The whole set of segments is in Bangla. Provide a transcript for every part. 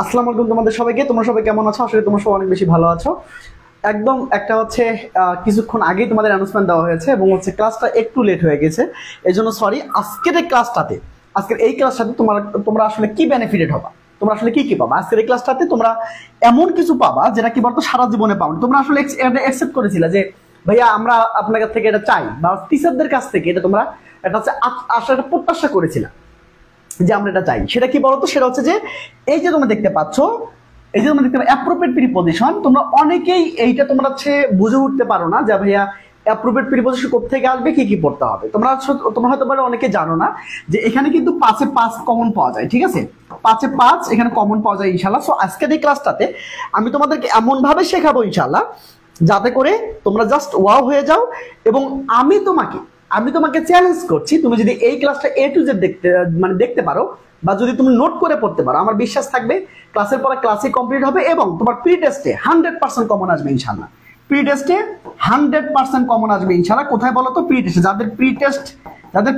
আসসালামু আলাইকুম তোমাদের সবাইকে। তোমরা সবাই কেমন আছো? আসলে তোমরা সবাই অনেক বেশি ভালো আছো। একদম একটা হচ্ছে কিছুক্ষণ আগেই তোমাদের অ্যানাউন্সমেন্ট দেওয়া হয়েছে এবং হচ্ছে ক্লাসটা একটু লেট হয়ে গেছে, এই জন্য সরি। আজকের এই ক্লাসটাতে তোমরা আসলে কি বেনিফিটেড হবা, তোমরা আসলে কি কি পাবা আজকের এই ক্লাসটাতে? তোমরা এমন কিছু পাবা যেটা কি বলতো সারা জীবনে পাবো। তোমরা আসলে অ্যাকসেপ্ট করেছিলে যে ভাইয়া আমরা আপনার কাছ থেকে এটা চাই, বা টিচারদের কাছ থেকে এটা তোমরা এটা হচ্ছে একটা প্রত্যাশা করেছিলা যে আমরা এটা চাই। সেটা কি বলতো? সেটা হচ্ছে যে এই যে তোমরা দেখতে পাচ্ছ, এই যে তোমরা দেখতে পাচ্ছ অ্যাপ্রোপ্রিয়েট প্রিপজিশন, তোমরা অনেকেই এইটা তোমরা হচ্ছে বুঝে উঠতে পারো না যে ভাইয়া অ্যাপ্রোপ্রিয়েট প্রিপজিশন কোত্থেকে আসবে, কি কি পড়তে হবে। তোমরা হয়তো পারে অনেকে জানো না যে এখানে কিন্তু 5-এ 5 কমন পাওয়া যায়, ঠিক আছে? 5-এ 5 এখানে কমন পাওয়া যায় ইনশাআল্লাহ। সো আজকের এই ক্লাসটাতে আমি তোমাদেরকে এমন ভাবে শেখাবো ইনশাআল্লাহ যাতে করে তোমরা জাস্ট ওয়াও হয়ে যাও। এবং আমি তোমাকে চ্যালেঞ্জ করছি, তুমি যদি এই ক্লাসটা A to Z দেখতে পারো, বা যদি তুমি নোট করে পড়তে পারো, আমার বিশ্বাস থাকবে ক্লাসের পরে ক্লাসই কমপ্লিট হবে এবং তোমার প্রি টেস্টে 100% কমন আসবে ইনশাআল্লাহ। প্রি টেস্টে 100% কমন আসবে ইনশাআল্লাহ। কোথায় বলো তো? প্রি টেস্টে। যাদের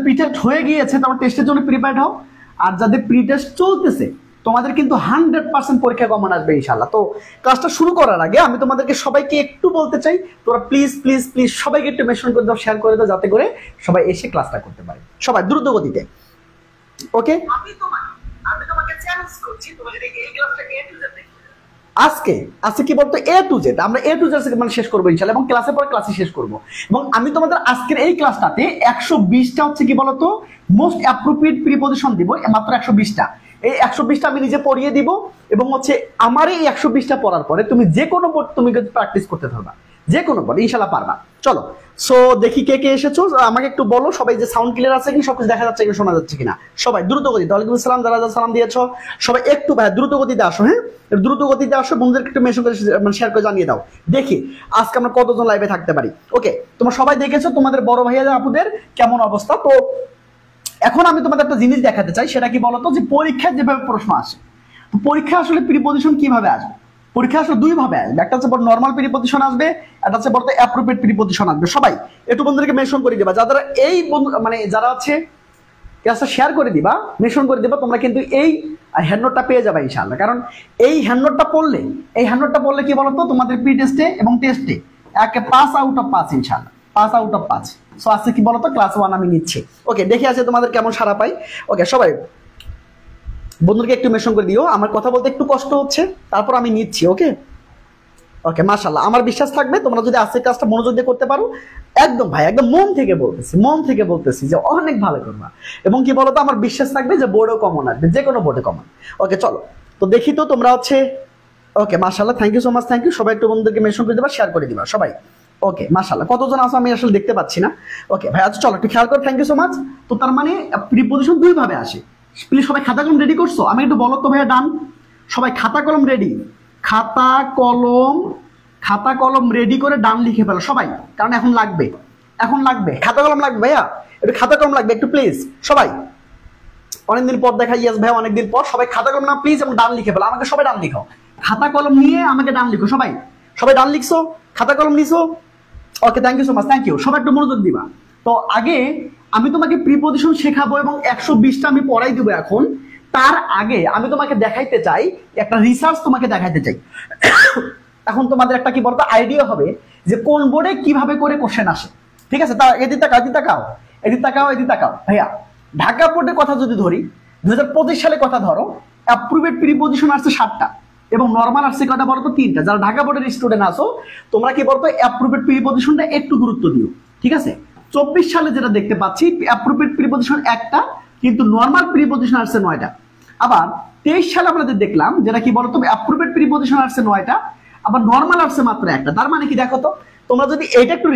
প্রি টেস্ট হয়ে গিয়েছে তোমার টেস্টের জন্য প্রিপেয়ার্ড হও, আর যাদের প্রি টেস্ট চলতেছে তোমাদের কিন্তু 100% পরীক্ষা কমন আসবে ইনশাআল্লাহ। তো ক্লাসটা শুরু করার আগে আমি তোমাদেরকে সবাইকে একটু বলতে চাই, তোমরা প্লিজ প্লিজ প্লিজ সবাইকে একটু মেনশন করে দাও, শেয়ার করে দাও, যাতে করে সবাই এসে ক্লাসটা করতে পারে, সবাই দ্রুত গতিতে। ওকে, আমি তোমাকে চ্যালেঞ্জ করছি, তুমি যদি এই ক্লাসটা A to Z আজকে কি বলতো A to Z আমরা A to Z শেষ করবো ইনশাআল্লাহ, এবং ক্লাসের পরে ক্লাসে শেষ করবো। এবং আমি তোমাদের আজকের এই ক্লাসটাতে 120টা হচ্ছে কি বলতো মোস্ট অ্যাপ্রোপ্রিয়েট প্রিপজিশন দিব, মাত্র 120টা। এই 120টা আমি নিজে পড়িয়ে দিব, এবং হচ্ছে আমার এই 120টা পড়ার পরে তুমি যে কোনো বোর্ড তুমি প্র্যাকটিস করতে পারবা, যে কোনো বোর্ড ইনশাআল্লাহ পারবা। চলো, সো দেখি কে কে এসেছো, আমাকে একটু বলো সবাই যে সাউন্ড ক্লিয়ার আছে কিনা, সবকিছু দেখা যাচ্ছে কিনা, শোনা যাচ্ছে কিনা। সবাই দ্রুত গতিতে ওয়ালাইকুম আসসালাম, যারা সালাম দিয়েছো সবাই একটু ভাই দ্রুত গতিতে আসো। হ্যাঁ, দ্রুত গতিতে আসো, বন্ধুদেরকে একটু মেনশন করে শেয়ার করে জানিয়ে দাও, দেখি আজকে আমরা কতজন লাইভে থাকতে পারি। ওকে, তোমরা সবাই দেখেছো তোমাদের বড় ভাইয়া আপুদের কেমন অবস্থা। তো এখন আমি তোমাদের একটা জিনিস দেখাতে চাই, সেটা কি বলতো যে পরীক্ষায় যেভাবে প্রশ্ন আসে, তো পরীক্ষা আসলে প্রিপজিশন কিভাবে আসবে? পরীক্ষা আসলে দুই ভাবে আসবে, একটা হচ্ছে নর্মাল প্রিপজিশন আসবে, একটা হচ্ছে বলতে অ্যাপ্রোপ্রিয়েট প্রিপজিশন আসবে। সবাই একটু বন্ধুদেরকে মেনশন করে দিবা, যারা এই যারা আছে ক্লাসটা শেয়ার করে দিবা, মেনশন করে দিবা, তোমরা কিন্তু এই হ্যান্ডনোটটা পেয়ে যাবে ইনশাআল্লাহ। কারণ এই হ্যান্ডনোটটা পড়লে কি বলতো তোমাদের প্রি টেস্টে এবং টেস্টে 5 out of 5 ইনশাআল্লাহ, 5 out of 5। সো আজকে কি বলতো ক্লাস 1 আমি নিচ্ছি। ওকে, দেখে আছে তোমাদের কেমন সাড়া পাই। ওকে, সবাই বন্ধুকে একটু মেনশন করে দিও, আমার কথা বলতে একটু কষ্ট হচ্ছে, তারপর আমি নিচ্ছি। ওকে ওকে, মাশাআল্লাহ, আমার বিশ্বাস থাকবে তোমরা যদি আজকের ক্লাসটা মনোযোগ দিয়ে করতে পারো, একদম ভাই একদম মন থেকে বলতেছি যে অনেক ভালো করবা। এবং কি বলতো আমার বিশ্বাস থাকবে যে বোর্ডও কমন আসবে, যে কোনো বোর্ডে কমন। ওকে চলো, তো দেখি তো তোমরা হচ্ছে। ওকে মাশাআল্লাহ, thank you so much, thank you. সবাই একটু বন্ধুদেরকে মেনশন করে দিবা, শেয়ার করে দিবা সবাই। ওকে মাশাআল্লাহ, কতজন আছে আমি আসলে দেখতে পাচ্ছি না। ওকে ভাই, আচ্ছা চলো একটু খেয়াল করো, থ্যাংক ইউ সো মাচ। তো তার মানে প্রিপজিশন দুই ভাবে আসে। প্লিজ সবাই খাতা কলম রেডি করছো? আমি একটু বলো তো ভাইয়া, ডান? সবাই খাতা কলম রেডি, খাতা কলম রেডি করে ডান লিখে ফেলো সবাই, কারণ এখন লাগবে খাতা কলম লাগবে ভাইয়া, একটু খাতা কলম লাগবে একটু প্লিজ সবাই। অনেকদিন পর দেখা, ইয়েস ভাই অনেকদিন পর। সবাই খাতা কলম না প্লিজ, এবং ডান লিখে ফেলো, আমাকে সবাই ডান লিখো, খাতা কলম নিয়ে আমাকে ডান লিখো সবাই। সবাই ডান লিখছো, খাতা কলম নিছো? Okay, thank you so much, thank you. সবাই একটু মনোযোগ দিবা। তো আগে আমি তোমাকে প্রিপজিশন শেখাবো এবং 120টা আমি পড়াই দিব এখন। তার আগে আমি তোমাকে দেখাইতে চাই একটা রিসার্চ, তোমাকে দেখাইতে চাই। এখন তোমাদের একটা কি বলতো আইডিয়া হবে যে কোন বোর্ডে কিভাবে করে কোশ্চেন আসে, ঠিক আছে? তা এদিক তাকাও ভাইয়া। ঢাকা বোর্ডের কথা যদি ধরি, 2025 সালে কথা ধরো, অ্যাপ্রুভেড প্রিপজিশন আসছে 7টা এবং নরমাল আসছে কয়টা বলতো? 3টা। যারা ঢাকা বোর্ডের স্টুডেন্ট আসো তোমরা কি বলতো অ্যাপ্রুভেড প্রিপজিশনটা একটু গুরুত্ব দিও, ঠিক আছে? 24 সালে যেটা দেখতে পাচ্ছি অ্যাপ্রোপ্রিয়েট প্রিপজিশন একটা, কিন্তু নরমাল প্রিপজিশন আসছে 9টা। আবার 23 সালে আমরা দেখলাম যেটা কি বলতো অ্যাপ্রোপ্রিয়েট প্রিপজিশন আসছে 9টা, আবার নরমাল আসছে মাত্র একটা। তার মানে কি দেখো তো, তোমরা যদি এইটা একটু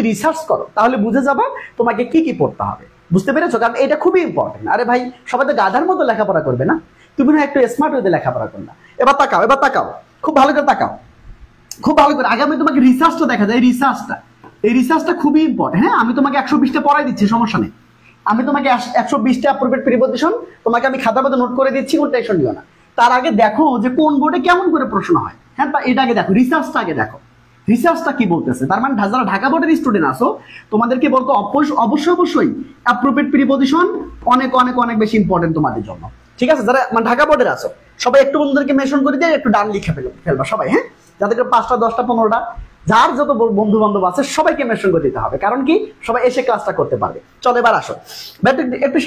রিসার্চ করো, তাহলে বুঝে যাবা তোমাকে কি কি পড়তে হবে। বুঝতে পেরেছো? কারণ এটা খুবই ইম্পর্টেন্ট। আরে ভাই সবাই তো গাধার মতো লেখাপড়া করবে না, তুমি না একটু স্মার্ট ওয়েতে লেখাপড়া করবে। এবার তাকাও খুব ভালো করে তাকাও, খুব ভালো করে। আগে আমি তোমাকে রিসার্চটা দেখা যায়, এই রিসার্চটা খুবই ইম্পর্টেন্ট। হ্যাঁ, আমি তোমাকে 120টা পড়াই দিচ্ছি, সমস্যা নেই। আমি তোমাকে 120টা অ্যাপ্রোপ্রিয়েট প্রিপজিশন তোমাকে আমি খাতা মধ্যে নোট করে দিচ্ছি, কোনো টেনশন নিও না। তার আগে দেখো যে কোন বোর্ডে কেমন করে প্রশ্ন হয়। হ্যাঁ, এটা আগে দেখো, রিসার্চটা আগে দেখো, রিসার্চটা কি বলতেছে। তার মানে যারা ঢাকা বোর্ডের স্টুডেন্ট আসো তোমাদেরকে বলতো অবশ্যই অ্যাপ্রোপ্রিয়েট প্রিপজিশন অনেক অনেক অনেক বেশি ইম্পর্টেন্ট তোমাদের জন্য। ঠিক আছে? যারা মানে ঢাকা বোর্ডের আছো সবাই একটু বন্ধুদেরকে মেনশন করে দিয়ে একটু ডান লিখে ফেলবা সবাই, হ্যাঁ? যাদেরকে 5টা 10টা 15টা যার যত বন্ধু বান্ধব আছে সবাইকে মেনশন করে দিতে হবে, কারণ কি সবাই এসে ক্লাসটা করতে পারবে। চলো এবার আসো, একটু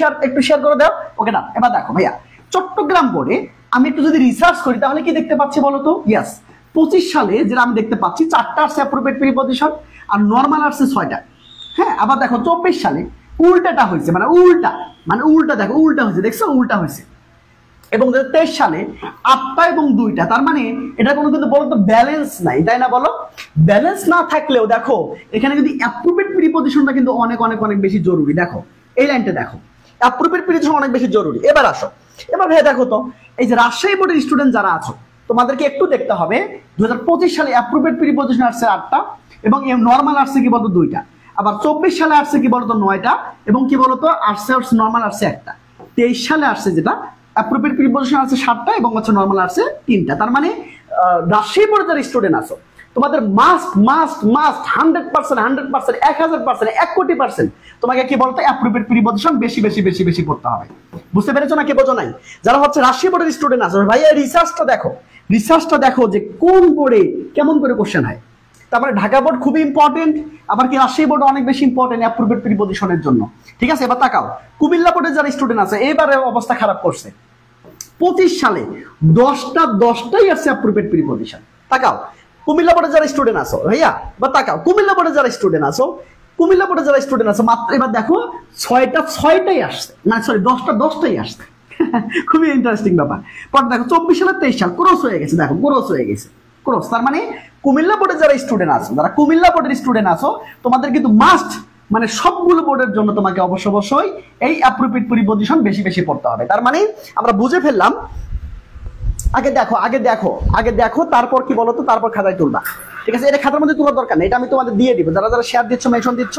শেয়ার করে দাও। ওকে না, এবার দেখো ভাইয়া চট্টগ্রাম বোর্ডে আমি একটু যদি রিসার্চ করি তাহলে কি দেখতে পাচ্ছি বলো তো? ইয়েস, 25 সালে যেটা আমি দেখতে পাচ্ছি 4টা আসছে অ্যাপ্রোপ্রিয়েট প্রিপজিশন আর নর্মাল আসছে 6টা। হ্যাঁ, আবার দেখো 24 সালে উল্টাটা হয়েছে, মানে উল্টা দেখো, উল্টা হয়েছে, দেখছো? উল্টা হয়েছে। এবং 23 সালে 8টা এবং 2টা, তার মানে এটা কোনো কিন্তু বলো তো ব্যালেন্স নাই, তাই না? বলো, ব্যালেন্স না থাকলেও দেখো এখানে কিন্তু অ্যাপ্রোপ্রিয়েট প্রিপজিশনটা কিন্তু অনেক অনেক অনেক বেশি জরুরি। দেখো এই লাইনটা দেখো, অ্যাপ্রোপ্রিয়েট প্রিপজিশন অনেক বেশি জরুরি। এবার আসো, এবার ভাই দেখো তো এই যে রাজশাহী বোর্ডের স্টুডেন্ট যারা আছো তোমাদেরকে একটু দেখতে হবে 2025 সালে অ্যাপ্রোপ্রিয়েট প্রিপজিশন আসছে 8টা এবং নর্মাল আসছে কি বলতো 2টা। আবার 24 সালে আসছে কি বলতো 9টা এবং কি বলতো আসছে নর্মাল আসছে 1টা। 23 সালে আসছে যেটা অ্যাপ্রোপ্রিয়েট প্রিপজিশন আছে 7টা এবং হচ্ছে নর্মাল আসছে 3টা। তার মানে রাজশাহী বোর্ডের যারা স্টুডেন্ট আছো তোমাদের মাস্ট 100% 1000% 1 কোটি% তোমাকে কি বলতো অ্যাপ্রোপ্রিয়েট প্রিপজিশন বেশি বেশি বেশি বেশি পড়তে হবে। বুঝতে পেরেছো না? কি বোঝো নাই? যারা হচ্ছে রাজশাহী বোর্ডের স্টুডেন্ট আছো ভাই এই রিসার্চটা দেখো যে কোন বোর্ডে কেমন করে কোশ্চেন হয়। তারপরে ঢাকা বোর্ড খুবই ইম্পর্টেন্ট, আবার কি রাজশাহী বোর্ড অনেক বেশি ইম্পর্টেন্ট অ্যাপ্রোপ্রিয়েট প্রিপজিশনের জন্য। ঠিক আছে? এবার তাকাও কুমিল্লা বোর্ডের যারা স্টুডেন্ট আছে এবারে অবস্থা খারাপ করছে। 25 সালে 10টাই আসছে অ্যাপ্রোপ্রিয়েট প্রিপজিশন। তাকাও কুমিল্লা বোর্ডের যারা স্টুডেন্ট আছো ভাইয়া, বা তাকাও কুমিল্লা বোর্ডের যারা স্টুডেন্ট আছো মাত্র এবার দেখো 6টাই আসছে, না সরি 10টাই আসছে। খুবই ইন্টারেস্টিং ব্যাপার। পর দেখো 24 সালে 23 সাল ক্রস হয়ে গেছে, দেখো ক্রস হয়ে গেছে, ক্রস। তার মানে কুমিল্লা বোর্ডের যারা স্টুডেন্ট আছো, যারা কুমিল্লা বোর্ডের স্টুডেন্ট আছো তোমাদের কিন্তু মাস্ট মানে সবগুলো বোর্ডের জন্য তোমাকে অবশ্যই এই অ্যাপ্রোপ্রিয়েট প্রিপজিশন বেশি বেশি পড়তে হবে। তার মানে আমরা বুঝে ফেললাম, আগে দেখো তারপর কি বলতো, তারপর খাতায় তুলবা। ঠিক আছে? এটা খাতার মধ্যে তোলার দরকার নেই, এটা আমি তোমাদের দিয়ে দিব। যারা যারা শেয়ার দিচ্ছ, মেনশন দিচ্ছ,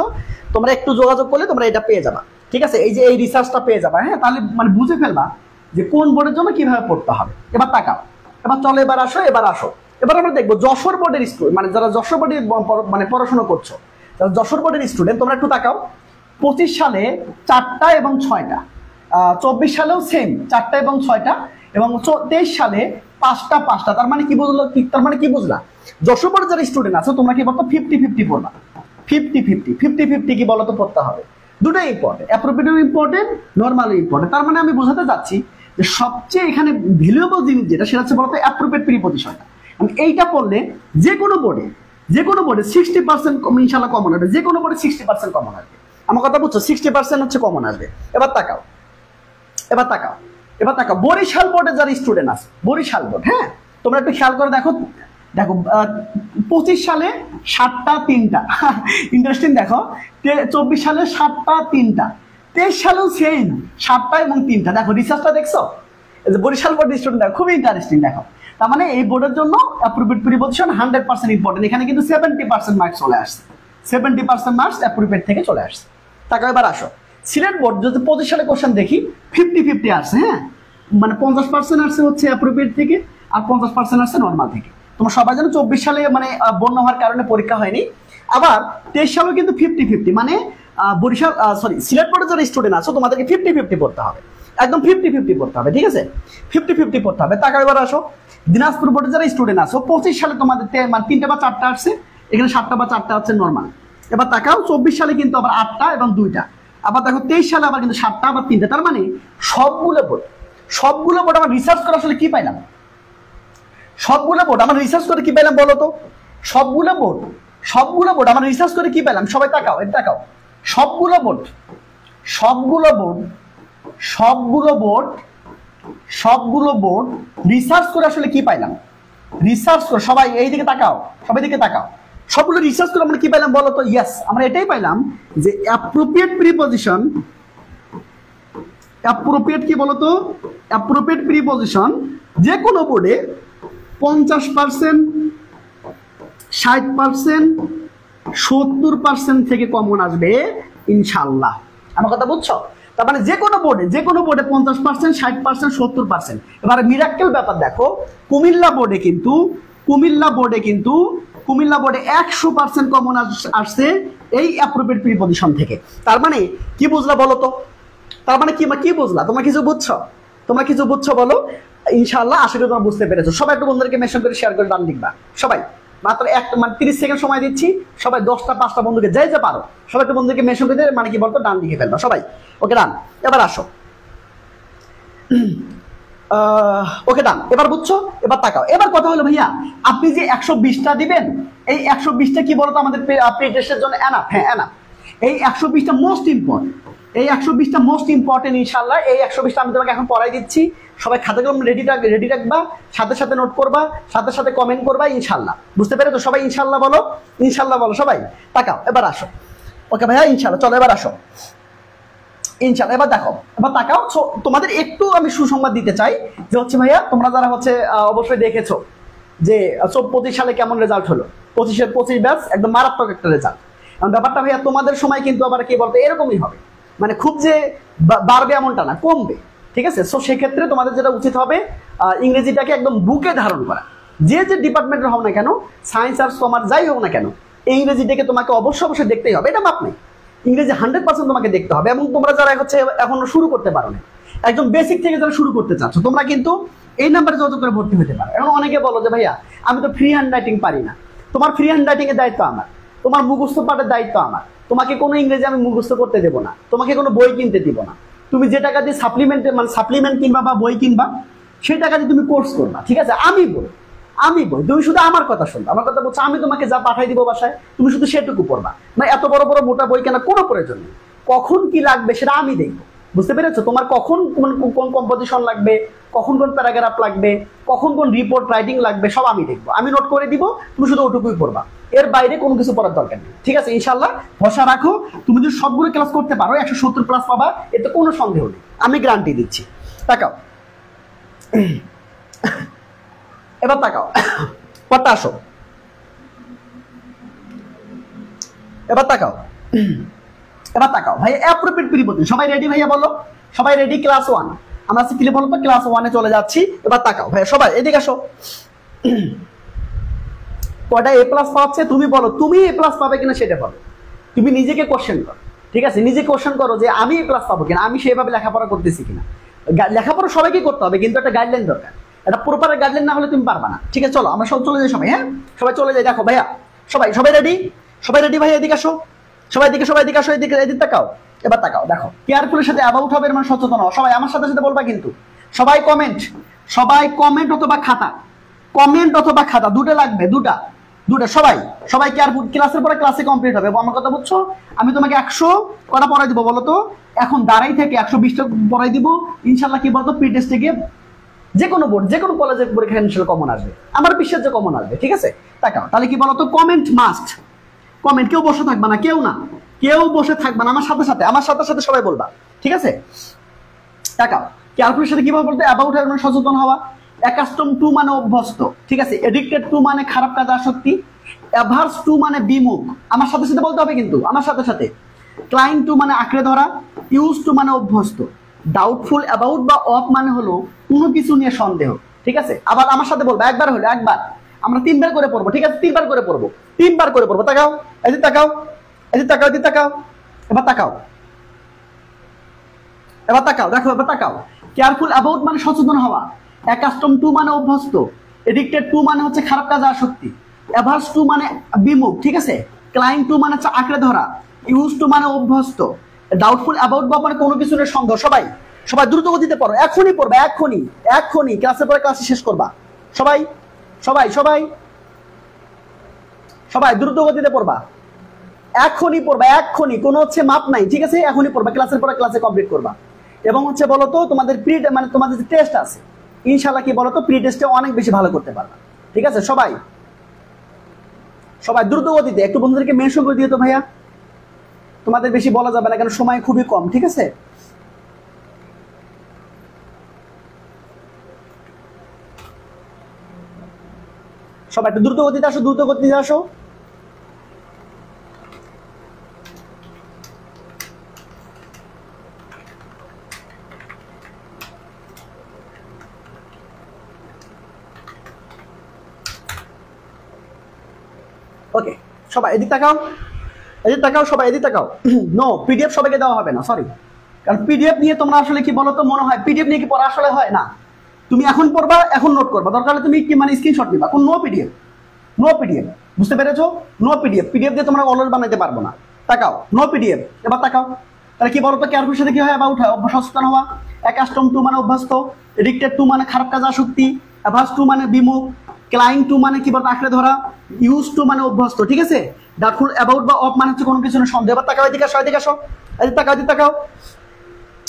তোমরা একটু যোগাযোগ করলে তোমরা এটা পেয়ে যাবা। ঠিক আছে? এই যে এই রিসার্চটা পেয়ে যাবা। হ্যাঁ, তাহলে মানে বুঝে ফেলবা যে কোন বোর্ডের জন্য কিভাবে পড়তে হবে। এবার তাকাও, এবার চলো এবার আসো এবার আমরা দেখবো যশোর বোর্ডের স্টুডেন্ট, মানে যারা যশোর বোর্ডে মানে পড়াশোনা করছো, যারা যশোর বোর্ডের স্টুডেন্ট তোমরা একটু তাকাও। 25 সালে 4টা এবং 6টা, 24 সালেও সেম 4টা এবং 6টা এবং 23 সালে 5টা। তার মানে কি বুঝলা? যশোর বোর্ডের যারা স্টুডেন্ট আছে তোমরা কি বলতো 50-50 পড়বা। 50-50 কি বলতো পড়তে হবে। দুটোই ইম্পর্টেন্ট, অ্যাপ্রোপ্রিয়েটও ইম্পর্টেন্ট, নর্মালও ইম্পর্টেন্ট। তার মানে আমি বোঝাতে চাচ্ছি যে সবচেয়ে এখানে ভ্যালুয়েবল জিনিস যেটা সেটা হচ্ছে বলতো অ্যাপ্রোপ্রিয়েট প্রিপজিশনটা। এইটা পড়লে যে কোনো বোর্ডে 60% ইনশাআল্লাহ কমন আসবে, যে কোনো বোর্ডে 60% কমন আসবে। আমার কথা বুঝছো? 60% হচ্ছে কমন আসবে। এবার তাকাও বরিশাল বোর্ডের যারা স্টুডেন্ট আছে, বরিশাল বোর্ড, হ্যাঁ তোমরা একটু খেয়াল করে দেখো 25 সালে 7টা 3টা। ইন্টারেস্টিং। দেখো 24 সালে 7টা 3টা, 23 সালেও সেম 7টা এবং 3টা। দেখো রিসার্চটা দেখছো? বরিশাল বোর্ডের স্টুডেন্ট দেখো, খুবই ইন্টারেস্টিং। দেখো তার মানে এই বোর্ডের জন্য অ্যাপ্রোপ্রিয়েট প্রিপজিশন 100% ইম্পর্টেন্ট। এখানে কিন্তু 70% মার্কস চলে আসছে, 70% মার্কস অ্যাপ্রোপ্রিয়েট থেকে চলে আসছে। তাকে এবার আসো সিলেট বোর্ড যদি 25 সালে কোশ্চেন দেখি 50-50 আসছে। হ্যাঁ, মানে 50% আসছে হচ্ছে অ্যাপ্রোপ্রিয়েট থেকে আর 50% আসছে নর্মাল থেকে। তোমরা সবাই জানো 24 সালে মানে বন্যা হওয়ার কারণে পরীক্ষা হয়নি। আবার 23 সালেও কিন্তু 50-50, মানে সিলেট বোর্ডের যারা স্টুডেন্ট আছো তোমাদেরকে 50-50 পড়তে হবে, একদম 50-50 পড়তে হবে। ঠিক আছে? 50-50 পড়তে হবে। টাকা এবার আসো দিনাজপুর বোর্ডের যারা স্টুডেন্ট আছো 25 সালে তোমাদের মানে 3টা বা 4টা আসছে, এখানে 7টা বা 4টা হচ্ছে নর্মাল। এবার তাকাও 24 সালে কিন্তু আবার 8টা এবং 2টা। আবার দেখো 23 সালে আবার কিন্তু 7টা আবার 3টা। তার মানে সবগুলো বোর্ড আমার রিসার্চ করে আসলে কি পাইলাম? সবগুলো বোর্ড আমার রিসার্চ করে কি পেলাম বলো তো? সবগুলো বোর্ড আমার রিসার্চ করে কি পেলাম? সবাই তাকাও, এটা তাকাও। সবগুলো বোর্ড রিসার্চ করে আসলে কি পাইলাম? রিসার্চ করে সবাই এই দিকে তাকাও, সবাই দিকে তাকাও। সবগুলো রিসার্চ করে আমরা কি পাইলাম বলো তো? ইয়েস, আমরা এটাই পাইলাম যে অ্যাপ্রোপ্রিয়েট প্রিপজিশন যে কোনো বোর্ডে 50%, 60%, 70% থেকে কমন আসবে ইনশাআল্লাহ। আমার কথা বুঝছো? তার মানে যে কোনো বোর্ডে 50%, 60%, 70%। এবারে মিরাক্কেল ব্যাপার দেখো, কুমিল্লা বোর্ডে 100% কমন আসছে এই অ্যাপ্রোপ্রিয়েট প্রিপজিশন থেকে। তার মানে কি বুঝলা বলো তো? তার মানে কি বুঝলা? তোমরা কিছু বুঝছো? তোমরা কিছু বুঝছো বলো, ইনশাআল্লাহ আশা করি তোমরা বুঝতে পেরেছো। সবাই একটু বন্ধুদেরকে মেনশন করে শেয়ার করে ডান লিখবা সবাই। মাত্র মানে 30 সেকেন্ড সময় দিচ্ছি, সবাই 10টা 5টা বন্ধুকে যে পারো সবাই একটু বন্ধুদেরকে মেনশন করে দিয়ে মানে কি বলতো ডান লিখে ফেলবা সবাই। ওকে ডান, এবার আসো। ওকে ডান, এবার বুঝছো, এবার তাকাও। এবার কথা হলো ভাইয়া আপনি যে 120টা দিবেন, এই 120টা কি বলতো আমাদের প্রি টেস্টের জন্য এনাফ? হ্যাঁ এনাফ। এই 120টা মোস্ট ইম্পর্টেন্ট, এই 120টা মোস্ট ইম্পর্টেন্ট ইনশাআল্লাহ। এই 120টা আমি তোমাকে এখন পড়াই দিচ্ছি, সবাই খাতা কলম রেডি রাখবা, সাথে সাথে নোট করবা, সাথে সাথে কমেন্ট করবা ইনশাআল্লাহ। বুঝতে পেরেছো সবাই? ইনশাআল্লাহ বলো, ইনশাআল্লাহ বলো সবাই। তাকাও, এবার আসো। ওকে ভাইয়া ইনশাআল্লাহ, চলো এবার আসো ইনশাআল্লাহ। এবার দেখো, এবার তাকাও। তোমাদের একটু আমি সুসংবাদ দিতে চাই যে হচ্ছে ভাইয়া তোমরা যারা হচ্ছে অবশ্যই দেখেছো যে 25 সালে কেমন রেজাল্ট হলো, 25 ব্যাচ একদম মারাত্মক একটা রেজাল্ট। কারণ ব্যাপারটা ভাইয়া তোমাদের সময় কিন্তু আবার কি বলতো এরকমই হবে, মানে খুব যে বাড়বে এমনটা না, কমবে। ঠিক আছে? সো সেক্ষেত্রে তোমাদের যেটা উচিত হবে ইংরেজিটাকে একদম বুকে ধারণ করা। যে ডিপার্টমেন্টের হোক না কেন, সায়েন্স আর্টস কমার্স যাই হোক না কেন, ইংরেজিটাকে তোমাকে অবশ্যই দেখতেই হবে, এটা মাপ নেই। ইংরেজি 100% তোমাকে দেখতে হবে। এবং তোমরা যারা হচ্ছে এখনো শুরু করতে পারো না, একদম বেসিক থেকে যারা শুরু করতে চাচ্ছ, তোমরা কিন্তু এই নাম্বারে যত করে ভর্তি হতে পারো। এখন অনেকে বলো যে ভাইয়া আমি তো ফ্রি হ্যান্ড রাইটিং পারি না। তোমার ফ্রি হ্যান্ড রাইটিং এর দায়িত্ব আমার, তোমার মুখস্থ পাঠের দায়িত্ব আমার। তোমাকে কোনো ইংরেজি আমি মুখস্থ করতে দেবো না, তোমাকে কোনো বই কিনতে দিব না। তুমি যে টাকা দিয়ে সাপ্লিমেন্ট কিনবা বা বই কিনবা, সেই টাকা দিয়ে তুমি কোর্স করবা। ঠিক আছে? আমি বই, তুমি শুধু আমার কথা শুনবা। আমার কথা বলছো, আমি তোমাকে যা পাঠাই দিব বাসায়, তুমি শুধু সেটুকু পড়বা। মানে এত বড় বড় মোটা বই কেনা কোনো প্রয়োজন নেই। কখন কি লাগবে সেটা আমি দেখবো। বুঝতে পেরেছো? তোমার কখন কোন কম্পোজিশন লাগবে, কখন কোন প্যারাগ্রাফ লাগবে, কখন কোন রিপোর্ট রাইটিং লাগবে, সব আমি দেখবো। আমি নোট করে দিব, তুমি শুধু ওটুকুই পড়বা। এর বাইরে কোনো কিছু পড়ার দরকার নেই। ঠিক আছে? ইনশাআল্লাহ ভরসা রাখো। তুমি যদি সবগুলো ক্লাস করতে পারো 170 প্লাস পাবা, এতে কোনো সন্দেহ নেই, আমি গ্যারান্টি দিচ্ছি। তাকাও, এবার তাকাও, পড়তে আসো। এবার তাকাও, এবার তাকাও ভাই। অ্যাপ্রোপ্রিয়েট প্রিপোজিশন সবাই রেডি ভাইয়া বলো? সবাই রেডি? ক্লাস 1 আমরা আজকে ক্লিয়ার বলো তো, ক্লাস 1-এ চলে যাচ্ছি। এবার তাকাও ভাইয়া সবাই এদিকে আসো। কয়টা এ প্লাস পাচ্ছে তুমি বলো, তুমি এ প্লাস পাবে কিনা সেটা বলো। তুমি নিজেকে কোশ্চেন করো। ঠিক আছে? নিজে কোশ্চেন করো যে আমি এ প্লাস পাবো কিনা, আমি সেভাবে লেখাপড়া করতেছি কিনা। লেখাপড়া সবাইকে করতে হবে, কিন্তু একটা গাইডলাইন দরকার। এটা প্রপার গাইডলাইন না হলে তুমি পারবা না। ঠিক আছে? চলো আমরা সব চলে যাই সবাই। হ্যাঁ সবাই চলে যাই। দেখো ভাইয়া সবাই রেডি? সবাই রেডি ভাইয়া? এদিকে আসো সবাই, এদিকে আসো, এদিকে তাকাও। এবার তাকাও, দেখো কেয়ারফুলের সাথে অ্যাবাউট হবে, মানে সচেতন হও। সবাই আমার সাথে সাথে বলবা কিন্তু। সবাই কমেন্ট অথবা খাতা, কমেন্ট অথবা খাতা দুটো লাগবে, দুটা। সবাই কেয়ারফুল। ক্লাসের পরে ক্লাসে কমপ্লিট হবে। আমার কথা বুঝছো? আমি তোমাকে 100 কটা পড়াই দিব বলো তো? এখন দাঁড়াই থেকে 120টা পড়াই দিব ইনশাআল্লাহ। কি বলতো প্রি টেস্টে গিয়ে যে কোনো বোর্ড, যে কোনো কলেজের পরীক্ষা ইনশাআল্লাহ কমন আসবে, আমার বিশ্বাস যে কমন আসবে। ঠিক আছে? তাকাও তাহলে কি বলতো, কমেন্ট মাস্ট। কমেন্ট, কেউ বসে থাকবা না, কেউ বসে থাকবা না, আমার সাথে সাথে সবাই বলবা। ঠিক আছে? তাকাও, কেয়ারফুলের সাথে কিভাবে বলতে, অ্যাবাউট মানে সচেতন হওয়া, অ্যাকাস্টম টু মানে অভ্যস্ত। ঠিক আছে? এডিক্টেড টু মানে খারাপ কাজ আসক্তি, অ্যাভার্স টু মানে বিমুখ, আমার সাথে সাথে বলতে হবে কিন্তু, আমার সাথে সাথে। ক্লাইন টু মানে আঁকড়ে ধরা, ইউজ টু মানে অভ্যস্ত, ডাউটফুল অ্যাবাউট বা অফ মানে হলো কোনো কিছু নিয়ে সন্দেহ। ঠিক আছে? আবার আমার সাথে বলবো, একবার হলো একবার, আমরা 3বার করে পড়বো। ঠিক আছে? 3বার করে পড়বো। তাকাও, এদিকে তাকাও, এবার তাকাও, দেখো এবার তাকাও। কেয়ারফুল অ্যাবাউট মানে সচেতন হওয়া, অ্যাকাস্টম টু মানে অভ্যস্ত, এডিক্টেড টু মানে হচ্ছে খারাপ কাজে আসক্তি, অ্যাভার্স টু মানে বিমুখ। ঠিক আছে? ক্লাইন টু মানে হচ্ছে আঁকড়ে ধরা, ইউজ টু মানে অভ্যস্ত, ডাউটফুল অ্যাবাউট বা মানে কোনো কিছু নিয়ে সন্দেহ। সবাই দ্রুত গতিতে পড়ো, এখনই পড়বা, এখনই ক্লাসের পরে ক্লাসে শেষ করবা। সবাই দ্রুত গতিতে পড়বা, এখনই পড়বা, এখনই, কোনো হচ্ছে মাপ নাই। ঠিক আছে? এখনই পড়বা, ক্লাসের পরে ক্লাসে কমপ্লিট করবা। এবং হচ্ছে বলতো তোমাদের মানে তোমাদের যে টেস্ট আছে ইনশাআল্লাহ কি বলতো প্রি টেস্টে অনেক বেশি ভালো করতে পারবা। ঠিক আছে? সবাই দ্রুত গতিতে। একটু বন্ধুদেরকে মেনশন করে দিও তো ভাইয়া, তোমাদের বেশি বলা যাবে না কারণ সময় খুবই কম। ঠিক আছে? সবাই একটু দ্রুত গতিতে আসো। ওকে সবাই এদিক তাকাও, সবাই এদিক তাকাও। নো পিডিএফ সবাইকে দেওয়া হবে না, সরি। কারণ পিডিএফ নিয়ে তোমরা আসলে কি বলো তো মনে হয় পিডিএফ নিয়ে কি পড়া আসলে হয় না। তুমি এখন পড়বা, এখন নোট করবা, দরকার হলে তুমি কি মানে স্ক্রিনশট নিবা, কোন নো পিডিএফ, নো পিডিএফ, বুঝতে পেরেছো? নো পিডিএফ, পিডিএফ দিয়ে তোমরা অলরেডি বানাইতে পারবো না। তাকাও, নো পিডিএফ। এবার তাকাও, তাহলে কি বলতো কেয়ারফুল সাথে কি হয়? অ্যাবাউট হয়, অভ্যাস সচেতন হওয়া। অ্যাকাস্টম টু মানে অভ্যস্ত, এডিক্টেড টু মানে খারাপ কাজ আসক্তি, অ্যাভার্স টু মানে বিমুখ, ক্লাইং টু মানে কি বলতো আঁকড়ে ধরা, ইউজ টু মানে অভ্যস্ত, ঠিক আছে? ডাউটফুল অ্যাবাউট বা অফ মানে হচ্ছে কোনো কিছু সন্দেহ। এবার তাকাও, এদিকে আসো, এদিকে আসো, এদিকে তাকাও, এদিকে তাকাও,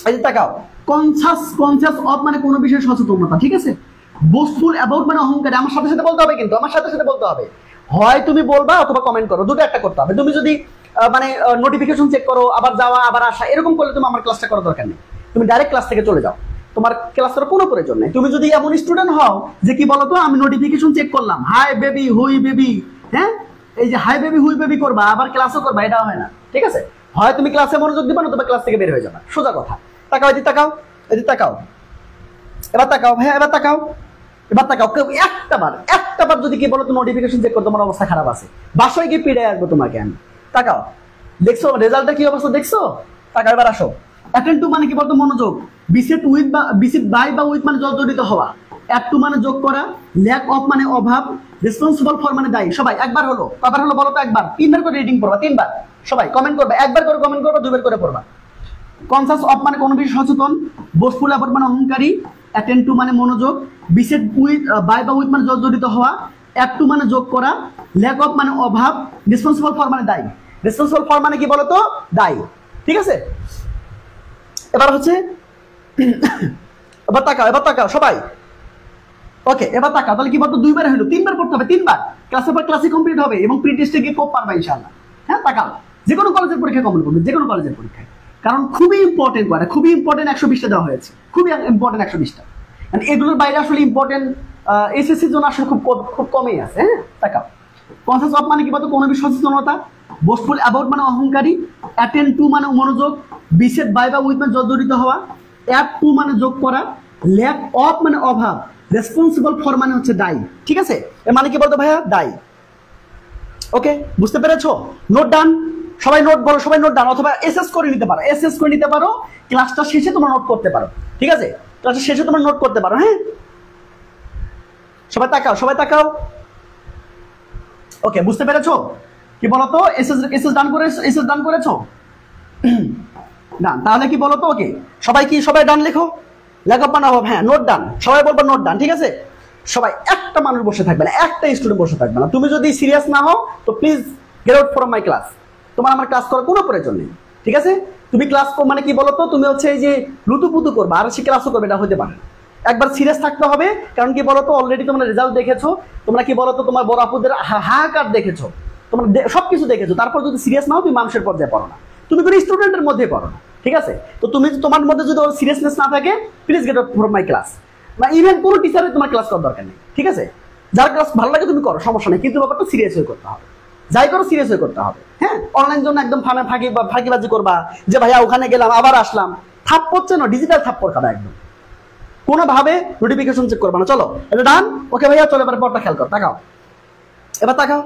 এদিকে তাকাও। কনসাস অফ মানে কোনো বিষয়ে সচেতনতা, ঠিক আছে? বোস্টফুল অ্যাবাউট মানে অহংকারী। আমার সাথে সাথে বলতে হবে, কিন্তু আমার সাথে সাথে বলতে হবে, হয় তুমি বলবা অথবা কমেন্ট করো, দুটো একটা করতে হবে। তুমি যদি মানে নোটিফিকেশন চেক করো, আবার যাওয়া আবার আসা এরকম করলে তুমি আমার ক্লাসটা করার দরকার নেই, তুমি ডাইরেক্ট ক্লাস থেকে চলে যাও, তোমার ক্লাস করার কোনো প্রয়োজন নেই। তুমি যদি এমন স্টুডেন্ট হও যে কি বলতো আমি নোটিফিকেশন চেক করলাম, হাই বেবি হুই বেবি, হ্যাঁ এই যে হাই বেবি হুই বেবি করবা আবার ক্লাসও করবা, এটা হয় না, ঠিক আছে? হয় তুমি ক্লাসে মনোযোগ দিবা না, তোমার ক্লাস থেকে বের হয়ে যাবে, সোজা কথা। তাকাও, এদিকে তাকাও, এদিকে তাকাও, এবার তাকাও ভাইয়া, এবার তাকাও, এবার তাকাও। কেউ একটা বার যদি কি বলো তো নোটিফিকেশন চেক করো, তোমার অবস্থা খারাপ আছে, বাসায় গিয়ে পিড়ে আসবো তোমাকে আমি। তাকাও, দেখছো রেজাল্টের কি অবস্থা দেখছো? তাকাও, এবার আসো। অ্যাটেন্ড টু মানে কি বলতো মনোযোগ, বিসেট উইথ বা বিসেট বাই বা উইথ মানে জড়িত হওয়া, অ্যাড টু মানে যোগ করা, ল্যাক অফ মানে অভাব, রেসপন্সিবল ফর মানে দায়ী। সবাই একবার হলো, কবার হলো বলো তো? একবার। তিনবার করে রিডিং পড়বা, তিনবার। সবাই কমেন্ট করবে, একবার করে কমেন্ট করবা, দুইবার করে পড়বা। কনসাস অফ মানে কোনো বিষয় সচেতন, বোস্টফুল অ্যাবাউট মানে অহংকারী, অ্যাটেন্ড টু মানে মনোযোগ, বিসেট উইথ বাই বা উইথ মানে জড়িত হওয়া, অ্যাড টু মানে যোগ করা, ল্যাক অফ মানে অভাব, রেসপন্সিবল ফর মানে দায়ী। রেসপন্সিবল ফর মানে কি বলতো? দায়ী, ঠিক আছে? এবার হচ্ছে এবার তাকাও, এবার তাকাও সবাই, ওকে এবার তাকাও। তাহলে কি বলতো দুইবার হলো, তিনবার পড়তে হবে, তিনবার। ক্লাসের পর ক্লাসে কমপ্লিট হবে এবং প্রি টেস্টে গিয়ে খুব পারবা ইনশাআল্লাহ। হ্যাঁ তাকাও, যে কোনো কলেজের পরীক্ষায় কমন করবে, যে কোনো কলেজের পরীক্ষায়, কারণ খুবই ইম্পর্টেন্ট, খুবই ইম্পর্টেন্ট 120টা দেওয়া হয়েছে, খুবই ইম্পর্টেন্ট 120টা। মানে এগুলোর বাইরে আসলে ইম্পর্টেন্ট এসএসসির জন্য আসলে খুব কমই আছে। হ্যাঁ তাকাও। কনসাস অফ মানে কি বলতো কোনো বিষয় সচেতনতা, বোস্টফুল অ্যাবাউট মানে অহংকারী, অ্যাটেন্ড টু মানে মনোযোগ, বিসেট বাই বা উইথ মানে জড়িত হওয়া, অ্যাড টু মানে যোগ করা, ল্যাক অফ মানে অভাব, রেসপন্সিবল ফর মানে হচ্ছে দায়ী, ঠিক আছে? এর মানে কি বলতো ভাইয়া? দায়ী। ওকে বুঝতে পেরেছো? নোট ডান, সবাই নোট বলো, সবাই নোট ডান, অথবা এসএস করে নিতে পারো, এসএস করে নিতে পারো, ক্লাসটা শেষে তোমরা নোট করতে পারো, ঠিক আছে? ক্লাসটা শেষে তোমরা নোট করতে পারো। হ্যাঁ সবাই তাকাও, সবাই তাকাও। ওকে বুঝতে পেরেছো? কি বলতো এসএস ডান করে, এসএস ডান করেছো? ডান। তাহলে কি বলতো? ওকে সবাই কি সবাই ডান লেখো, লেখাপড়া না হবে, হ্যাঁ নোট ডান, সবাই বলবো নোট ডান, ঠিক আছে? সবাই একটা মানুষ বসে থাকবে না, একটা স্টুডেন্ট বসে থাকবে না। তুমি যদি সিরিয়াস না হও তো please get out from my class, তোমার আমার ক্লাস করার কোনো প্রয়োজন নেই, ঠিক আছে? তুমি ক্লাস মানে কি বলতো, তুমি হচ্ছে এই যে লুতুপুতু করবা আর সে ক্লাসও করবে, এটা হতে পারে না। একবার সিরিয়াস থাকতে হবে, কারণ কি বলতো অলরেডি তোমরা রেজাল্ট দেখেছো, তোমরা কি বলতো তোমার বড় আপুদের হাহাকার দেখেছো, তোমরা সবকিছু দেখেছো, তারপর যদি সিরিয়াস না হও তুমি মানুষের পর্যায়ে পড়ো না, তুমি কোনো স্টুডেন্টের মধ্যে পড়ো না, ঠিক আছে? তো তুমি তোমার মধ্যে যদি সিরিয়াসনেস না থাকে please get out from my class, বা ইভেন কোনো টিচারের তোমার ক্লাস করার দরকার নেই, ঠিক আছে? যার ক্লাস ভালো লাগে তুমি করো, সমস্যা নেই, কিন্তু ব্যাপারটা সিরিয়াস হয়ে করতে হবে, যাই করো সিরিয়াস হয়ে করতে হবে। হ্যাঁ অনলাইন জন্য একদম ফাঁকিবাজি করবা যে ভাইয়া ওখানে গেলাম আবার আসলাম, থাপ্পড় না, ডিজিটাল থাপ্পড় খাবা একদম, কোনোভাবে নোটিফিকেশন চেক করবা না। চলো এটা ডান, ওকে ভাইয়া চলো এবার পরটা খেয়াল কর, তাকাও, এবার তাকাও,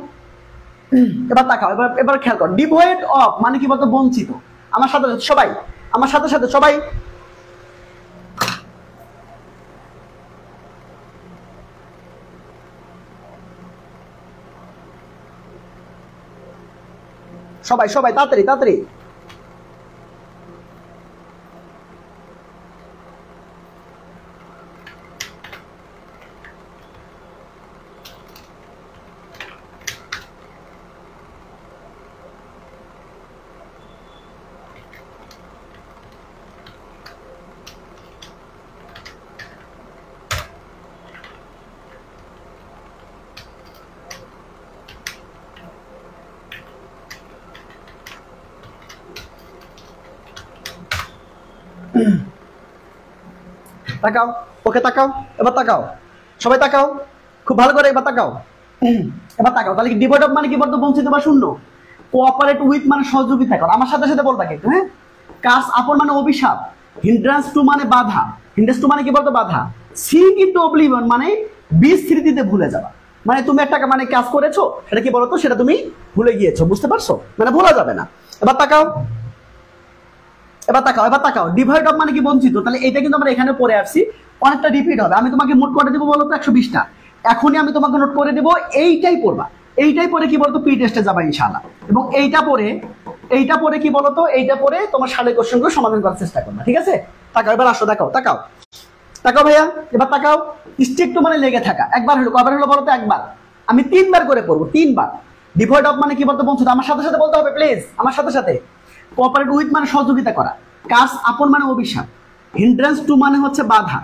এবার তাকাও, এবার খেয়াল কর। ডিভয়েড অফ মানে কি বলতো? বঞ্চিত। আমার সাথে সবাই, আমার সাথে সাথে সবাই, সবাই সবাই তাড়াতাড়ি তাড়াতাড়ি। তাকাও, ওকে তাকাও, এবার তাকাও, সবাই তাকাও, খুব ভালো করে এবার তাকাও, এবার তাকাও। তাহলে কি ডিভয়েড অফ মানে কি বলতো? বঞ্চিত বা শূন্য। কোঅপারেট উইথ মানে সহযোগিতা করো, আমার সাথে সাথে বলবা কিন্তু। হ্যাঁ কার্স আপন মানে অভিশাপ, হিন্ড্রান্স টু মানে বাধা, হিন্ড্রান্স টু মানে কি বলতো? বাধা। সিঙ্ক ইনটু অবলিভিয়ন মানে বিস্মৃতিতে ভুলে যাওয়া, মানে তুমি একটা মানে কাজ করেছো সেটা কি বলতো? সেটা তুমি ভুলে গিয়েছো, বুঝতে পারছো? মানে ভোলা যাবে না। এবার তাকাও, এবার তাকাও ডিভাইড অফ মানে কি বঞ্চিত, তাহলে এটা কিন্তু আমরা এখানে পড়ে আসছি, অনেকটা রিপিট হবে। আমি তোমাকে মোট করে দেবো বলো তো 120টা, এখনই আমি তোমাকে নোট করে দেবো, এইটাই পড়বা, এইটাই পরে কি বলতো প্রি টেস্টে যাবা ইনশাআল্লাহ। এবং এইটা পরে কি বলতো, এইটা পরে তোমার সালের কোশ্চেনগুলো সমাধান করার চেষ্টা করবা, ঠিক আছে? তাকাও, এবার আসো, তাকাও ভাইয়া, এবার তাকাও। স্ট্রিক্ট মানে লেগে থাকা, একবার হলো, কবার হলো বলতো? একবার। আমি 3বার করে পড়বো, 3বার। ডিভয়েড অফ মানে কি বলতো বঞ্চিত, আমার সাথে সাথে বলতে হবে প্লিজ, আমার সাথে। কোঅপারেট উইথ মানে সহযোগিতা করা, কাজ আপন মানে অভিশাপ, হিন্ড্রেন্স টু মানে হচ্ছে বাধা,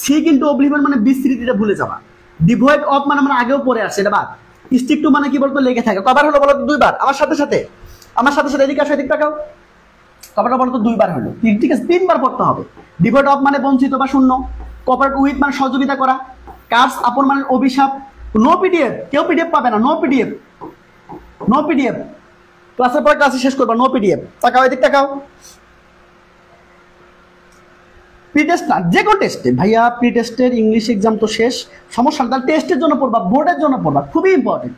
সি কিন্তু অবলিভন মানে বিস্তৃতিটা ভুলে যাওয়া, ডিভয়েড অফ মানে আমরা আগেও পড়ে আসছে এটা বাদ, স্টিক টু মানে কি বলতো লেগে থাকে, কবার হলো বলতো? 2বার। আমার সাথে এদিকে আসো, এদিক তাকাও, কবারটা বলতো? 2বার হলো, ঠিক আছে? 3বার পড়তে হবে। ডিভয়েড অফ মানে বঞ্চিত বা শূন্য, কোঅপারেট উইথ মানে সহযোগিতা করা, কাজ আপন মানে অভিশাপ, নো পিডিএফ, কেউ পিডিএফ পাবে না, নো পিডিএফ, ক্লাসের পরে ক্লাসে শেষ করবা, নো পিডিএফ। তাকাও, এদিক তাকাও। প্রি টেস্ট না, যে কোনো টেস্টে ভাইয়া, প্রি টেস্টের ইংলিশ এক্সাম তো শেষ, সমস্যা না, তাহলে টেস্টের জন্য পড়বা, বোর্ডের জন্য পড়বা, খুবই ইম্পর্টেন্ট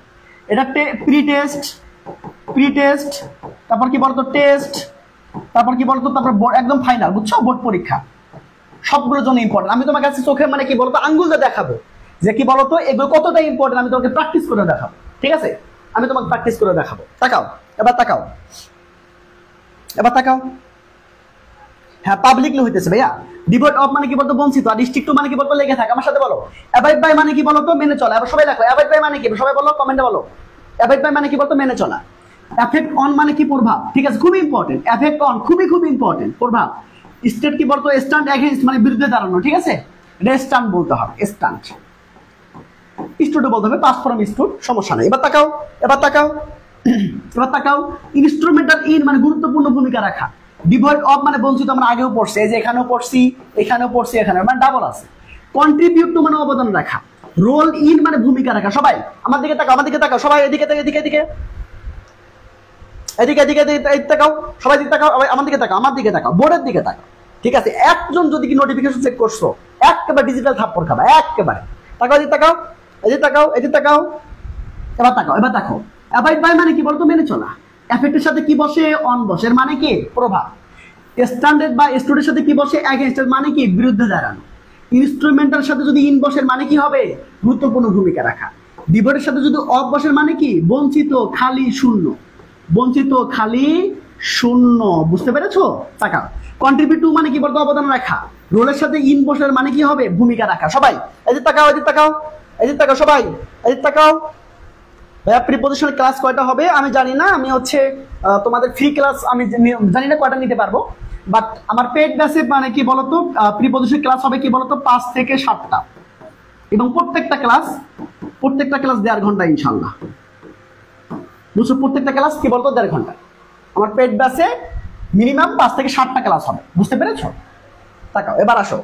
এটা। প্রি টেস্ট, তারপর কি বলতো টেস্ট, তারপর কি বলতো, তারপর একদম ফাইনাল, বুঝছো? বোর্ড পরীক্ষা সবগুলোর জন্য ইম্পর্টেন্ট। আমি তোমার কাছে চোখে মানে কি বলতো আঙ্গুল দিয়ে দেখাবো যে কি বলতো এগুলো কতটা ইম্পর্টেন্ট, আমি তোমাকে প্র্যাকটিস করে দেখাবো, ঠিক আছে? আমি তোমাকে প্র্যাকটিস করে দেখাবো। তাকাও, এবার তাকাও। হ্যাঁ, পাবলিকলি হইতেছে ভাইয়া। ডিভয়েড অফ মানে কি বলতো বঞ্চিত, আর ডিস্ট্রিক্ট টু মানে কি বলতো লেগে থাকে, আমার সাথে বলো। অ্যাভয়েড বাই মানে কি বলতো মেনে চলা, এবার সবাই লেখো অ্যাভয়েড বাই মানে কি, সবাই বলো, কমেন্টে বলো। অ্যাভয়েড বাই মানে কি বলতো মেনে চলা। এফেক্ট অন মানে কি প্রভাব, ঠিক আছে? খুবই ইম্পর্টেন্ট, এফেক্ট অন খুবই ইম্পর্টেন্ট, প্রভাব। স্টেট কি বলতো স্ট্যান্ড এগেইনস্ট মানে বিরুদ্ধে দাঁড়ানো, ঠিক আছে? এটা স্ট্যান্ড বলতে হবে, স্ট্যান্ড। স্টুডেন্ট বলতে হবে, পাস ফ্রম স্টুড, সমস্যা নেই। এবার তাকাও। ইনস্ট্রুমেন্টাল ইন মানে গুরুত্বপূর্ণ ভূমিকা রাখা, ডিভয়েড অফ মানে বঞ্চিত, আমরা আগেও পড়ছি, এই যে এখানেও পড়ছি, এখানে মানে ডাবল আছে। কন্ট্রিবিউট টু মানে অবদান রাখা, রোল ইন মানে ভূমিকা রাখা। সবাই আমার দিকে তাকাও, সবাই এদিকে তাকাও, সবাই দিকে তাকাও, আমার দিকে তাকাও, বোর্ডের দিকে তাকাও, ঠিক আছে? একজন যদি কি নোটিফিকেশন চেক করছো, একেবারে ডিজিটাল থাপ্পড় খাবা, একেবারে। এদিকে তাকাও। এবার তাকাও। অ্যাভয়েড বাই মানে কি বলতো মেনে চলা, এফেক্টের সাথে কি বসে? অন বসে, মানে কি প্রভাব। স্ট্যান্ডার্ড বা স্টুডেন্টের সাথে কি বসে? এগেইনস্ট, মানে কি বিরুদ্ধে দাঁড়ানো। ইনস্ট্রুমেন্টাল সাথে যদি ইন বসে মানে কি হবে? গুরুত্বপূর্ণ ভূমিকা রাখা। ডিভয়েডের সাথে যদি অফ বসে মানে কি? বঞ্চিত, খালি, শূন্য, বুঝতে পেরেছো? তাকাও। কন্ট্রিবিউট টু মানে কি বলতো অবদান রাখা, রোলের সাথে ইন বসে মানে কি হবে? ভূমিকা রাখা। সবাই এদিকে তাকাও, সবাই এদিকে তাকাও। ভাইয়া প্রিপোজিশনাল ক্লাস কয়টা হবে আমি জানি না, আমি হচ্ছে তোমাদের ফ্রি ক্লাস আমি জানি না কয়টা নিতে পারবো, বাট আমার পেড ব্যাচে মানে কি বলতো প্রিপোজিশনাল ক্লাস হবে কি বলতো 5 থেকে 7টা, এবং প্রত্যেকটা ক্লাস 1.5 ঘন্টা ইনশাল্লাহ, বুঝছো? প্রত্যেকটা ক্লাস কি বলতো 1.5 ঘন্টা। আমার পেড ব্যাচে মিনিমাম 5 থেকে 7টা ক্লাস হবে, বুঝতে পেরেছো? তাকাও, এবার আসো।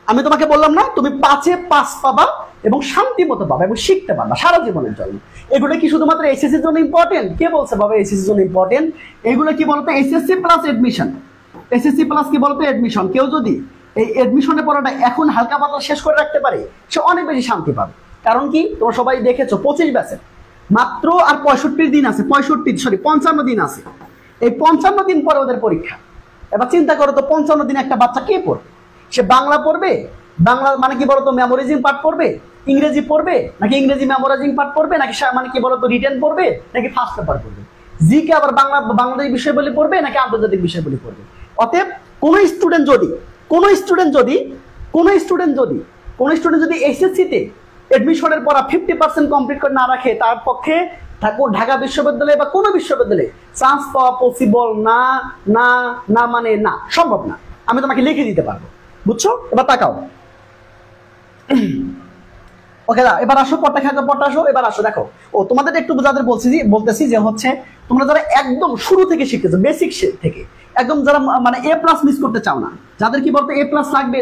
আমি তোমাকে বললাম না, তুমি 5-এ 5 পাবা এবং শান্তি মতো পাবা এবং শিখতে পারবা সারা জীবনের জন্য। এগুলো কি শুধুমাত্র এসএসসির জন্য ইম্পর্টেন্ট? কে বলছে বাবা এসএসসির জন্য ইম্পর্টেন্ট? এগুলো কি বলতো এসএসসি প্লাস এডমিশন, কি বলতো এডমিশন। কেউ যদি এই এডমিশনে পড়াটা এখন হালকা পাতলা শেষ করে রাখতে পারে, সে অনেক বেশি শান্তি পাবে। কারণ কি, তোমরা সবাই দেখেছো 25 ব্যাচে মাত্র আর 65 দিন আছে, 55 দিন আছে। এই 55 দিন পরে ওদের পরীক্ষা। এবার চিন্তা করো তো, 55 দিন একটা বাচ্চা কে পড়বে? সে বাংলা পড়বে, বাংলা মানে কি বলতো মেমোরাইজিং পার্ট পড়বে, ইংরেজি পড়বে, নাকি ইংরেজি মেমোরাইজিং পার্ট পড়বে, নাকি মানে কি বলতো রিটেন পড়বে, নাকি ফার্স্ট পেপার পড়বে, জিকে আবার বাংলাদেশ বিষয় বলে পড়বে, নাকি আন্তর্জাতিক বিষয় বলে পড়বে। অতএব কোন স্টুডেন্ট যদি এসএসসিতে এডমিশনের পর 50% কমপ্লিট করে না রাখে, তার পক্ষে ঢাকা বিশ্ববিদ্যালয়ে বা কোনো বিশ্ববিদ্যালয়ে চান্স পাওয়া পসিবল না, মানে না, সম্ভব না। আমি তোমাকে লিখে দিতে পারবো, বুঝছো? এবার তাকাও। ওকে দা, এবার আসো, পড়তে আসো। এবার আসো, দেখো। তোমাদের একটু যাদের বলতেছি যে হচ্ছে তোমরা যারা একদম শুরু থেকে শিখতেছো, বেসিক থেকে একদম, যারা মানে A+ মিস করতে চাও না, যাদের কি বলতো A+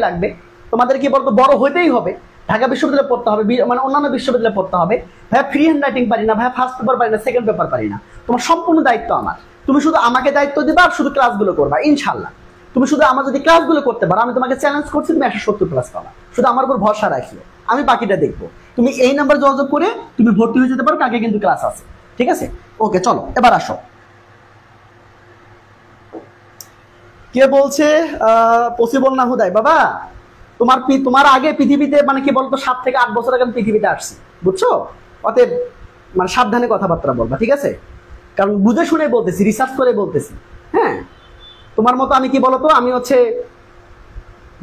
লাগবে, তোমাদের কি বলতো বড় হইতেই হবে, ঢাকা বিশ্ববিদ্যালয়ে পড়তে হবে, মানে অন্যান্য বিশ্ববিদ্যালয়ে পড়তে হবে। ভাইয়া ফ্রি হ্যান্ড রাইটিং পারি না, ভাইয়া ফার্স্ট পেপার পারি না, সেকেন্ড পেপার পারি না, তোমার সম্পূর্ণ দায়িত্ব আমার। তুমি শুধু আমাকে দায়িত্ব দিবা আর শুধু ক্লাসগুলো করবা, ইনশাল্লাহ। তুমি শুধু আমার যদি ক্লাসগুলো করতে পারো, আমি তোমাকে চ্যালেঞ্জ করছি, তুমি 170+ পাবা। শুধু আমার উপর ভরসা রাখিও, আমি বাকিটা দেখবো। তুমি এই নাম্বার যোগাযোগ করে তুমি ভর্তি হয়ে যেতে পারো, কালকে কিন্তু ক্লাস আছে, ঠিক আছে? ওকে, চলো এবার আসো। কে বলছে পসিবল না হুদাই? বাবা তোমার আগে পৃথিবীতে মানে কি বলতো 7 থেকে 8 বছর আগে আমি পৃথিবীতে আসছি, বুঝছো? অতএব মানে সাবধানে কথাবার্তা বলবা, ঠিক আছে? কারণ বুঝে শুনে বলতেছি, রিসার্চ করে বলতেছি। হ্যাঁ, তোমার মতো আমি কি বলতো, আমি হচ্ছে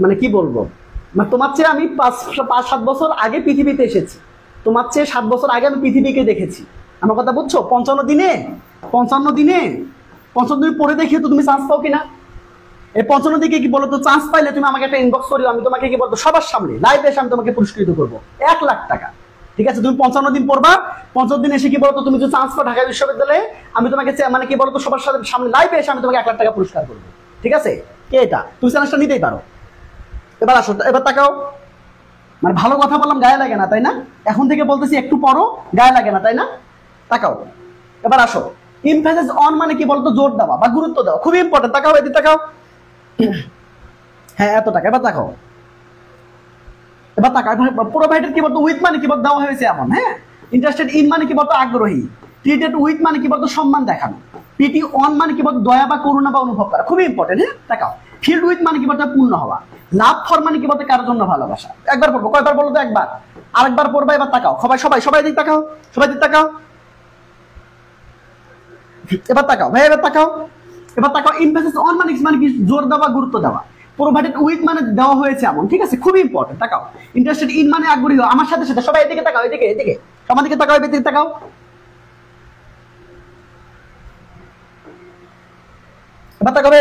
মানে কি বলবো, মানে তোমার চেয়ে আমি 5-7 বছর আগে পৃথিবীতে এসেছি, তোমার চেয়ে 7 বছর আগে আমি পৃথিবীকে দেখেছি। আমার কথা বুঝছো? 55 দিন পরে দেখিয়ে তো তুমি চান্স পাও কিনা? এই 55 দিকে কি বলতো, চান্স পাইলে তুমি আমাকে একটা ইনবক্স করিও, আমি তোমাকে কি বলতো সবার সামনে লাইভে এসে আমি তোমাকে পুরস্কৃত করবো 1 লাখ টাকা। ঠিক আছে, তুমি 55 দিন পড়বা, 55 দিন এসে কি বলতো তুমি যদি চান্স পাও ঢাকা বিশ্ববিদ্যালয়ে, আমি তোমাকে মানে কি বলতো সবার সামনে লাইভে এসে আমি তোমাকে 1 লাখ টাকা পুরস্কার করবো। ঠিক আছে, কে এটা? তুমি চ্যালেঞ্জটা নিতেই পারো। এবার আসো, এবার তাকাও। মানে ভালো কথা বললাম গায়ে লাগে না, তাই না? এখন থেকে বলতেছি একটু পড়ো, গায়ে লাগে না, তাই না? তাকাও, এবার আসো। এমফাসিস অন মানে কি বলতো, জোর দেওয়া বা গুরুত্ব দেওয়া, খুবই ইম্পর্টেন্ট। তাকাও, এদিকে তাকাও। হ্যাঁ, এত টাকা। এবার তাকাও, এবার তাকাও। প্রোভাইডেড কি বলতো, উইথ মানে কি বলতো দেওয়া হয়েছে এমন। হ্যাঁ, ইন্টারেস্টেড ইন মানে কি বলতো আগ্রহী। ট্রিটেড উইথ মানে কি বলতো সম্মান দেখানো। পিটি অন মানে কি বলতো দয়া বা করুণা বা অনুভব করা, খুবই ইম্পর্টেন্ট। হ্যাঁ, তাকাও। ফিল্ড উইথ মানে কি বলতো পূর্ণ হওয়া। লাভ ফর মানে কি বলতো কারোর জন্য ভালোবাসা। একবার পড়বো, কয়বার বলো তো? একবার। আরেকবার পড়বা। এবার তাকাও, সবাই দিক তাকাও, সবাই দিক তাকাও। এবার তাকাও ভাই, এবার তাকাও। এমফাসিস অন মানে কি জোর দেওয়া, গুরুত্ব দেওয়া। প্রোভাইডেড উইথ মানে দেওয়া হয়েছে এমন। ঠিক আছে, খুবই ইম্পর্টেন্ট। তাকাও। ইন্টারেস্টেড ইন মানে আগ্রহী। আমার সাথে সাথে সবাই এদিকে তাকাও, এদিকে আমার দিকে তাকাও, এদিকে তাকাও। এবার তাকাও,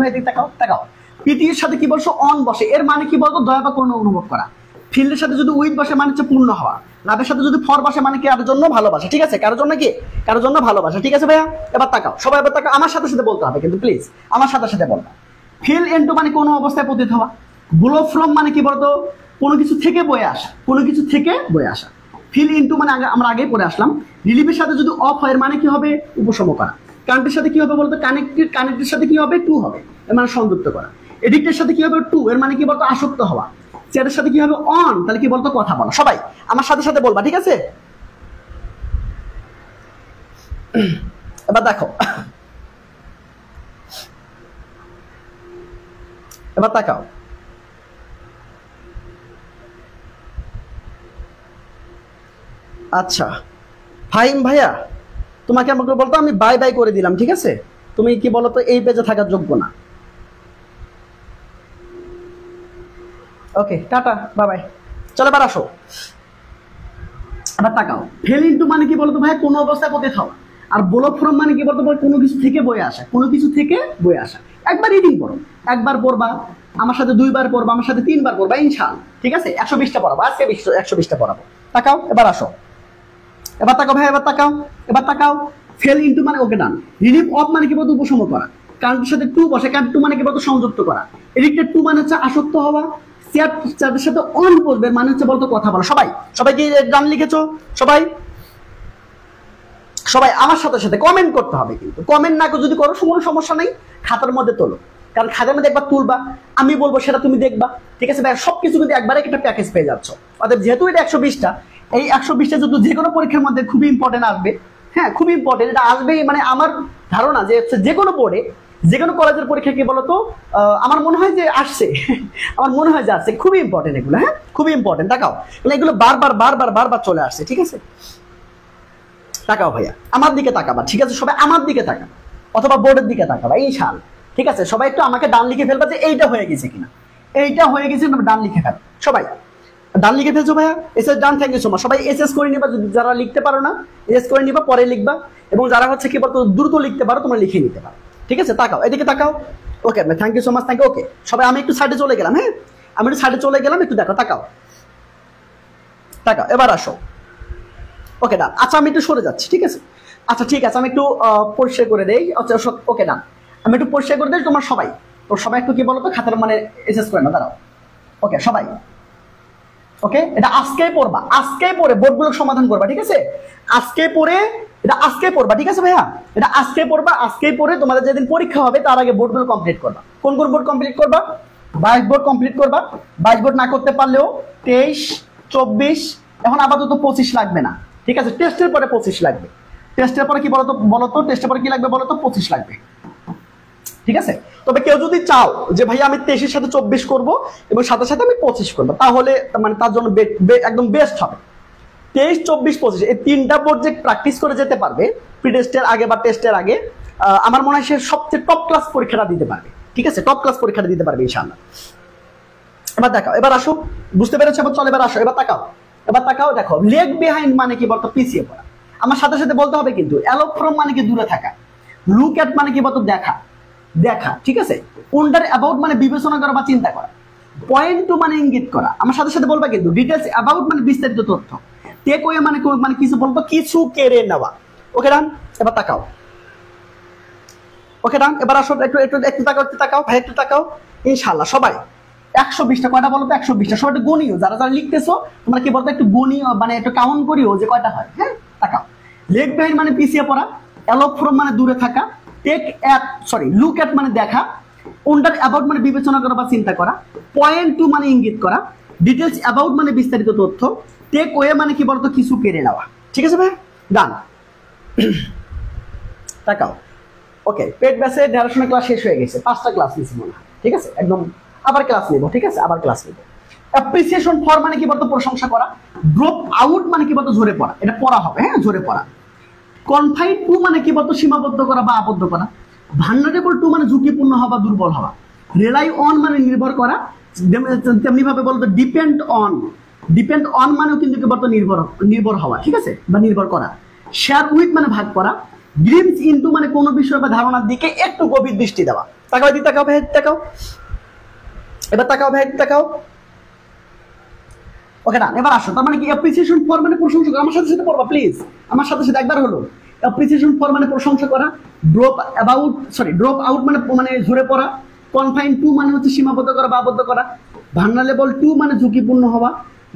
এদিকে তাকাও। পিটি এর সাথে কি বলছো, অন বসে, এর মানে কি বলতো দয়া বা করুণা অনুভব করা। ফিল্ডের সাথে যদি উইথ বসে মানে হচ্ছে পূর্ণ হওয়া। লাভের সাথে যদি ফর বসে মানে কি কারোর জন্য ভালোবাসা। ঠিক আছে, কারোর জন্য কি, কারোর জন্য ভালোবাসা। ঠিক আছে ভাইয়া, এবার তাকাও সবাই, এবার তাকাও। আমার সাথে সাথে বলতে হবে কিন্তু, প্লিজ আমার সাথে সাথে বলবা। ফিল ইনটু মানে কোনো অবস্থায় পতিত হওয়া। ব্লো ফ্রম মানে কি বলতো কোনো কিছু থেকে বয়ে আসা, কোনো কিছু থেকে বয়ে আসা। ফিল ইনটু মানে আমরা আগেই পড়ে আসলাম। রিলিফের সাথে যদি অফ হয় মানে কি হবে, উপশম করা। কানেক্টের সাথে কি হবে বলতো, কানেক্টের সাথে কি হবে, টু হবে, এর মানে সংযুক্ত করা। এডিক্টের সাথে কি হবে, টু, এর মানে কি বলতো আসক্ত হওয়া। চ্যাটের সাথে কি হবে, অন, তাহলে কি বলতো কথা বলা। সবাই আমার সাথে সাথে বলবা, ঠিক আছে? এবার দেখো, এবার তাকাও। আচ্ছা ফাহিম ভাইয়া, তোমাকে আমাকে বলতো আমি বাই বাই করে দিলাম, ঠিক আছে? তুমি কি বলতো এই পেজে থাকার যোগ্য না। ওকে, টাটা, বাই বাই। চলো এবার আসো, এবার তাকাও। ফেল ইনটু মানে কি বলতো ভাই কোনো অবস্থায় পতিত হওয়া। আর ব্লো ফ্রম মানে কি বলতো কোনো কিছু থেকে বয়ে আসা, কোনো কিছু থেকে বয়ে আসা। একবার রিডিং পড়ো, একবার পড়বা আমার সাথে, 2বার পড়বা আমার সাথে, 3বার পড়বা ইনশাআল্লাহ। ঠিক আছে, 120টা পড়াবো আজকে, 120টা পড়াবো। তাকাও, এবার আসো, এবার তাকাও ভাই, এবার তাকাও। ফেল ইনটু মানে ওকে ডান। রিলিফ অফ মানে কি বলতো উপশম করা। কারেন্টের সাথে টু বসে, কারেন্ট টু মানে কি বলতো সংযুক্ত করা। এডিক্টেড টু মানে হচ্ছে আসক্ত হওয়া। চ্যাটের সাথে অন বলবে মানে হচ্ছে বলতো কথা বলা। সবাই কি ডান লিখেছো? সবাই আমার সাথে সাথে কমেন্ট করতে হবে কিন্তু, কমেন্ট না যদি করো কোনো সমস্যা নেই, খাতার মধ্যে তোলো। কারণ খাতার মধ্যে একবার তুলবা, আমি বলবো সেটা তুমি দেখবা। ঠিক আছে ভাই, সবকিছু কিন্তু একবারে একটা প্যাকেজ পেয়ে যাচ্ছ। অর্থাৎ যেহেতু এটা 120টা, এই 120টা যদি যে কোনো পরীক্ষার মধ্যে খুবই ইম্পর্টেন্ট আসবে। হ্যাঁ, খুবই ইম্পর্টেন্ট, এটা আসবেই। মানে আমার ধারণা যে যে কোনো বোর্ডে, যে কোনো কলেজের পরীক্ষা কি বলতো আমার মনে হয় যে আসছে আমার মনে হয় যে আসছে। খুবই ইম্পর্টেন্ট এগুলো, হ্যাঁ খুবই ইম্পর্টেন্ট। তাকাও, এগুলো বারবার চলে আসছে। ঠিক আছে, তাকাও ভাইয়া, আমার দিকে তাকাবা। ঠিক আছে, সবাই আমার দিকে তাকাবা, অথবা বোর্ডের দিকে তাকাবা ইনশাআল্লাহ। ঠিক আছে, সবাই একটু আমাকে ডান লিখে ফেলবা যে এইটা হয়ে গেছে কিনা, এইটা হয়ে গেছে ডান লিখে ফেল। সবাই ডান লিখে ফেলছো ভাইয়া, SS done, thank you so much. সবাই এসএস করে নিবা, যারা লিখতে পারো না এসএস করে নিবা, পরে লিখবা। এবং যারা হচ্ছে কি বলতো দ্রুত লিখতে পারো তোমরা লিখে নিতে পারো। ঠিক আছে, তাকাও, এদিকে তাকাও। Okay, thank you so much, thank you. Okay সবাই, আমি একটু সাইডে চলে গেলাম। হ্যাঁ, আমি একটু সাইডে চলে গেলাম, একটু দেখো, তাকাও, এবার আসো। ওকে ডান। আচ্ছা, আমি একটু সরে যাচ্ছি। ঠিক আছে, আচ্ছা ঠিক আছে, আমি একটু পরিষ্কার করে দেই। আচ্ছা ওকে ডান, আমি একটু পরিষ্কার করে দিই। তোমার সবাই একটু কি বলতো খাতার মানে এসএস করে না, দাঁড়াও। ওকে সবাই, ওকে এটা আজকেই পড়বা, আজকেই পড়ে বোর্ডগুলো সমাধান করবা। ঠিক আছে, আজকে পড়ে এটা আজকে পড়বা। ঠিক আছে ভাইয়া, এটা আজকে পড়বা, আজকেই পড়ে তোমাদের যেদিন পরীক্ষা হবে তার আগে বোর্ডগুলো কমপ্লিট করবা। কোন বোর্ড কমপ্লিট করবা? 22 বোর্ড কমপ্লিট করবা। 22 বোর্ড না করতে পারলেও 23, 24, এখন আপাতত 25 লাগবে না। ঠিক আছে, টেস্টের পরে 25 লাগবে। টেস্টের পরে কি বলতো টেস্টের পরে কি লাগবে বলতো? 25 লাগবে। ঠিক আছে। তবে কেউ যদি চাও যে ভাই আমি 23-এর সাথে 24 করব এবং সাথে সাথে আমি 25 করব, তাহলে মানে তার জন্য একদম বেস্ট হবে 23, 24, 25 এই তিনটা বোর্ড যে প্র্যাকটিস করে যেতে পারবে প্রি টেস্টের আগে বা টেস্টের আগে, আমার মনে হয় সে সবচেয়ে টপ ক্লাস পরীক্ষাটা দিতে পারবে। ঠিক আছে, টপ ক্লাস পরীক্ষাটা দিতে পারবে ইনশাআল্লাহ। এবার দেখাও, এবার আসো, বুঝতে পেরেছো? এবার চলো এবার আসো, এবার তাকাও দেখো লেগ বিহাইন্ড মানে কি বলতো? পিছিয়ে পড়া। আমার সাথে সাথে বলতে হবে কিন্তু অ্যালো ফ্রম মানে কি দূরে থাকা, লুক অ্যাট মানে কি বলতো? দেখা। ঠিক আছে, ওন্ডার অ্যাবাউট মানে বিবেচনা করা বা চিন্তা করা, পয়েন্ট টু মানে ইঙ্গিত করা। আমার সাথে সাথে বলবা কিন্তু ডিটেলস অ্যাবাউট মানে বিস্তারিত তথ্য, টেক ওয়ে মানে কিছু বলবো, কিছু কেড়ে নেওয়া। ওকে ডান, এবার তাকাও। ওকে ডান, এবার আসো একটু তাকাও ভাই, একটু তাকাও। ইনশাআল্লাহ সবাই 120টা, কয়টা বলো তো? 120টা। সবাই একটু গণিও, যারা লিখতেছো তোমরা কি বলতো একটু গণিও, মানে একটু কাউন্ট করিও যে কয়টা হয়। হ্যাঁ, তাকাও। লেগ বিহাইন্ড মানে পিছিয়ে পড়া, অ্যালো ফ্রম মানে দূরে থাকা, লুক অ্যাট মানে দেখা, ওন্ডার অ্যাবাউট মানে বিবেচনা করা বা চিন্তা করা, পয়েন্ট টু মানে ইঙ্গিত করা, ডিটেলস অ্যাবাউট মানে বিস্তারিত তথ্য, টেক ওয়ে মানে কি বলতো? কিছু কেড়ে নেওয়া। ঠিক আছে ভাই, ডান। তাকাও। ওকে, পেট ব্যাসে ন্যারেশনের ক্লাস শেষ হয়ে গেছে, 5টা ক্লাস নিয়েছি মনে হয়। ঠিক আছে, একদম আবার ক্লাস নেব। ঠিক আছে, আবার ক্লাস নেব। অ্যাপ্রিসিয়েশন ফর মানে কি বলতো? প্রশংসা করা। ড্রপ আউট মানে কি বলতো? ঝরে পড়া। এটা পড়া হবে, হ্যাঁ, ঝরে পড়া। কনফাইড টু মানে কি বলতো? সীমাবদ্ধ করা বা আবদ্ধ করা। ভালনারেবল টু মানে ঝুঁকিপূর্ণ হওয়া, দুর্বল হওয়া। রিলাই অন মানে নির্ভর করা, তেমনি ভাবে বলতো ডিপেন্ড অন মানেও কিন্তু কি বলতো? নির্ভর হওয়া। ঠিক আছে, বা নির্ভর করা। শেয়ার উইথ মানে ভাগ করা। গ্লিমস ইনটু মানে কোনো বিষয় বা ধারণার দিকে একটু গভীর দৃষ্টি দেওয়া। তাকাও ভাই, তাকাও। এবার তাকাও। ওকে না, এবার আসো। তার মানে কি অ্যাপ্রিসিয়েশন ফর মানে প্রশংসা করা। আমার সাথে সাথে পড়বা প্লিজ, আমার সাথে সাথে একবার হলো। অ্যাপ্রিসিয়েশন ফর মানে প্রশংসা করা, ড্রপ আউট মানে ঝরে পড়া, কনফাইন টু মানে হচ্ছে সীমাবদ্ধ করা বা আবদ্ধ করা, ভালনারেবল টু মানে ঝুঁকিপূর্ণ হওয়া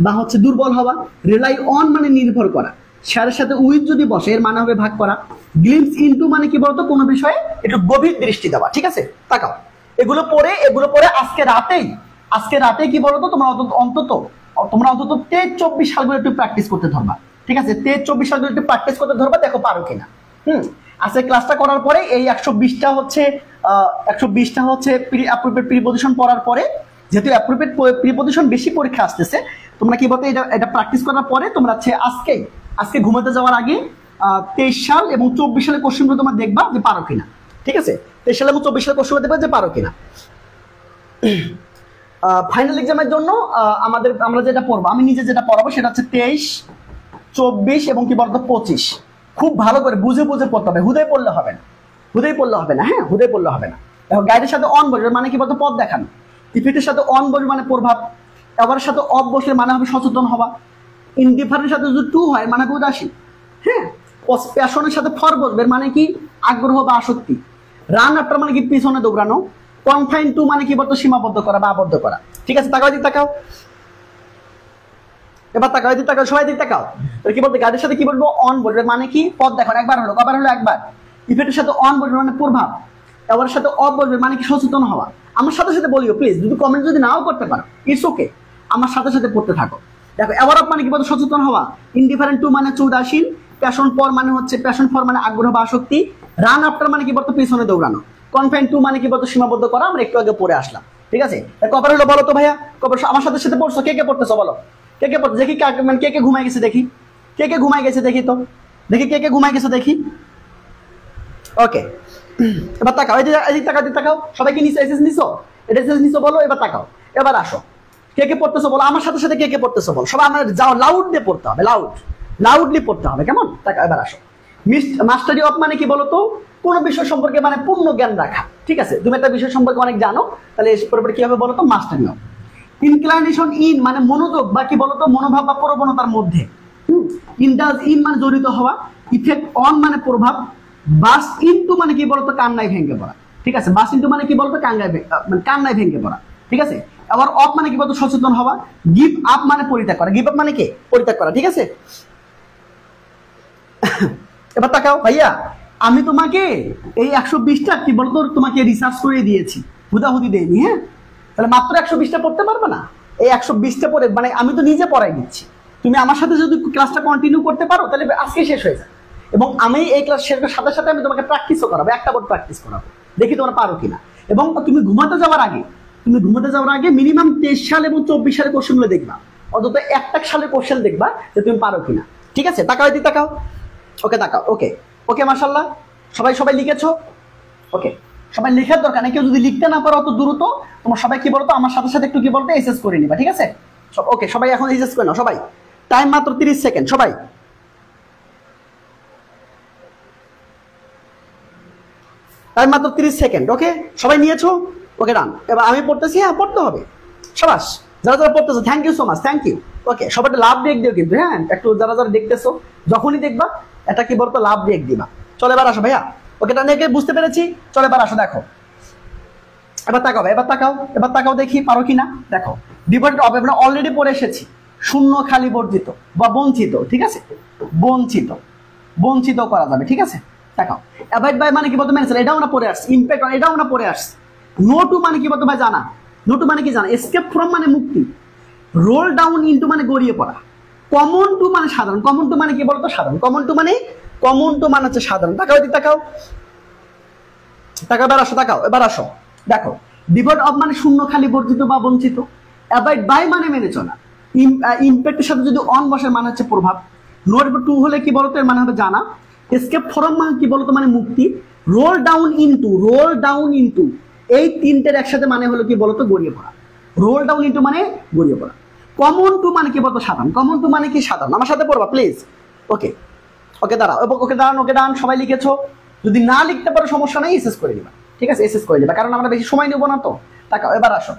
বা হচ্ছে দুর্বল হওয়া, রিলাই অন মানে নির্ভর করা, শেয়ারের সাথে উইথ যদি বসে এর মানে হবে ভাগ করা, গ্লিমস ইনটু মানে কি বলতো? কোনো বিষয়ে একটু গভীর দৃষ্টি দেওয়া। ঠিক আছে, তাকাও। এগুলো পরে আজকে রাতে কি বলতো? তোমরা অন্তত 23-24 সালগুলো একটু প্র্যাকটিস করতে ধরবা। ঠিক আছে, 23-24 সালগুলো একটু প্র্যাকটিস করতে ধরবা, দেখো পারো কিনা। আজকে ক্লাসটা করার পরে এই 120টা হচ্ছে প্রিপোজিশন পড়ার পরে, যেহেতু অ্যাপ্রোপ্রিয়েট প্রিপোজিশন বেশি পরীক্ষা আসতেছে, তোমরা কি বলতো এটা প্র্যাকটিস করার পরে তোমরা আজকে ঘুমাতে যাওয়ার আগে 23 সাল এবং 24 সালের কোশ্চেনগুলো তোমরা দেখবা যে পারো কিনা। ঠিক আছে, 23 সাল এবং 24 সালের কোশ্চেনগুলো দেখবা যে পারো কিনা। ফাইনাল এক্সামের জন্য আমরা যেটা পড়বো, আমি নিজে যেটা পড়াবো সেটা হচ্ছে 23, 24 এবং কি বলতো 25। খুব ভালো করে বুঝে পড়তে হবে, হুদাই পড়লে হবে না। হ্যাঁ, হুদাই পড়লে হবে না। দেখো, গাইডের সাথে অন বসবে মানে কি বলতো? পথ দেখানো। ইফেক্টের সাথে অন বসবে মানে প্রভাব, এবার সাথে অফ বসলে মানে হবে সচেতন হওয়া। ইনডিফারেন্টের সাথে যদি টু হয় মানে উদাসীন। হ্যাঁ, প্যাশনের সাথে ফর বসবে মানে কি? আগ্রহ বা আসক্তি। রান আফটার মানে কি? পিছনে দৌড়ানো। কনফাইন টু মানে কি বলতো? সীমাবদ্ধ করা বা আবদ্ধ করা। ঠিক আছে, তাকাও। এবার তাকাও, সবাই দিক তাকাও। কি বলতে? গাইডের সাথে কি বলবো? অন বলবে মানে কি? পথ দেখানো। একবার হলো, একবার। ইফেক্টের সাথে অন বলবে মানে প্রভাব, এবার সাথে অফ বলবে মানে কি? সচেতন হওয়া। আমার সাথে সাথে বলিও প্লিজ, যদি কমেন্ট যদি নাও করতে পারো ইটস ওকে, আমার সাথে সাথে পড়তে থাকো। দেখো, এবার অফ মানে কি বলতো? সচেতন হওয়া। ইনডিফারেন্ট টু মানে উদাসীন। প্যাশন ফর মানে আগ্রহ বা আসক্তি। রান আফটার মানে কি বলতো? পিছনে দৌড়ানো। কনফাইন টু মানে কি বলতো? সীমাবদ্ধ করা। আমরা একটু আগে পড়ে আসলাম। ঠিক আছে, কবার হলো বলো তো ভাইয়া? আমার সাথে সাথে পড়ছো? কে পড়তেছো বলো? কে পড়তে দেখি? মানে কে ঘুমাই গেছে দেখি? কে ঘুমাই গেছে দেখি তো? দেখি কে ঘুমাই গেছে দেখি। ওকে, এবার তাকাও। তাকাও। সবাই কি নিছো? এটা নিছো বলো। এবার তাকাও, এবার আসো। কে পড়তেছো বলো? আমার সাথে সাথে কে পড়তেছো বলো? সবাই আমরা যাও, লাউড দিয়ে পড়তে হবে, লাউডলি পড়তে হবে, কেমন? তাকাও, এবার আসো। মাস্টারি অফ মানে কি বলতো? কোনো বিষয় সম্পর্কে মানে পূর্ণ জ্ঞান রাখা। ঠিক আছে, তুমি একটা বিষয় সম্পর্কে অনেক জানো, তাহলে পরে কি হবে বলতো? মাস্টারি অফ। ইনক্লাইনেশন ইন মানে মনোযোগ বা কি বলতো? মনোভাব বা প্রবণতার মধ্যে। ইনডালজ ইন মানে জড়িত হওয়া। ইফেক্ট অন মানে প্রভাব। বাস ইনটু মানে কি বলতো? কান্নায় ভেঙে পড়া। ঠিক আছে, বাস ইনটু মানে কি বলতো? কান্নায় ভেঙে পড়া। ঠিক আছে, আবার অফ মানে কি বলতো? সচেতন হওয়া। গিভ আপ মানে পরিত্যাগ করা। গিভ আপ মানে কি? পরিত্যাগ করা। ঠিক আছে, এবার তাকাও ভাইয়া, আমি তোমাকে এই 120টা কি বলতো? তোমাকে রিসার্চ করে দিয়েছি, হুদাহুদি দেয়নি। হ্যাঁ, তাহলে মাত্র 120টা পড়তে পারবে না? এই 120টা পড়ে মানে আমি তো নিজে পড়াই দিচ্ছি, তুমি আমার সাথে যদি ক্লাসটা কন্টিনিউ করতে পারো তাহলে আজকে শেষ হয়ে যায়। এবং আমি এই ক্লাস শেষ করার সাথে সাথে আমি তোমাকে প্র্যাকটিসও করাবো, একটা বোর্ড প্র্যাকটিস করাবো, দেখি তোমরা পারো কিনা। এবং তুমি ঘুমাতে যাওয়ার আগে মিনিমাম 23 সাল এবং 24 সালের কোশ্চেনগুলো দেখবা, অন্তত একটা সালের কোশ্চেন দেখবা যে তুমি পারো কিনা। ঠিক আছে, তাকাও, এদিকে তাকাও। ওকে, তাকাও। ওকে ওকে, মাশাআল্লাহ। সবাই লিখেছো? ওকে, সবাই লেখার দরকার নেই। কেউ যদি লিখতে না পারো অত দ্রুত, তোমার সবাই কি বলতো আমার সাথে সাথে একটু কি বলতো এসএস করে নিবা, ঠিক আছে? ওকে, সবাই এখন এসএস করে নাও সবাই। টাইম মাত্র 30 সেকেন্ড, সবাই। টাইম মাত্র 30 সেকেন্ড। ওকে, সবাই নিয়েছো? ওকে, ডান। এবার আমি পড়তেছি, হ্যাঁ পড়তে হবে। সাবাস, যারা যারা পড়তেছো thank you so much, thank you. Okay, সবাই লাভ ব্রেক দিও কিন্তু, হ্যাঁ একটু যারা যারা দেখতেছো যখনই দেখবা এটা কি বলতো লাভ ব্রেক দিবা। চলে এবার আসো ভাইয়া। ওকে, এটা নিয়ে বুঝতে পেরেছি। চলে এবার আসো, দেখো এবার তাকাও, এবার তাকাও দেখি পারো কিনা। দেখো ডিভাইডেড অফ আমরা অলরেডি পড়ে এসেছি। শূন্য খালি বর্জিত বা বঞ্চিত, ঠিক আছে? বঞ্চিত করা যাবে, ঠিক আছে? দেখাও অ্যাভয়েড বাই মানে কি বলতো মেনসেল, এটাও আমরা পড়ে আসছি। ইমপ্যাক্ট এটাও আমরা পড়ে আসছি। নো টু মানে কি বলতো ভাই জানা? নো টু মানে কি জানা? এসকেপ ফ্রম মানে মুক্তি। রোল ডাউন ইনটু মানে গড়িয়ে পড়া। কমন টু মানে সাধারণ। কমন টু মানে কি বলতো সাধারণ। কমন টু মানে হচ্ছে সাধারণ। তাকাও, এদিকে তাকাও, এবার আসো, তাকাও, এবার আসো। দেখো ডিভাইড অফ মানে শূন্য খালি বর্জিত বা বঞ্চিত। অ্যাভয়েড বাই মানে মেনে চলা। ইমপ্যাক্টের সাথে যদি অন বসে মানে হচ্ছে প্রভাব। নোট টু হলে কি বলতো এর মানে হবে জানা। এসকেপ ফ্রম মানে কি বলতো মানে মুক্তি। রোল ডাউন ইনটু এই তিনটের একসাথে মানে হলো কি বলতো গড়িয়ে পড়া। রোল ডাউন ইনটু মানে গড়িয়ে পড়া। কমন টু মানে কি বলতো সাধারণ। কমন টু মানে কি সাধারণ। আমার সাথে পড়বা প্লিজ। ওকে দাঁড়াও, ওকে দাঁড়ান, সবাই লিখেছো? যদি না লিখতে পারো সমস্যা নেই, এসএস করে নিবা, ঠিক আছে? এসএস করে নিবা, কারণ আমরা বেশি সময় নেবো না তো। তাকাও, এবার আসো।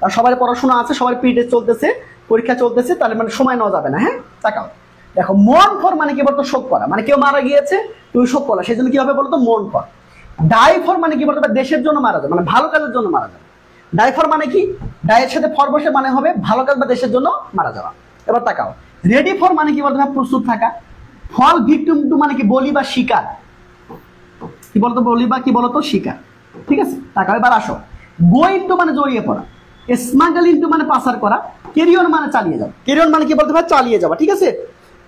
আর সবাই পড়াশোনা আছে, সবাই পিরিয়ড চলতেছে, পরীক্ষা চলতেছে, তাহলে মানে সময় নেওয়া যাবে না, হ্যাঁ? তাকাও, দেখো মন ফর মানে কি বলতো শোক করা। মানে কেউ মারা গিয়েছে, তুমি শোক করা, সেই জন্য কি হবে বলতো মন ফর। ডাই ফর মানে কি বলতো দেশের জন্য মারা যায়, মানে ভালো কাজের জন্য মারা যায়। ডাই ফর মানে কি? ডায়ের সাথে ফর বসে মানে হবে ভালো কাজ বা দেশের জন্য মারা যাওয়া। এবার তাকাও, রেডি ফর মানে কি বলতো প্রস্তুত থাকা। ফল ভিকটিম টু মানে কি বলি বা শিকার। কি বলতো বলি বা কি বলতো শিকার, ঠিক আছে? তাকাও, এবার আসো। গো ইনটু মানে জড়িয়ে পড়া। স্মাগল ইনটু মানে পাচার করা। ক্যারিয়ন মানে চালিয়ে যাওয়া। ক্যারিয়ন মানে কি বলতে ভাই চালিয়ে যাওয়া, ঠিক আছে?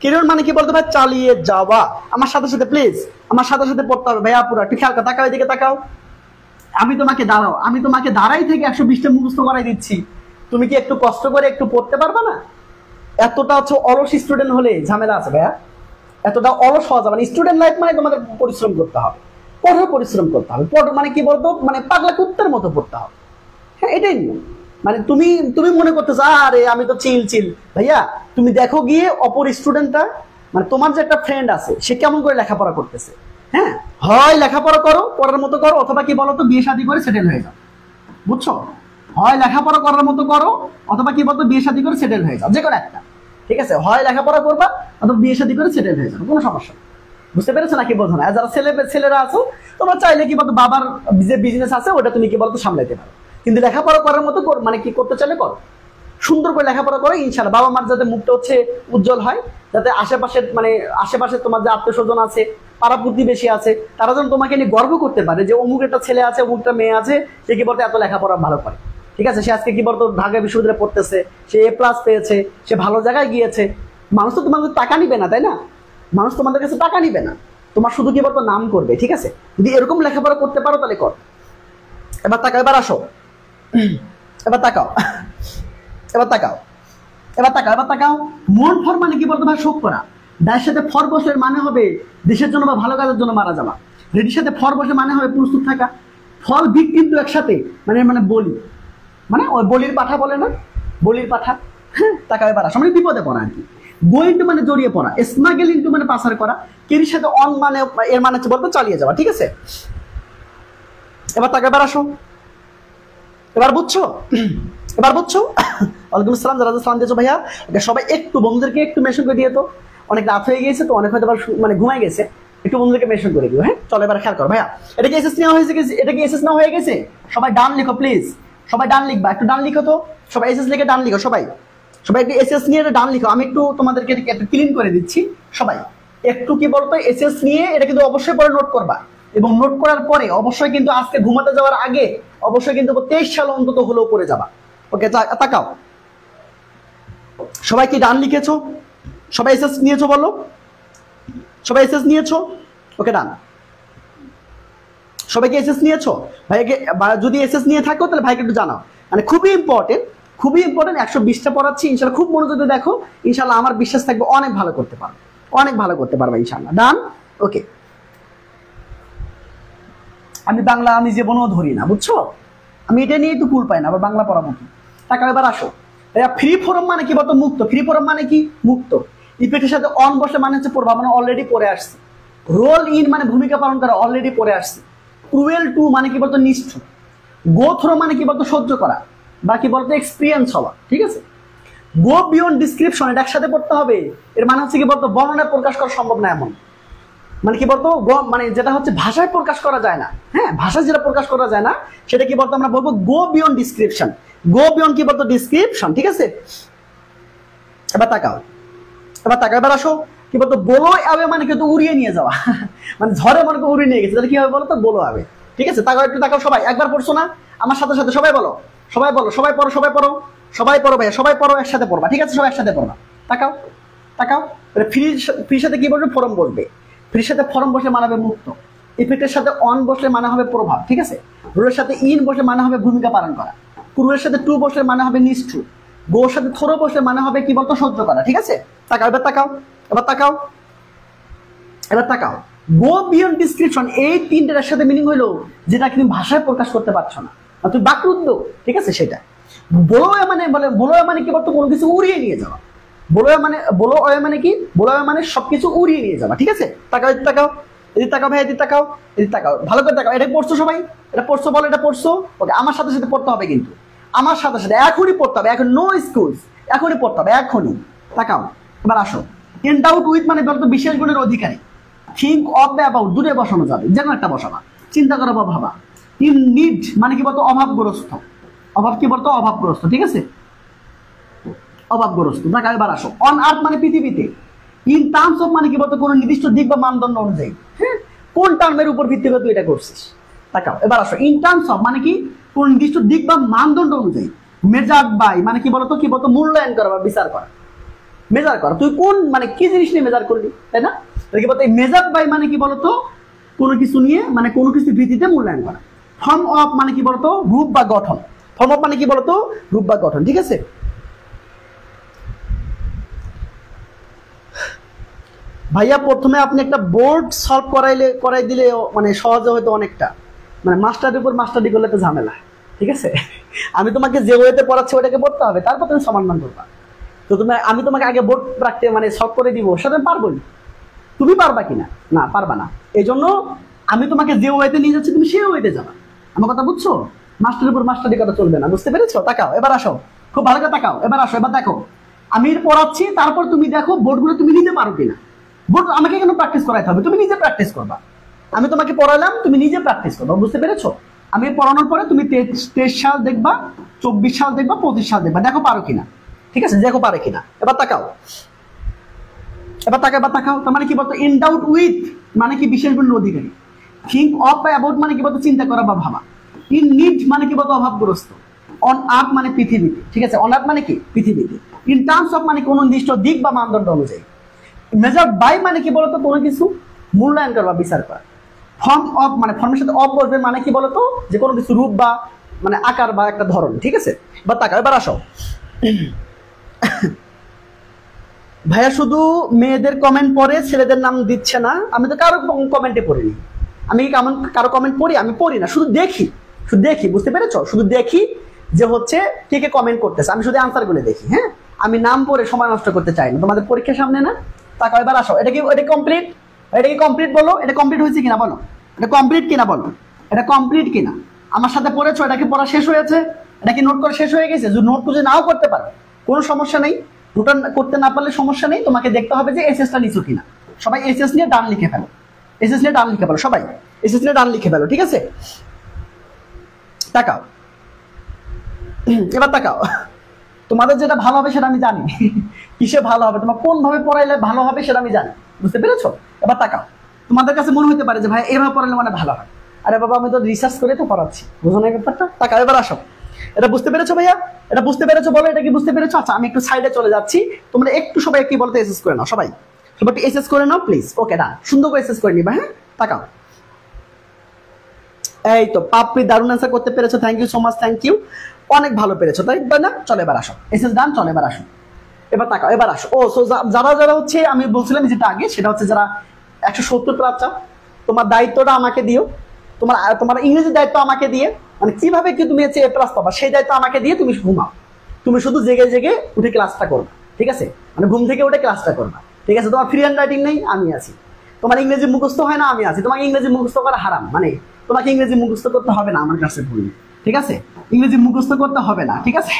ক্যারিয়ন মানে কি বলতে ভাই চালিয়ে যাওয়া। আমার সাথে সাথে প্লিজ, আমার সাথে সাথে পড়তে হবে ভাইয়া পুরো। একটু খেয়াল করো, তাকাও, এদিকে তাকাও। আমি তোমাকে দাঁড়াই থেকে 120টা মুখস্থ করাই দিচ্ছি। তুমি কি একটু কষ্ট করে একটু পড়তে পারবা না? এতটা হচ্ছে অলস স্টুডেন্ট হলে ঝামেলা আছে ভাইয়া। এতটা অলস হওয়া যাবে না। স্টুডেন্ট লাইফ মানে তোমাদের পরিশ্রম করতে হবে, পরিশ্রম করতে হবে। মানে কি বলতো মানে পাগলা কুত্তের মতো পড়তে হবে, হ্যাঁ এটাই নিয়ম। মানে তুমি মনে করতেছো আরে আমি তো চিল ভাইয়া, তুমি দেখো গিয়ে অপর স্টুডেন্টটা, মানে তোমার যে একটা ফ্রেন্ড আছে সে কেমন করে লেখাপড়া করতেছে। হ্যাঁ, হয় লেখাপড়া করো, পড়ার মতো করো, অথবা কি বলতো বিয়ে শাদী করে সেটেল হয়ে যাও। বুঝছো? হয় লেখাপড়া করার মতো করো, অথবা কি বলতো বিয়ে শাদী করে সেটেল হয়ে যাও, যে কোনো একটা, ঠিক আছে? হয় লেখাপড়া করবা অথবা বিয়ে শাদী করে সেটেল হয়ে যাবে, কোনো সমস্যা নেই। বুঝতে পেরেছো নাকি বোঝো না? যারা ছেলেরা আছো তোমরা চাইলে কি বলতো বাবার যে বিজনেস আছে ওটা তুমি কি বলতো সামলাইতে পারো, কিন্তু লেখাপড়া করার মতো মানে কি করতে চাইলে করো, সুন্দর করে লেখাপড়া করো। ইনশাআল্লাহ বাবা মার যাতে মুখটা হচ্ছে উজ্জ্বল হয়, যাতে আশেপাশে তোমার যে আত্মীয় স্বজন আছে, পাড়া প্রতিবেশী আছে, তারা যেন তোমাকে নিয়ে গর্ব করতে পারে যে অমুক একটা ছেলে আছে, অমুকটা মেয়ে আছে, সে কি বলতো এত লেখাপড়া ভালো করে, ঠিক আছে? সে আজকে কি বলতো ঢাকা বিশ্ববিদ্যালয়ে পড়তেছে, সে A+ পেয়েছে, সে ভালো জায়গায় গিয়েছে। মানুষ তো তোমাদের টাকা নিবে না, তাই না? মানুষ তোমাদের কাছে টাকা নিবে না, তোমার শুধু কি বলতো নাম করবে, ঠিক আছে? যদি এরকম লেখাপড়া করতে পারো তাহলে কর। এবার তাকাও, এবার আসো, এবার তাকাও। মন ফর মানে কি বলতো ভাই শোক করা। দায়ের সাথে ফর বসে মানে হবে দেশের জন্য বা ভালো কাজের জন্য মারা যাওয়া। রেডির সাথে ফর বসে মানে হবে প্রস্তুত থাকা। ফল ভিক কিন্তু একসাথে মানে বলি, মানে ওই বলির পাঠা বলে না, বলির পাঠা। হ্যাঁ, তাকাও, এবার আসো, মানে বিপদে পড়া আর কি। গো ইনটু মানে জড়িয়ে পড়া। স্মাগল ইনটু মানে পাচার করা। কেরির সাথে অন মানে এর মানে হচ্ছে বলতো চালিয়ে যাওয়া, ঠিক আছে? এবার তাকাও, এবার আসো। এবার বুঝছো? ওয়ালাইকুম আসসালাম, যারা সালাম দিয়েছো ভাইয়া। সবাই একটু বন্ধুদেরকে একটু মেনশন করে দিয়ে তো, অনেক রাত হয়ে গিয়েছে তো, অনেক হয়তো মানে ঘুমাই গেছে, একটু বন্ধুদেরকে মেনশন করে দিও। হ্যাঁ, চলো এবার খেয়াল করো ভাইয়া। এটা কি এসএস নেওয়া হয়েছে? এটা কি এসএস নেওয়া হয়ে গেছে? সবাই ডান লিখো প্লিজ, সবাই ডান লিখবা, একটু ডান লিখো তো, সবাই এসএস লিখে ডান লিখো, সবাই একটু এসএস নিয়ে ডান লিখো। আমি একটু তোমাদেরকে একটু ক্লিন করে দিচ্ছি। সবাই একটু কি বলতো এসএস নিয়ে এটা কিন্তু অবশ্যই পরে নোট করবা, এবং নোট করার পরে অবশ্যই কিন্তু আজকে ঘুমাতে যাওয়ার আগে অবশ্যই কিন্তু 23 সাল অন্তত হলেও পড়ে যাবা। ওকে, তাকাও, সবাই কি ডান লিখেছো? সবাই এসএস নিয়েছো বলো? সবাই এসএস নিয়েছো? ওকে ডান। সবাইকে এসএস নিয়েছো? ভাইকে যদি এসএস নিয়ে থাকো তাহলে ভাইকে একটু জানাও। মানে খুবই ইম্পর্টেন্ট 120টা পড়াচ্ছি, ইনশাল্লাহ খুব মনোযোগ দিয়ে দেখো, ইনশাল্লাহ আমার বিশ্বাস থাকবে অনেক ভালো করতে পারবে, অনেক ভালো করতে পারবে ইনশাল্লাহ। ডান। ওকে, আমি বাংলা আমি জীবনেও ধরি না, বুঝছো? আমি এটা নিয়ে একটু কুল পাই না, আবার বাংলা পড়াবো কি। টাকা এবার আসো। ফ্রি ফোরাম মানে কি বলতো? মুক্ত। ফ্রি ফোরাম মানে কি? মুক্ত। ইফেক্টের সাথে অন বসে মানে হচ্ছে পড়বা, মানে অলরেডি পড়ে আসছি। রোল ইন মানে ভূমিকা পালন করা, অলরেডি পড়ে আসছি। ক্রুয়েল টু মানে কি বলতো? নিষ্ঠুর। গো থ্রো মানে কি বলতো? সহ্য করা, বা কি বলতো? এক্সপিরিয়েন্স হওয়া, ঠিক আছে? গো বিয়ন্ড ডিসক্রিপশন, এটা একসাথে পড়তে হবে। এর মানে হচ্ছে কি বলতো? বর্ণনায় প্রকাশ করা সম্ভব না এমন, মানে কি বলতো? মানে যেটা হচ্ছে ভাষায় প্রকাশ করা যায় না, হ্যাঁ, ভাষায় যেটা প্রকাশ করা যায় না সেটা কি বলতো? আমরা বলবো গো বিয়ন্ড ডিসক্রিপশন। গো বিয়ন্ড কি বলতো? ডিসক্রিপশন, ঠিক আছে? এবার তাকাও, এবার আসো। কি বলতো? বলো আবে মানে কিন্তু উড়িয়ে নিয়ে যাওয়া মানে ঝড়ে মনে উড়িয়ে নিয়ে গেছে, তাহলে কি হবে বলো তো? বলো আবে, ঠিক আছে? তাকাও, একটু তাকাও সবাই। একবার পড়ছো না আমার সাথে সাথে? সবাই বলো, সবাই বলো, সবাই পড়ো, সবাই পড়ো, সবাই পড়ো ভাইয়া, সবাই পড়ো, একসাথে পড়বা, ঠিক আছে? সবাই একসাথে পড়বা। তাকাও, তাকাও। ফ্রির সাথে কি বলবে? ফরম বলবে। ফ্রির সাথে ফরম বসে মানে হবে মুক্ত। ইফেক্টের সাথে অন বসলে মানে হবে প্রভাব, ঠিক আছে? রোলের সাথে ইন বসে মানে হবে ভূমিকা পালন করা। ক্রুয়ের সাথে টু বসলে মানে হবে নিষ্ঠুর। গোর সাথে থ্রো বসলে মানে হবে কি বলতো? সহ্য করা, ঠিক আছে? তাকাও, এবার তাকাও, এবার তাকাও, এবার তাকাও। গো বিয়ন্ড ডিসক্রিপশন, এই তিনটার সাথে মিনিং হইলো যেটা তুমি ভাষায় প্রকাশ করতে পারছো না, তুমি বাকরুদ্ধ, ঠিক আছে? সেটা বলো মানে বলে, বলো মানে কি বলতো? কোনো কিছু উড়িয়ে নিয়ে যাওয়া। বলো মানে কি? বলো মানে সবকিছু উড়িয়ে নিয়ে যাওয়া, ঠিক আছে? তাকাও, এদিকে তাকাও, এদিকে তাকাও ভাই, এদিকে তাকাও, এদিকে তাকাও, ভালো করে তাকাও। এটা পড়ছো সবাই? এটা পড়ছো? বলো এটা পড়ছো? ওকে, আমার সাথে সাথে পড়তে হবে কিন্তু, আমার সাথে সাথে এখনই পড়তে হবে, এখন নো এক্সকিউজ, এখনই পড়তে হবে, এখনই। তাকাও, এবার আসো। এন্ডাউট উইথ মানে বলতো বিশেষ গুণের অধিকারী। থিঙ্ক অফ দ্য অ্যাবাউট, দূরে বসানো যাবে, যেন একটা বসাবা, চিন্তা করা বা ভাবা। ইন নিড মানে কি বলতো? অভাবগ্রস্ত। অভাব কি বলতো? অভাবগ্রস্ত, ঠিক আছে? অভাবগ্রস্ত। না, এবার আসো। অন আর্থ মানে পৃথিবীতে। ইন টার্মস অফ মানে কি বলতো? কোনো নির্দিষ্ট দিক বা মানদণ্ড অনুযায়ী, হ্যাঁ, কোন টার্মের উপর ভিত্তি করে তুই এটা করছিস। তাকাও, এবার আসো। ইন টার্মস অফ মানে কি? কোন নির্দিষ্ট দিক বা মানদণ্ড অনুযায়ী। মেজার্ড বাই মানে কি বলতো? কি বলতো? মূল্যায়ন করা বা বিচার করা। মেজার করা, তুই কোন মানে কি জিনিস নিয়ে মেজার করলি, তাই না? কি বলতো? মেজার বাই মানে কি বলতো? কোনো কিছু নিয়ে, মানে কোনো কিছু ভিত্তিতে মূল্যায়ন করা। ফর্ম অফ মানে কি বলতো? রূপ বা গঠন। ফর্ম অফ মানে কি বলতো? রূপ বা গঠন, ঠিক আছে? ভাইয়া প্রথমে আপনি একটা বোর্ড সলভ করাই দিলে মানে সহজে হয়তো অনেকটা, মানে মাস্টারের উপর মাস্টারি করলে তো ঝামেলা, ঠিক আছে? আমি তোমাকে যে ওয়েতে পড়াচ্ছি ওটাকে পড়তে হবে, তারপর তুমি সমাধান করবা। তো আমি তোমাকে আগে বোর্ড রাখতে মানে সলভ করে দিব, সেটা পারবোই। তুমি পারবা কিনা? না, পারবা না। এই জন্য আমি তোমাকে যে ওয়েতে নিয়ে যাচ্ছি তুমি সেই ওয়েতে যাবা। আমার কথা বুঝছো? মাস্টারের উপর মাস্টারি করা চলবে না, বুঝতে পেরেছো? তাকাও, এবার আসো, খুব ভালো করে তাকাও, এবার আসো, এবার দেখো আমি পড়াচ্ছি, তারপর তুমি দেখো বোর্ডগুলো তুমি নিতে পারো কিনা। বোর্ড আমাকে কেন প্র্যাকটিস করাইতে হবে? তুমি নিজে প্র্যাকটিস করবা। আমি তোমাকে পড়ালাম, তুমি নিজে প্র্যাকটিস করবা, বুঝতে পেরেছো? আমি পড়ানোর পরে তুমি 23 সাল দেখবা, 24 সাল দেখবা, 25 সাল দেখবা, দেখো পারো কিনা, ঠিক আছে? দেখো পারে কিনা। এবার তাকাও, এবার তাকাও। তার মানে কি বলতো? এন্ডাউড উইথ মানে কি? বিশেষ গুণের অধিকারী। থিঙ্ক অফ বা অ্যাবাউট মানে কি বলতো? চিন্তা করা বা ভাবা। ইন নিড মানে কি বলতো? অভাবগ্রস্ত। অন আর্থ মানে পৃথিবীতে, ঠিক আছে? অন আর্থ মানে কি? পৃথিবীতে। ইন টার্মস অফ মানে কোনো নির্দিষ্ট দিক বা মানদণ্ড অনুযায়ী। মেজার বাই মানে কি বলতো? কোনো কিছু মূল্যায়ন করা বা বিচার করা। ফর্ম অফ মানে ফর্মের সাথে অফ বসবে মানে কি বলতো? যে কোনো কিছু রূপ বা মানে আকার বা একটা ধরন, ঠিক আছে? বা তাকাও, এবার আসো। ভাইয়া শুধু মেয়েদের কমেন্ট পড়ে, ছেলেদের নাম দিচ্ছে না। আমি তো কারো কমেন্টে পড়িনি। আমি কারো কমেন্ট পড়ি? আমি পড়ি না, শুধু দেখি, বুঝতে পেরেছো? শুধু দেখি যে হচ্ছে কে কে কমেন্ট করতেছে, আমি শুধু আনসার গুলো দেখি। হ্যাঁ, আমি নাম পড়ে সময় নষ্ট করতে চাই না, তোমাদের পরীক্ষার সামনে না। তাকাও, এবার আসো। এটা কমপ্লিট? এটা কি কমপ্লিট বলো? এটা কমপ্লিট হয়েছে কিনা বলো? এটা কমপ্লিট কিনা বলো? এটা কমপ্লিট কিনা? আমার সাথে পড়েছো? এটা কি পড়া শেষ হয়েছে? এটা কি নোট করা শেষ হয়ে গেছে? যদি নোট যদি নাও করতে পারো কোনো সমস্যা নেই, নোটটা করতে না পারলে সমস্যা নেই। তোমাকে দেখতে হবে যে এসএসটা নিচু কিনা। সবাই এসএস নিয়ে ডান লিখে ফেলো, এসএস নিয়ে ডান লিখে ফেলো, সবাই এসএস নিয়ে ডান লিখে ফেলো, ঠিক আছে? তাকাও, এবার তাকাও। তোমাদের যেটা ভালো হবে সেটা আমি জানি। কিসে ভালো হবে, তোমার কোন ভাবে পড়াইলে ভালো হবে সেটা আমি জানি, বুঝতে পেরেছো? এবার তাকাও। তোমাদের কাছে মনে হতে পারে যে ভাই এভাবে পড়ালে মানে ভালো হয়। আরে বাবা, আমি তো রিসার্চ করে তো পড়াচ্ছি, বুঝো না ব্যাপারটা? তাকাও, এবার আসো। এটা বুঝতে পেরেছো ভাইয়া? এটা বুঝতে পেরেছো? বলো এটা কি বুঝতে পেরেছো? আচ্ছা, আমি একটু সাইডে চলে যাচ্ছি, তোমরা একটু সবাই কি বলতে এসএস করে নাও, সবাই সবাই একটু এসএস করে নাও প্লিজ। ওকে ডান, সুন্দর করে এসএস করে নিবা। হ্যাঁ তাকাও, এই তো পাপড়ি দারুণ অ্যান্সার করতে পেরেছো, thank you so much, thank you, অনেক ভালো পেরেছো তাই না? চলো এবার আসো, এসএস ডান, চলো এবার আসো, এবার তাকাও, এবার আসো। ও সো যারা যারা হচ্ছে আমি বলছিলাম যেটা আগে, সেটা হচ্ছে যারা 170 প্লাস চাও, তোমার দায়িত্বটা আমাকে দিও, তোমার তোমার ইংরেজির দায়িত্ব আমাকে দিয়ে, মানে কিভাবে কি তুমি হচ্ছে এ প্লাস পাবা সেই দায়িত্ব আমাকে দিয়ে তুমি ঘুমাও, তুমি শুধু জেগে জেগে উঠে ক্লাসটা করবা, ঠিক আছে? মানে ঘুম থেকে উঠে ক্লাসটা করবা, ঠিক আছে? তোমার ফ্রি হ্যান্ড রাইটিং নেই, আমি আছি। তোমার ইংরেজি মুখস্থ হয় না, আমি আছি। তোমাকে ইংরেজি মুখস্থ করা হারাম, মানে তোমাকে ইংরেজি মুখস্থ করতে হবে না আমার কাছে পড়লে, ঠিক আছে? ইংরেজি মুখস্থ করতে হবে না, ঠিক আছে?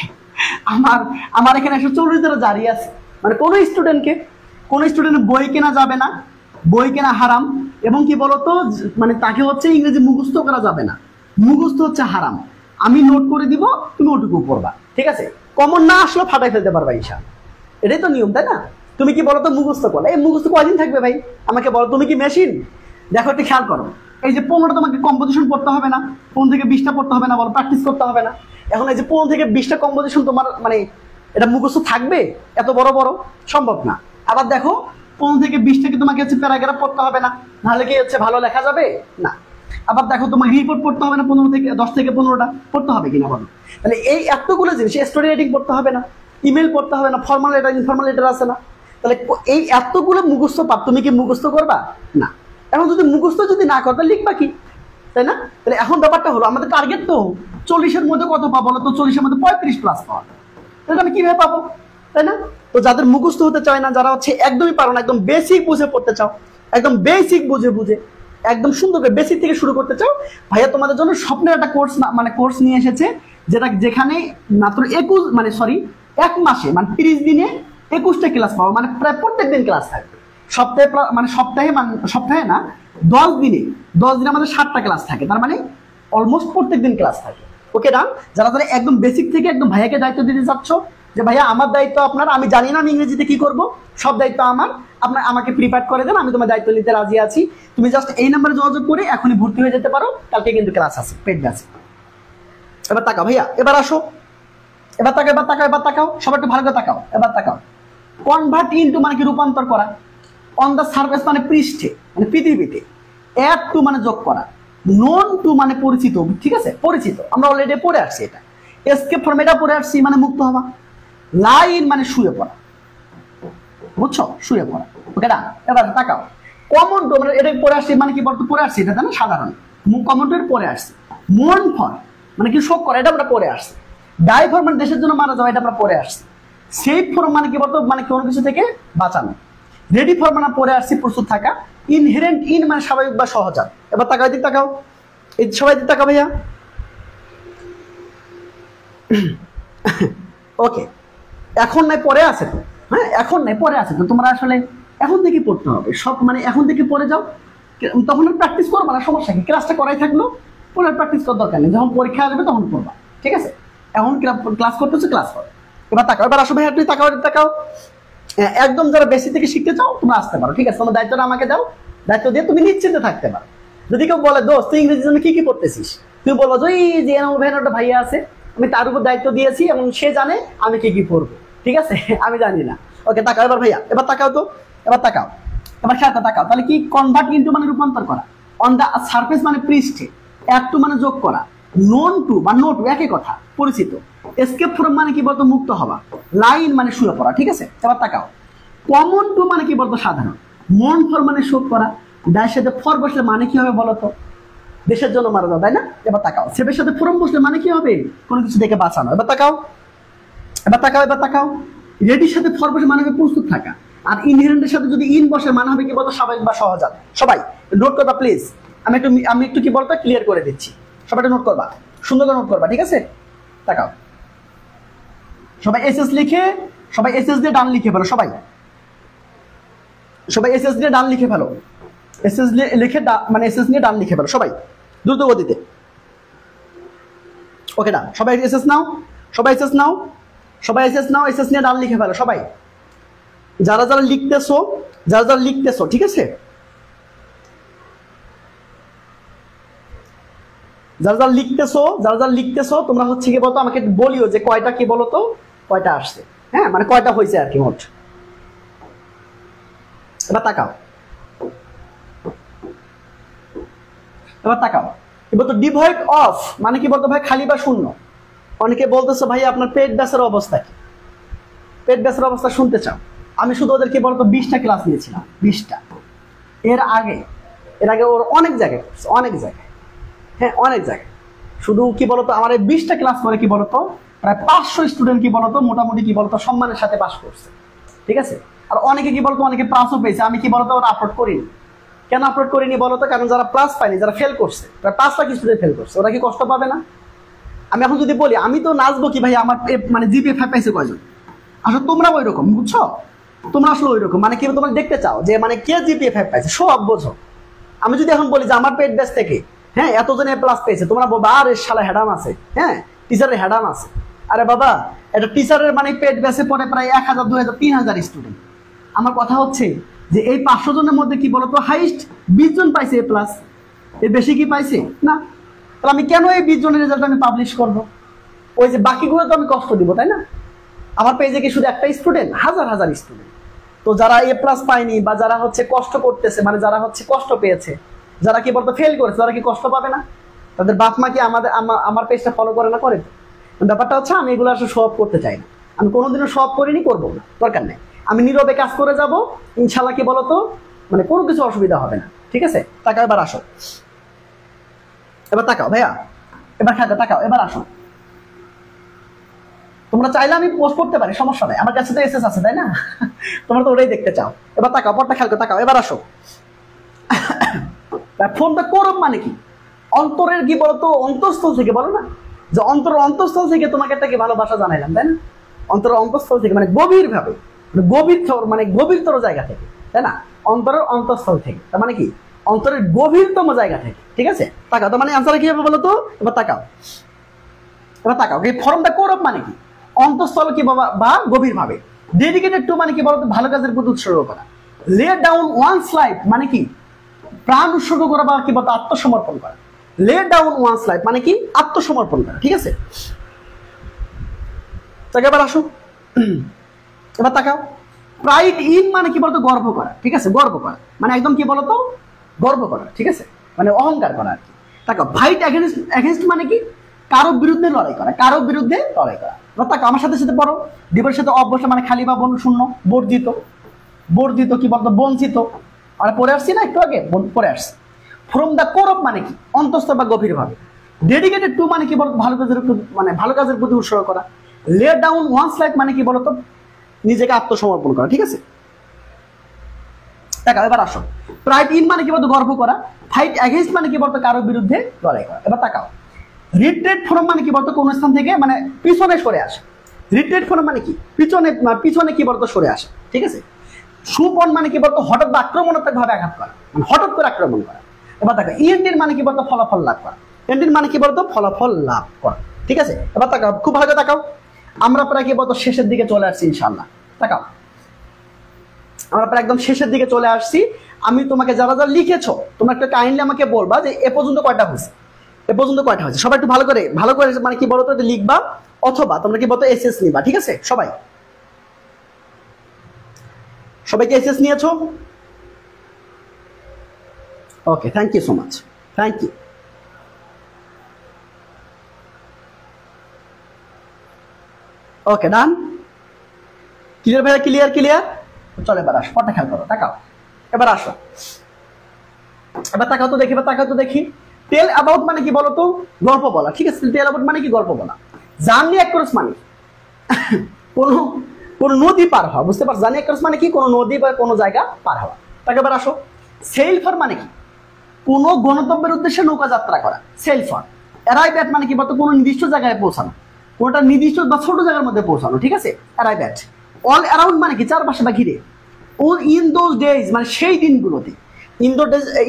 আমার আমার এখানে 140 জারি আছে, মানে কোনো স্টুডেন্টের বই কেনা যাবে না, বই কেনা হারাম, এবং কি বলতো মানে তাকে হচ্ছে ইংরেজি মুখস্থ করা যাবে না, মুখস্থ হচ্ছে হারাম। আমি নোট করে দিব, তুমি ওটুকু পড়বা, ঠিক আছে? কমন না আসলে ফাটাই ফেলতে পারবা ইনশাআল্লাহ, এটাই তো নিয়ম, তাই না? তুমি কি বলতো মুখস্থ করলে, এই মুখস্থ কয়দিন থাকবে ভাই আমাকে বলো? তুমি কি মেশিন? দেখো একটু খেয়াল করো, এই যে 15টা তোমাকে কম্পোজিশন পড়তে হবে না, 15 থেকে 20টা পড়তে হবে না, বলো প্র্যাকটিস করতে হবে না? এখন এই যে 15 থেকে 20টা কম্পোজিশন তোমার মানে এটা মুখস্থ থাকবে এত বড় বড়? সম্ভব না। আবার দেখো 15 থেকে 20টাকে তোমাকে হচ্ছে প্যারাগ্রাফ পড়তে হবে না, নাহলে কি হচ্ছে ভালো লেখা যাবে না? আবার দেখো তোমাকে রিপোর্ট পড়তে হবে না, 10 থেকে 15টা পড়তে হবে কিনা বলো? তাহলে এই এতগুলো জিনিস, স্টোরি রাইটিং পড়তে হবে না, ইমেল পড়তে হবে না, ফর্মাল লেটার ইনফর্মাল লেটার আছে না? তাহলে এই এতগুলো মুখস্থ পাপ, তুমি কি মুখস্থ করবা? না। এখন যদি মুখস্থ যদি না করো তাহলে লিখবা কি, তাই না? তাহলে এখন ব্যাপারটা হলো আমাদের টার্গেট তো 40-এর মধ্যে কত পাবো বলো তো? 40-এর মধ্যে 35 প্লাস পাওয়া, তাহলে আমি কিভাবে পাবো, তাই না? তো যাদের মুখস্থ হতে চায় না, যারা হচ্ছে একদমই পারো না, একদম বেসিক বুঝে পড়তে চাও, একদম বেসিক বুঝে একদম সুন্দর করে বেসিক থেকে শুরু করতে চাও, ভাইয়া তোমাদের জন্য স্বপ্নের একটা কোর্স মানে কোর্স নিয়ে এসেছে, যেখানে মাত্র 1 মাসে মানে 30 দিনে 21টা ক্লাস পাবো, মানে প্রায় প্রত্যেক দিন ক্লাস থাকবে। সপ্তাহে না 10 দিনে আমাদের 7টা ক্লাস থাকে, তার মানে অলমোস্ট প্রত্যেক দিন ক্লাস থাকে। ওকে ডান। যারা যারা একদম বেসিক থেকে একদম ভাইয়াকে দায়িত্ব দিতে চাচ্ছ, যে ভাইয়া আমার দায়িত্ব আপনার, আমি জানি না আমি ইংরেজিতে কি করব, সব দায়িত্ব আমার, আপনার আমাকে প্রিপেয়ার করে দেন, আমি তোমার দায়িত্ব নিতে রাজি আছি, তুমি জাস্ট এই নাম্বারে যোগাযোগ করে এখনই ভর্তি হয়ে যেতে পারো, কালকে কিন্তু ক্লাস আছে, পেড আছে। এবার তাকাও ভাইয়া, এবার আসো, এবার তাকাও, সবাই একটু ভালো করে তাকাও, এবার তাকাও। কনভার্ট ইনটু মানে কি? রূপান্তর করা। অন দ্য সারফেস মানে পৃষ্ঠে, মানে পৃথিবীতে। অ্যাড টু মানে যোগ করা। নোন টু মানে পরিচিত, ঠিক আছে? পরিচিত আমরা অলরেডি পড়ে আসছি এটা। এসকেপ ফ্রম এটা পড়ে আসছি, মানে মুক্ত হওয়া। লাইন মানে শুয়ে পড়া, বুঝছো? শুয়ে পড়া। ওকে না? এবার তাকাও। কমন টু মানে এটা পড়ে আসছি, মানে কি বলতো? পড়ে আসছি এটা, তাই না? সাধারণ কমন টু এর পড়ে আসছি। মোর্ন ফর মানে কি? শোক করা, এটা আমরা পড়ে আসছি। ডাই ফর মানে দেশের জন্য মারা যাওয়া, এটা আমরা পড়ে আসছি। সেভ ফর মানে কি বলতো? মানে কোনো কিছু থেকে বাঁচানো। রেডি ফর মানে পড়ে আসছি, প্রস্তুত থাকা। ইনহেরেন্ট ইন মানে স্বাভাবিক বা সহজাত। এবার তাকাও, দিক তাকাও, এই সবাই দিক তাকাও ভাইয়া। ওকে, এখন নাই পরে আছে তো, হ্যাঁ এখন নাই পরে আছে তো, তোমরা আসলে এখন থেকে পড়তে হবে সব, মানে এখন থেকে পড়ে যাও, তখন আর প্র্যাকটিস করবা না, সমস্যা কি? ক্লাসটা করাই থাকলো, পরে প্র্যাকটিস করার দরকার নেই, যখন পরীক্ষা আসবে তখন করবা, ঠিক আছে? এখন ক্লাস করতেছো, ক্লাস করো। এবার তাকাও, এবার আসো ভাইয়া, তুমি তাকাও। একদম যারা বেশি থেকে শিখতে চাও তোমরা আসতে পারো, ঠিক আছে? তোমার দায়িত্বটা আমাকে দাও, দায়িত্ব দিয়ে তুমি নিশ্চিন্তে থাকতে পারো। যদি কেউ বলে দোস্ত তুই ইংরেজির জন্য কি পড়তেছিস, তুমি বলবো যে এই যে একটা ভাইয়া আছে, আমি তার উপর দায়িত্ব দিয়েছি এবং সে জানে আমি কি পড়বো, ঠিক আছে? আমি জানি না। ওকে তাকাও এবার ভাইয়া, এবার তাকাও তো, এবার তাকাও, এবার খেয়াল তাকাও। তাহলে কি? কনভার্ট ইনটু মানে রূপান্তর করা। অন দা সারফেস মানে পৃষ্ঠে। অ্যাড টু মানে যোগ করা। নোন টু বা নো টু একই কথা, পরিচিত। এসকেপ ফ্রম মানে কি বলতো? মুক্ত হওয়া। লাইন মানে শুয়ে পড়া, ঠিক আছে? এবার তাকাও। কমন টু মানে কি বলতো? সাধারণ। মন ফর মানে শোক করা। দায়ের সাথে ফর বসলে মানে কি হবে বলতো? দেশের জন্য মারা যাও, তাই না? এবার তাকাও। সেভের সাথে ফ্রম বসলে মানে কি হবে? কোনো কিছু থেকে বাঁচানো। এবার তাকাও, রেডির সাথে ফর বসে মানে হবে প্রস্তুত থাকা। আর ইনহেরেন্টের সাথে যদি ইন বসে মানে হবে কি বলতো? স্বাভাবিক বা সহজাত। সবাই নোট করবা প্লিজ, আমি একটু কি বলতো ক্লিয়ার করে দিচ্ছি, সবাই নোট করবা, সুন্দর করে নোট করবা, ঠিক আছে? তাকাও, সবাই এসএস দিয়ে ডান লিখে ফেলো, সবাই এসএস দিয়ে ডান লিখে ফেলো, এসএস লিখে মানে এসএস নিয়ে ডান লিখে ফেলো সবাই দ্রুত গতিতে। ওকে ডান, সবাই এসএস নাও, এসএস নিয়ে ডান লিখে ফেলো সবাই। যারা লিখতেছো, ঠিক আছে? যারা লিখতেছো তোমরা হচ্ছে কি বলতো আমাকে বলিও যে কয়টা কি বলতো, কয়টা আসছে, হ্যাঁ মানে কয়টা হয়েছে আর কি মোট। এবার তাকাও, এবার তাকাও, কি বলতো ডিভয়েড অফ মানে কি বলতো ভাই, খালি বা শূন্য। অনেকে বলতেছে ভাই আপনার পেট ব্যাসের অবস্থা কি, পেট ব্যাসের অবস্থা শুনতে চাও? আমি শুধু ওদেরকে বলতো 20টা ক্লাস নিয়েছিলাম, 20টা। এর আগে ওর অনেক জায়গায় করছে, অনেক জায়গায়, হ্যাঁ অনেক জায়গায়। শুধু কি বলতো আমার এই 20টা ক্লাস করে কি বলতো প্রায় 500 স্টুডেন্ট কি বলতো মোটামুটি কি বলতো সম্মানের সাথে পাস করছে, ঠিক আছে। আর অনেকে কি বলতো অনেকে প্লাসও পেয়েছে, আমি কি বলতো ওরা আপলোড করিনি। কেন আপলোড করিনি বলতো? কারণ যারা প্লাস পায়নি, যারা ফেল করছে, প্রায় 5 লাখ স্টুডেন্ট ফেল করছে, ওরা কি কষ্ট পাবে না? আমি এখন যদি বলি আমি তো নাচবো কি ভাই, আমার মানে জিপিএ 5 পাইছে কয়জন? আসলে তোমরা ওই রকম, বুঝছো? তোমরা আসলে ওই রকম মানে কি তোমরা দেখতে চাও যে মানে কে জিপিএ 5 পাইছে, সব বোঝো। আমি যদি এখন বলি যে আমার পেট ব্যাচ থেকে হ্যাঁ এতজন এ প্লাস পেয়েছে, তোমরা বলবা আরে শালা হেডাম আছে, হ্যাঁ টিচারের হেডাম আছে। আরে বাবা এটা টিচারের মানে পেট ব্যাচে পড়ে প্রায় 1000, 2000, 3000 স্টুডেন্ট। আমার কথা হচ্ছে যে এই 500 জনের মধ্যে কি বলতো হাইস্ট 20 জন পাইছে এ প্লাস, এর বেশি কি পাইছে না। তাহলে আমি কেন এই 20 জনের রেজাল্ট আমি পাবলিশ করব? ওই যে বাকিগুলো তো আমি কষ্ট দিব, তাই না? আমার পেজে কি শুধু একটা স্টুডেন্ট? হাজার হাজার স্টুডেন্ট। তো যারা এ প্লাস পায়নি বা যারা হচ্ছে কষ্ট করতেছে, মানে যারা হচ্ছে কষ্ট পেয়েছে, যারা কি বলতো ফেল করেছে, তারা কি কষ্ট পাবে না? তাদের বাপ মা কি আমার পেজটা ফলো করে না? করে। ব্যাপারটা হচ্ছে আমি এগুলো আসলে শো অফ করতে চাই না, আমি কোনোদিনও শো অফ করিনি, করবো না, দরকার নেই। আমি নীরবে কাজ করে যাব ইনশাল্লাহ, কি বলতো মানে কোনো কিছু অসুবিধা হবে না, ঠিক আছে। তাকাও, এবার আসো, এবার তাকাও ভাইয়া, এবার খাতে তাকাও, এবার আসো। তোমরা চাইলে আমি পোস্ট করতে পারি, সমস্যা নাই, আমার কাছে তো এসএস আছে, তাই না? তোমরা তো ওটাই দেখতে চাও। এবার তাকাও, পরটা খেয়াল করে তাকাও, এবার আসো। ফোনটা করব মানে কি? অন্তরের কি বলতো অন্তঃস্থল থেকে, বলো না যে অন্তরের অন্তঃস্থল থেকে তোমাকে একটা কি ভালোবাসা জানাইলাম, তাই না? অন্তরের অন্তঃস্থল থেকে মানে গভীর ভাবে, মানে গভীরতর জায়গা থেকে, তাই না? অন্তরের অন্তঃস্থল থেকে, তার মানে কি অন্তরের গভীরতম জায়গা থেকে, ঠিক আছে। তাকাও, তার মানে আনসার কি হবে বলো তো? এবার তাকাও, এবার তাকাও। এই ফর্মটা করব মানে কি? অন্তঃস্থল কি বা গভীর ভাবে। ডেডিকেটেড টু মানে কি বলতো ভালো কাজের প্রতি উৎসর্গ করা। লে ডাউন ওয়ান্স লাইফ মানে কি প্রাণ উৎসর্গ করা বা কি বলতো আত্মসমর্পণ করা। লে ডাউন ওয়ান্স লাইফ মানে কি আত্মসমর্পণ করা, ঠিক আছে। এবার আসো, এবার তাকাও। প্রাইড ইন মানে কি বলতো গর্ব করা, ঠিক আছে। গর্ব করা মানে একদম কি বলতো গর্ব করা, ঠিক আছে, মানে অহংকার করা আর কি। তাকাও। ফাইট এগেনস্ট মানে কি কারো বিরুদ্ধে লড়াই করা, কারো বিরুদ্ধে লড়াই করা। তাকাও আমার সাথে সাথে পড়ো। ডিবের সাথে অবশ্য মানে খালি বা শূন্য, বর্জিত, বর্জিত কি বলতো বঞ্চিত। আমরা পড়ে আসছি না একটু আগে, পড়ে আসছি। ফ্রম দ্য কোর অফ মানে কি অন্তস্থ বা গভীর ভাবে। ডেডিকেটেড টু মানে কি বলতো ভালো কাজের মানে ভালো কাজের প্রতি উৎসর্গ করা। লে ডাউন ওয়ান্স লাইফ মানে কি বলতো নিজেকে আত্মসমর্পণ করা, ঠিক আছে। তাকাও, এবার আসো। প্রাইড ইন মানে কি বলতো গর্ব করা। ফাইট এগেইনস্ট মানে কি বলতো কারো বিরুদ্ধে লড়াই করা। এবার তাকাও। রিট্রিট ফ্রম মানে কি বলতো কোন স্থান থেকে মানে পিছনে সরে আসে। রিট্রিট ফ্রম মানে কি পিছনে কি বলতো সরে আসে, ঠিক আছে। সুপন মানে কি বলতো হঠাৎ বা আক্রমণাত্মক ভাবে আঘাত করা, মানে হঠাৎ করে আক্রমণ করা। এবার দেখো ইএনডির মানে কি বলতো ফলাফল লাভ করা। এনডির মানে কি বলতো ফলাফল লাভ করা, ঠিক আছে। এবার তাকাও, খুব ভালো করে তাকাও। আমরা প্রায় কি বলতো শেষের দিকে চলে আসছি ইনশাআল্লাহ। তাকাও, আমরা প্রায় একদম শেষের দিকে চলে আসছি। আমি তোমাকে যারা যারা লিখেছো তোমরা একটু কাইন্ডলি আমাকে বলবা যে এ পর্যন্ত কয়টা হয়েছে, এ পর্যন্ত কয়টা হয়েছে। সবাই একটু ভালো করে মানে কি বলতো লিখবা, অথবা তোমরা কি বলতো এসএস নিবা, ঠিক আছে। সবাইকে এসএস নিয়েছো? Okay, thank you so much, thank you. Okay, done, clear ভাইয়া, ক্লিয়ার। চলো এবার আসো, পড়া খেয়াল করো, তাকাও, এবার আসো, এবার তাকাও তো দেখি, টেল অ্যাবাউট মানে কি বলতো গল্প বলা, ঠিক আছে। টেল অ্যাবাউট মানে কি গল্প বলা। জার্নি অ্যাক্রস মানে কোন নদী পার হওয়া, বুঝতে পারছো। জার্নি অ্যাক্রস মানে কি কোন নদী বা কোনো জায়গা পার হওয়া। তাকে এবার আসো। সেল ফর মানে কি কোন গন্তব্যের উদ্দেশ্যে নৌকা যাত্রা করা, সেল ফর। অ্যারাইভ এট মানে কি বলতো কোনো নির্দিষ্ট জায়গায় পৌঁছানো, কোনটা নির্দিষ্ট বা ছোট জায়গার মধ্যে পৌঁছানো, ঠিক আছে। অ্যারাইভ এট। অল অ্যারাউন্ড মানে কি চারপাশে বা ঘিরে। ইন দোজ ডেজ মানে সেই দিনগুলোতে।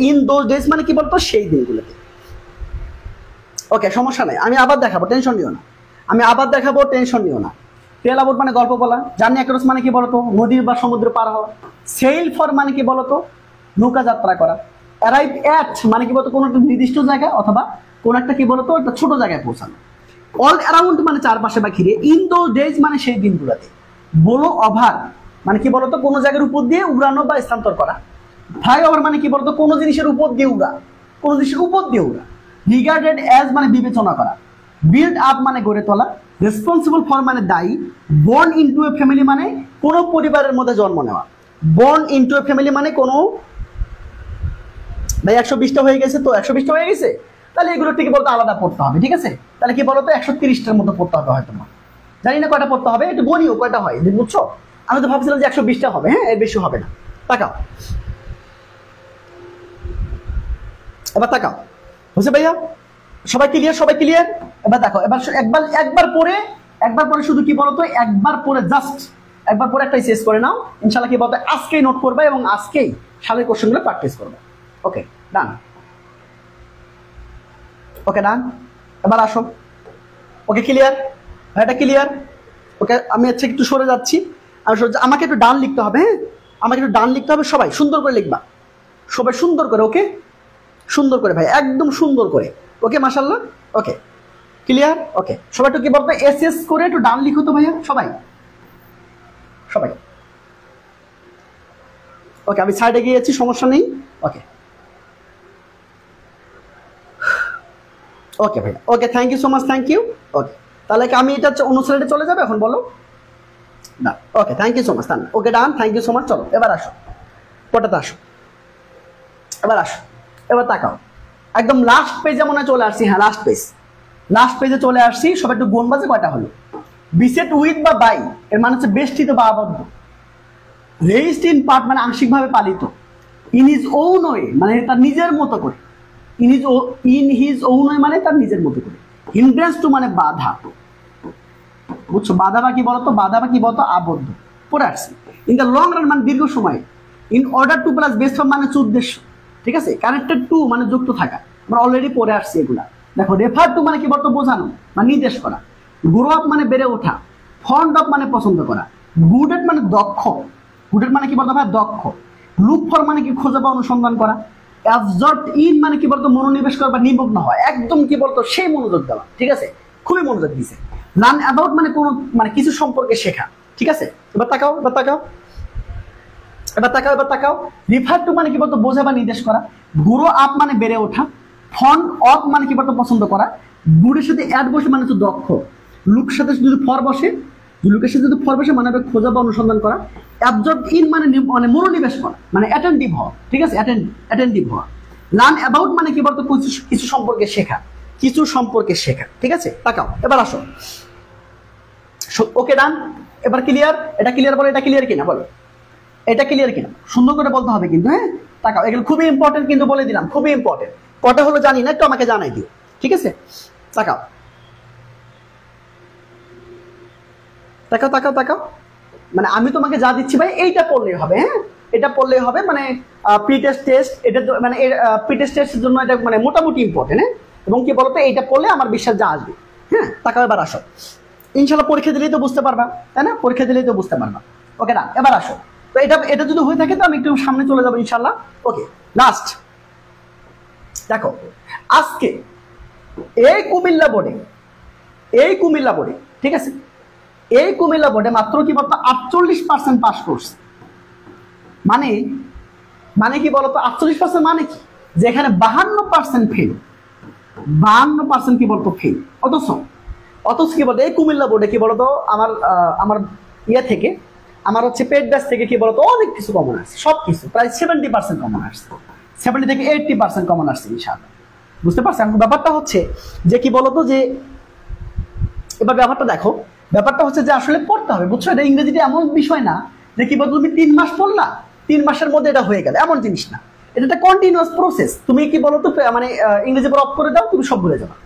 ইন দোজ ডেজ মানে কি বলতো সেই দিনগুলোতে। ওকে, সমস্যা নাই, আমি আবার দেখাবো, টেনশন নিও না। টেল অ্যাবাউট মানে গল্প বলা। জার্নি অ্যাক্রস মানে কি বলতো নদীর বা সমুদ্র পার হওয়া। সেল ফর মানে কি বলতো নৌকা যাত্রা করা। অ্যারাইভ এট মানে কি বলতো কোনো একটা নির্দিষ্ট জায়গা অথবা কোন একটা কি বলতো একটা ছোট জায়গায় পৌঁছানো। অল অ্যারাউন্ড মানে চারপাশে বা ঘিরে। ইন দোজ ডেজ মানে সেই দিনগুলোতে। বলো ওভার মানে কি বলতো কোনো জায়গার উপর দিয়ে উড়ানো বা স্থানান্তর করা। ফ্লাই ওভার মানে কি বলতো কোনো জিনিসের উপর দিয়ে উড়া, কোনো জিনিসের উপর দিয়ে উড়া। রিগার্ডেড অ্যাজ মানে বিবেচনা করা। বিল্ড আপ মানে গড়ে তোলা। রেসপন্সিবল ফর মানে দায়ী। বর্ন ইনটু এ ফ্যামিলি মানে কোনো পরিবারের মধ্যে জন্ম নেওয়া। বর্ন ইনটু এ ফ্যামিলি মানে কোনো, ভাই 120টা হয়ে গেছে তো, 120টা হয়ে গেছে, তাহলে এগুলো ঠিক বলতো আলাদা পড়তে হবে, ঠিক আছে? তাহলে কি বলতো 130টার মতো পড়তে হবে হয়তো, জানি না কয়টা পড়তে হবে, একটু গনিও কয়টা হয় বুঝছো। আমি তো ভাবছিলাম যে 120টা হবে, হ্যাঁ এর বেশি হবে না। তাকাও এবার, তাকাও বুঝছে ভাইয়া? সবাই ক্লিয়ার? সবাই ক্লিয়ার? এবার দেখো, একবার পরে শুধু কি বলতো, একবার পরে জাস্ট একবার পরে একটাই শেষ করে নাও ইনশাল্লাহ। কি বলতো আজকেই নোট করবে এবং আজকেই সালের কোশ্চেনগুলো প্র্যাকটিস করবে। ওকে ডান, ওকে ডান। এবার আসো, ওকে ক্লিয়ার? এটা ক্লিয়ার? ওকে আমি আচ্ছা একটু সরে যাচ্ছি, আমাকে একটু ডান লিখতে হবে, হ্যাঁ আমাকে একটু ডান লিখতে হবে। সবাই সুন্দর করে লিখবা, সবাই সুন্দর করে, ওকে সুন্দর করে ভাই, একদম সুন্দর করে। ওকে মাশাআল্লাহ, ওকে ক্লিয়ার? ওকে সবাই একটু কি বলতো এস করে একটু ডান লিখো তো ভাইয়া, সবাই সবাই। ওকে আমি সাইডে গিয়েছি, সমস্যা নেই। ওকে ওকে ভাইয়া, okay thank you so much, thank you. Okay তাহলে কি আমি এটা অন্য স্লাইডে চলে যাবে এখন, বলো না? Okay thank you so much, okay done, thank you so much. চলো এবার আসো, কটাতে আসো, এবার আসো, এবার তাকাও। একদম লাস্ট পেজে মনে চলে আসছি, হ্যাঁ লাস্ট পেজে চলে আসছি। সবাই একটু গুণ বাজে কয়টা হলো? বিসেট উইথ বা বাই এর মানে হচ্ছে বেষ্টিত বা আবদ্ধ। রেইজড ইন পার্ট মানে আংশিকভাবে পালিত। ইন হিজ ওন ওয়ে মানে তার নিজের মতো করে। ইন হিজ ওন ওয়ে মানে তার নিজের মতো করে। হিন্ড্রেন্স টু মানে বাধা, বুঝছো? বাধা বা কি বলতো, বাধা বা কি বলতো আবদ্ধ। পড়ে আসছি। ইন দ্য লং রান মানে দীর্ঘ সময়। In order to plus best form মানে হচ্ছে উদ্দেশ্য, ঠিক আছে? কানেক্টেড টু মানে যুক্ত থাকা, আমরা অলরেডি পড়ে আসছি এগুলা। দেখো রেফার টু মানে কি বলতো বোঝানো বা নির্দেশ করা। গ্রো আপ মানে বেড়ে ওঠা। ফন্ড অফ মানে পছন্দ করা। গুডেড মানে দক্ষ, গুডেড মানে কি বলতো ভাই দক্ষ। লুক ফর মানে কি খোঁজা বা অনুসন্ধান করা। অ্যাবজর্বড ইন মানে কি বলতো মনোনিবেশ করা বা নিমগ্ন হয়, একদম কি বলতো সেই মনোযোগ দেওয়া, ঠিক আছে? খুবই মনোযোগ দিছে। লার্ন অ্যাবাউট মানে কোনো মানে কিছু সম্পর্কে শেখা, ঠিক আছে? এবার তাকাও, এবার তাকাও, এবার তাকাও, এবার তাকাও। রিফার টু মানে কি বলতো বোঝা বা নির্দেশ করা। গ্রো আপ মানে বেড়ে ওঠা। ফন্ড অফ মানে কি বলতো পছন্দ করা। গুডের সাথে অ্যাড বসে মানে হচ্ছে দক্ষ। লুক সাথে যদি ফর বসে, লুকের সাথে যদি ফর বসে মানে খোঁজা বা অনুসন্ধান করা। অ্যাবজর্ব ইন মানে মানে মনোনিবেশ করা, মানে অ্যাটেন্টিভ হওয়া, ঠিক আছে? অ্যাটেন্টিভ হওয়া। লার্ন অ্যাবাউট মানে কি বলতো কিছু সম্পর্কে শেখা, কিছু সম্পর্কে শেখা, ঠিক আছে? তাকাও এবার আসো, ওকে ডান। এবার ক্লিয়ার? এটা ক্লিয়ার বলো, এটা ক্লিয়ার কিনা বলো, এটা ক্লিয়ার কিনা? সুন্দর করে বলতে হবে কিন্তু, হ্যাঁ তাকাও, এগুলো খুবই ইম্পর্টেন্ট কিন্তু, বলে দিলাম খুবই ইম্পর্টেন্ট। কটা হলো জানি না, একটু আমাকে জানাই দিও, ঠিক আছে? তাকাও তাকাও তাকাও তাকাও, মানে আমি তোমাকে যা দিচ্ছি ভাই এইটা পড়লেই হবে, হ্যাঁ এটা পড়লেই হবে। মানে প্রি টেস্ট এটা মানে প্রি টেস্টের জন্য এটা মানে মোটামুটি ইম্পর্টেন্ট, হ্যাঁ। এবং কি বলতো এইটা পড়লে আমার বিশ্বাস যা আসবে, হ্যাঁ। তাকাও এবার আসো, ইনশাল্লাহ পরীক্ষা দিলেই তো বুঝতে পারবা, তাই না? পরীক্ষা দিলেই তো বুঝতে পারবা। ওকে না, এবার আসো। তো এটা যদি হয়ে থাকে তো আমি একটু সামনে চলে যাবো ইনশাল্লাহ। ওকে লাস্ট দেখো, আজকে এই কুমিল্লা বোর্ডে, ঠিক আছে, এই কুমিল্লা বোর্ডে মাত্র কি বলতো 48% পাস করছে। মানে কি বলতো 48% মানে কি, যে এখানে 52% ফেল, 52% কি বলতো ফেল। অথচ কি বলতো এই কুমিল্লা বোর্ডে কি বলতো আমার ইয়ে থেকে, আমার হচ্ছে পেড ব্যাচ থেকে কি বলতো অনেক কিছু কমন আসছে, সব কিছু প্রায় 70% কমন আসছে, 70 থেকে 80% কমন আসছে ইনশাআল্লাহ। বুঝতে পারছেন? ব্যাপারটা হচ্ছে যে কি বলতো, যে এবার ব্যাপারটা দেখো, ব্যাপারটা হচ্ছে যে আসলে পড়তে হবে, বুঝছো? এটা ইংরেজিটা এমন বিষয় না যে কি বলতো তুমি 3 মাস পড়লা, 3 মাসের মধ্যে এটা হয়ে গেল, এমন জিনিস না। এটা একটা কন্টিনিউয়াস প্রসেস। তুমি কি বলতো মানে ইংরেজি পড়া অফ করে দাও, তুমি সব ভুলে যাবে,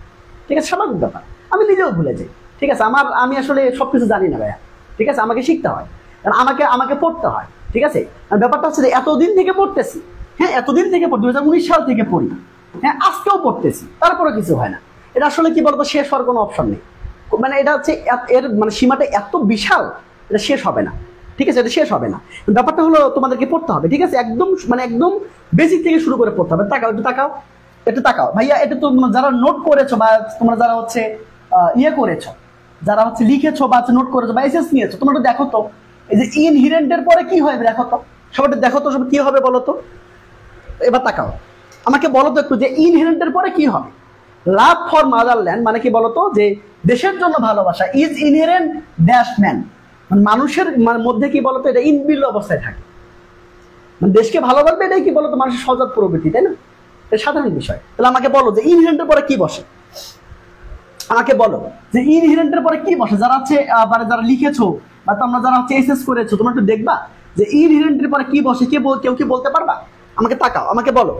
ঠিক আছে? স্বাভাবিক ব্যাপার, আমি নিজেও ভুলে যাই, ঠিক আছে? আমি আসলে সবকিছু জানি না ভাইয়া, ঠিক আছে? আমাকে শিখতে হয়, কারণ আমাকে পড়তে হয়, ঠিক আছে? আর ব্যাপারটা হচ্ছে যে এতদিন থেকে পড়তেছি, হ্যাঁ এতদিন থেকে পড়ি, 2019 সাল থেকে পড়ি, হ্যাঁ আজকেও পড়তেছি, তারপরে কিছু হয় না। এটা আসলে কি বলতো শেষ হওয়ার কোনো অপশন নেই, মানে এটা হচ্ছে এর মানে সীমাটা এত বিশাল, এটা শেষ হবে না, ঠিক আছে? এটা শেষ হবে না। ব্যাপারটা হলো তোমাদেরকে পড়তে হবে, ঠিক আছে? একদম বেসিক থেকে শুরু করে পড়তে হবে। একটু তাকাও ভাইয়া, এটা তো যারা নোট করেছো বা তোমরা যারা হচ্ছে ইয়ে করেছো, যারা হচ্ছে লিখেছো বা নোট করেছো বা এসএস নিয়েছো, তোমরা দেখো তো এই যে ইনহেরেন্টের পরে কি হয় দেখো তো, সবাই দেখো তো সব কি হবে বলো তো, এবার তাকাও আমাকে বলো তো একটু যে ইনহেরেন্টের পরে কি হবে। লাভ ফর মাদারল্যান্ড মানে কি বলতো, যে দেশের জন্য ভালোবাসা ইজ ইনহেরেন্ট ড্যাশ ম্যান, মানে মানুষের মধ্যে কি বলতো এটা ইনবিল্ড অবস্থায় থাকে, মানে দেশকে ভালোবাসবে এটাই কি বলতো মানুষের সজাত প্রবৃত্তি, তাই না? এটা সাধারণ বিষয়। তাহলে আমাকে বলো যে ইনহেরেন্টের পরে কি বসে, আমাকে বলো যে ইনহেরেন্টের পরে কি বসে। যারা হচ্ছে মানে যারা লিখেছো বা তোমরা যারা হচ্ছে এসএস করেছো তোমরা একটু দেখবা যে ইনহেরেন্টের পরে কি বসে, কেউ কি বলতে পারবা? আমাকে তাকাও, আমাকে বলো।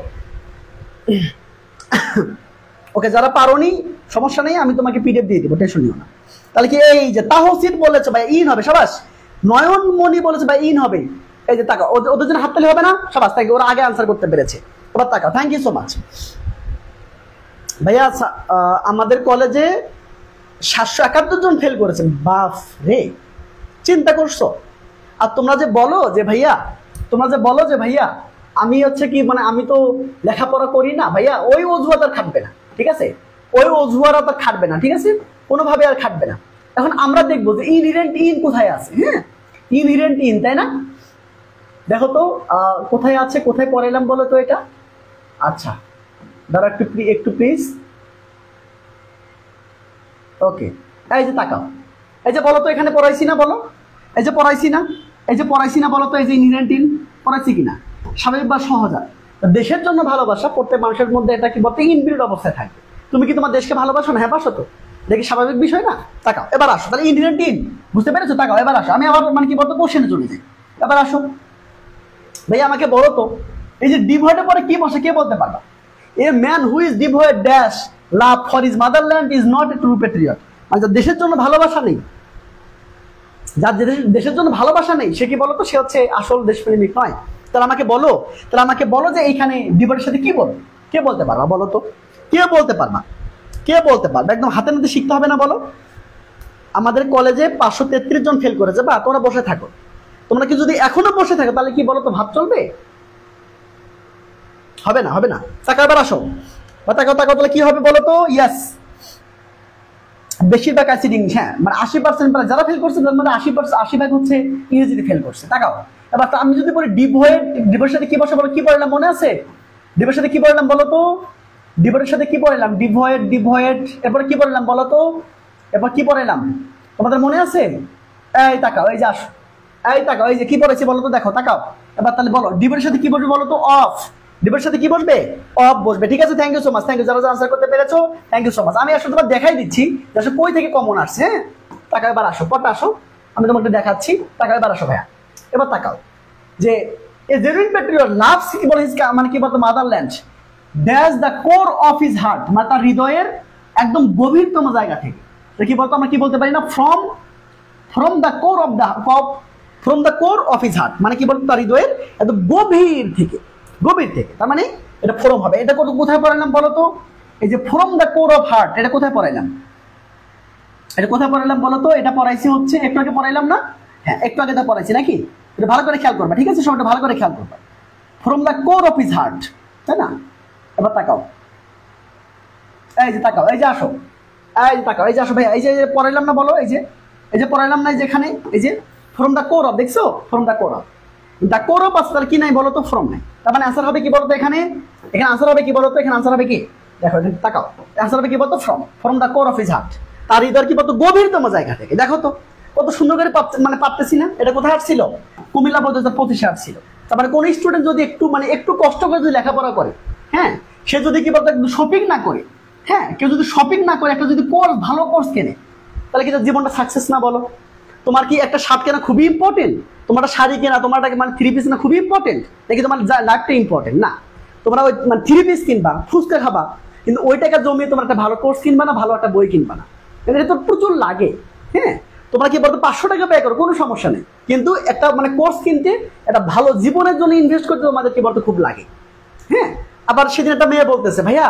ওকে, যারা পারোনি সমস্যা নেই, আমি তোমাকে পিডিএফ দিয়ে দিব, টেনশন নিও না। তাহলে কি এই যে তাহসিন বলেছে ভাই ইন হবে, সাবাস। নয়নমণি বলেছে ভাই ইন হবে, এই যে তাকাও, ওদের জন্য হাততালি হবে না? সাবাস, তাই ওরা আগে আনসার করতে পেরেছে। এবার তাকাও, থ্যাংক ইউ সো মাচ ভাইয়া। আমাদের কলেজে 771 জন ফেল করেছেন, বাপ রে, চিন্তা করছো? আর তোমরা যে বলো যে ভাইয়া আমি হচ্ছে কি মানে আমি তো লেখাপড়া করি না ভাইয়া, ওই অজুহাত আর খাটবে না, ঠিক আছে? ওই অজুহাত আর খাটবে না, ঠিক আছে? কোনোভাবে আর খাটবে না। এখন আমরা দেখবো যে ইনহেরেন্ট ইন কোথায় আছে। হ্যাঁ, ইনহেরেন্ট ইন, তাই না? দেখো তো কোথায় আছে, কোথায় পড়াইলাম বলো তো এটা। আচ্ছা দাঁড়া একটু প্লিজ। ওকে, এই যে তাকাও, এই যে বলো তো এখানে পড়াইছি না, বলো এই যে পড়াইছি না, বলো তো এই যে ইনহেরেন্ট ইন পড়াইছি কিনা? স্বাভাবিক বা সহজাত। দেশের জন্য ভালোবাসা প্রত্যেক মানুষের মধ্যে এটা কি বলতে ইনবিল্ড অবস্থায় থাকে। তুমি কি তোমার দেশকে ভালোবাসো না? হ্যাঁ বাসো তো, দেখি স্বাভাবিক বিষয় না? তাকাও, এবার আসো, তাহলে ইনহেরেন্ট ইন বুঝতে পেরেছো? তাকাও, এবার আসো, আমি আবার মানে কি বলতো কোশ্চেনে চলে যাই। এবার আসো ভাই, আমাকে বলো তো এই যে ডিভয়েডের পরে কি বসে, কে বলতে পারবা? A man who is devoid dash love for his motherland is not a true Patriot. মানে যার দেশের জন্য ভালোবাসা নেই, যার দেশের জন্য ভালোবাসা নেই সে কি বলতো, সে হচ্ছে আসল দেশপ্রেমিক নয়। তাহলে আমাকে বলো যে এইখানে ডিভয়েডের সাথে কি বলো, কে বলতে পারবা বলো তো? কে বলতে পারবা? একদম হাতে নাতে শিখতে হবে না, বলো। আমাদের কলেজে 533 জন ফেল করেছে, বা তোমরা বসে থাকো। তোমরা কি যদি এখনো বসে থাকো তাহলে কি বলো তো ভাব চলবে? হবে না। তাকাও, এবার আসো, তাকাও তাহলে কি হবে বলো তো? ইয়েস, বেশিরভাগ অ্যাসিডিং, হ্যাঁ মানে 80% মানে যারা ফেল করছে মানে 80% হচ্ছে ইংরেজিতে ফেল করছে। তাকাও এবার, আমি যদি বলি ডিভয়েড সাথে কি বসে বলো, কি পড়লাম মনে আছে? ডিভয়েড সাথে কি পড়লাম বলো তো? ডিভয়েডের সাথে কি পড়লাম? ডিভয়েড এরপরে কি পড়লাম বলো তো? এরপর কি পড়লাম তোমাদের মনে আছে? এই তাকাও, এই যে আসো, এই তাকাও, এই যে কি পড়েছে বলো তো, দেখো তাকাও এবার। তাহলে বলো ডিভয়েডের সাথে কি বলবে বলো তো? অফ। ডিভয়েডের সাথে কি বলবে? অফ বসবে, ঠিক আছে? থ্যাংক ইউ সো মাচ, যারা আনসার করতে পেরেছো থ্যাংক ইউ সো মাচ। আমি আসলে তোমার দেখাই দিচ্ছি যে আসলে কই থেকে কমন আসছে। হ্যাঁ, তাকাও এবার আসো, পড়টা আসো, আমি তোমাকে দেখাচ্ছি। তাকাও এবার আসো ভাইয়া, এবার তাকাও যে এ জেনুইন প্যাট্রিয়ট লাভস কি বলে মানে কি বলতো motherland that's the core of his heart, মানে তার হৃদয়ের একদম গভীরতম জায়গা থেকে। কি বলতো, আমরা কি বলতে পারি না? From the core of his heart, মানে কি বলতো তার হৃদয়ের একদম গভীর থেকে। তার মানে এটা ফ্রম হবে। এটা কোথায় পড়াইলাম বলো তো? এই যে from the core of heart, এটা কোথায় পড়াইলাম বলো তো? এটা পড়াইছি হচ্ছে একটু আগে পড়াইলাম না? হ্যাঁ, একটু আগে তো পড়াইছি নাকি? এটা ভালো করে খেয়াল করবা, ঠিক আছে? সবটা ভালো করে খেয়াল করবা, from the core of his heart, তাই না? এবার তাকাও, এই যে তাকাও, এই যে আসো, এই যে তাকাও, এই যে আসো ভাইয়া, এই যে পড়াইলাম না বলো? এই যে পড়াইলাম না? যেখানে এই যে ফ্রম দ্য কোর অফ, দেখছো? From the core of, the core of আছে, তার কি নাই বলো তো? ফ্রম নাই। তার মানে আনসার হবে কি বলতো? এখানে আনসার হবে কি বলতো? এখানে আনসার হবে কি? দেখো এখানে তাকাও, আনসার হবে কি বলতো? From the core of his heart, তার হৃদয়ের কি বলতো গভীরতম জায়গা থেকে। দেখো তো কত সুন্দর করে মানে পারতেছি না? এটা কোথায় আসছিল? কুমিল্লা 2025 আসছিল। তার মানে কোন স্টুডেন্ট যদি একটু কষ্ট করে যদি লেখাপড়া করে, হ্যাঁ, সে যদি কি বলতো শপিং না করে, হ্যাঁ, কেউ যদি শপিং না করে একটা যদি ভালো কোর্স কেনে, তাহলে কি তার জীবনটা সাকসেস না বলো? তোমার কি একটা শার্ট কেনা খুবই ইম্পর্টেন্ট? তোমার শাড়ি কেনা, তোমার মানে 3 পিস না খুবই ইম্পর্টেন্ট নাকি তোমার লাইফটা ইম্পর্টেন্ট না? তোমরা ওই মানে 3 পিস কিনবা, ফুচকা খাবা, কিন্তু ওই টাকা জমিয়ে তোমার একটা ভালো কোর্স কিনবা না, ভালো একটা বই কিনবা না? এটা তো প্রচুর লাগে। হ্যাঁ, তোমরা কি বলতো 500 টাকা ব্যয় করো, কোনো সমস্যা নেই, কিন্তু একটা মানে কোর্স কিনতে একটা ভালো জীবনের জন্য ইনভেস্ট করতে তোমাদের কি বলতো খুব লাগে। হ্যাঁ, আবার সেদিন একটা মেয়ে বলতেছে ভাইয়া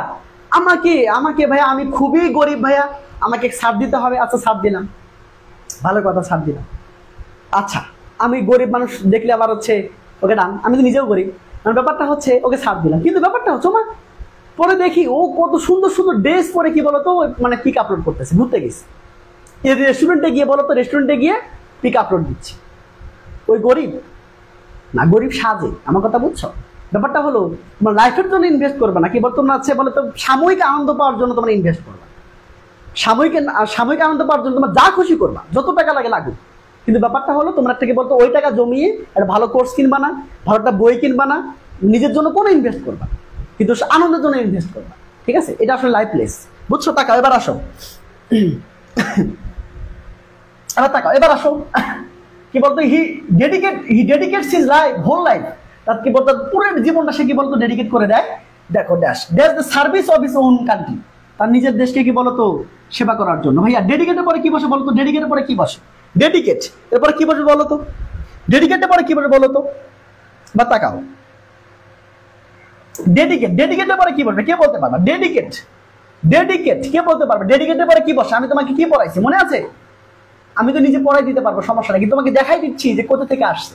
আমাকে ভাইয়া আমি খুবই গরিব ভাইয়া, আমাকে ছাড় দিতে হবে। আচ্ছা ছাড় দিলাম, ভালো কথা, ছাড় দিলাম। আচ্ছা আমি গরিব মানুষ দেখলে আবার হচ্ছে ওকে ডান, আমি তো নিজেও গরিব, ব্যাপারটা হচ্ছে ওকে ছাড় দিলাম, কিন্তু ব্যাপারটা হচ্ছে মা পরে দেখি ও কত সুন্দর সুন্দর ড্রেস পরে কি বলতো মানে পিক আপলোড করতেছে, ঘুরতে গেছে রেস্টুরেন্টে গিয়ে, বলতো রেস্টুরেন্টে গিয়ে পিক আপলোড দিচ্ছে। ওই গরিব না, গরিব সাজে। আমার কথা বুঝছো? ব্যাপারটা হলো তোমার লাইফের জন্য ইনভেস্ট করবে না, কি বল তোমরা আছে বলে তো সাময়িক আনন্দ পাওয়ার জন্য তোমরা ইনভেস্ট করবে, সাময়িক আনন্দ পাওয়ার জন্য তোমরা যা খুশি করবা, যত টাকা লাগে লাগুক। কিন্তু ব্যাপারটা হলো তোমরা থেকে বলতো ওই টাকা জমিয়ে একটা ভালো কোর্স কিনবা না, ভালো একটা বই কিনবা না, নিজের জন্য কোনো ইনভেস্ট করবা, কিন্তু আনন্দের জন্য ইনভেস্ট করবা। ঠিক আছে, এটা আসলে লাইফলেস, বুঝছো? টাকা এবার আসো, এবার আসো। কি বলতো he dedicates his life, whole life, তার কি বলতো পুরো জীবনটা সে কি বলতো ডেডিকেট করে দেয়। দেখো that's the service of his own country, তার নিজের দেশকে কি বলতো সেবা করার জন্য। ভাইয়া ডেডিকেটের পরে কি বসে বলতো? ডেডিকেটের পরে কি বসে? ডেডিকেট এরপরে কি বসে বলতো? ডেডিকেটের পরে কি বসে বলতো? বা তাকাও, ডেডিকেটের পরে কি বলবে? কে বলতে পারবে? ডেডিকেট কে বলতে পারবে? ডেডিকেটের পরে কি বসে? আমি তোমাকে কি পড়াইছি মনে আছে? আমি তো নিজে পড়াই দিতে পারবো, সমস্যা নেই, কিন্তু তোমাকে দেখাই দিচ্ছি যে কোথা থেকে আসছে।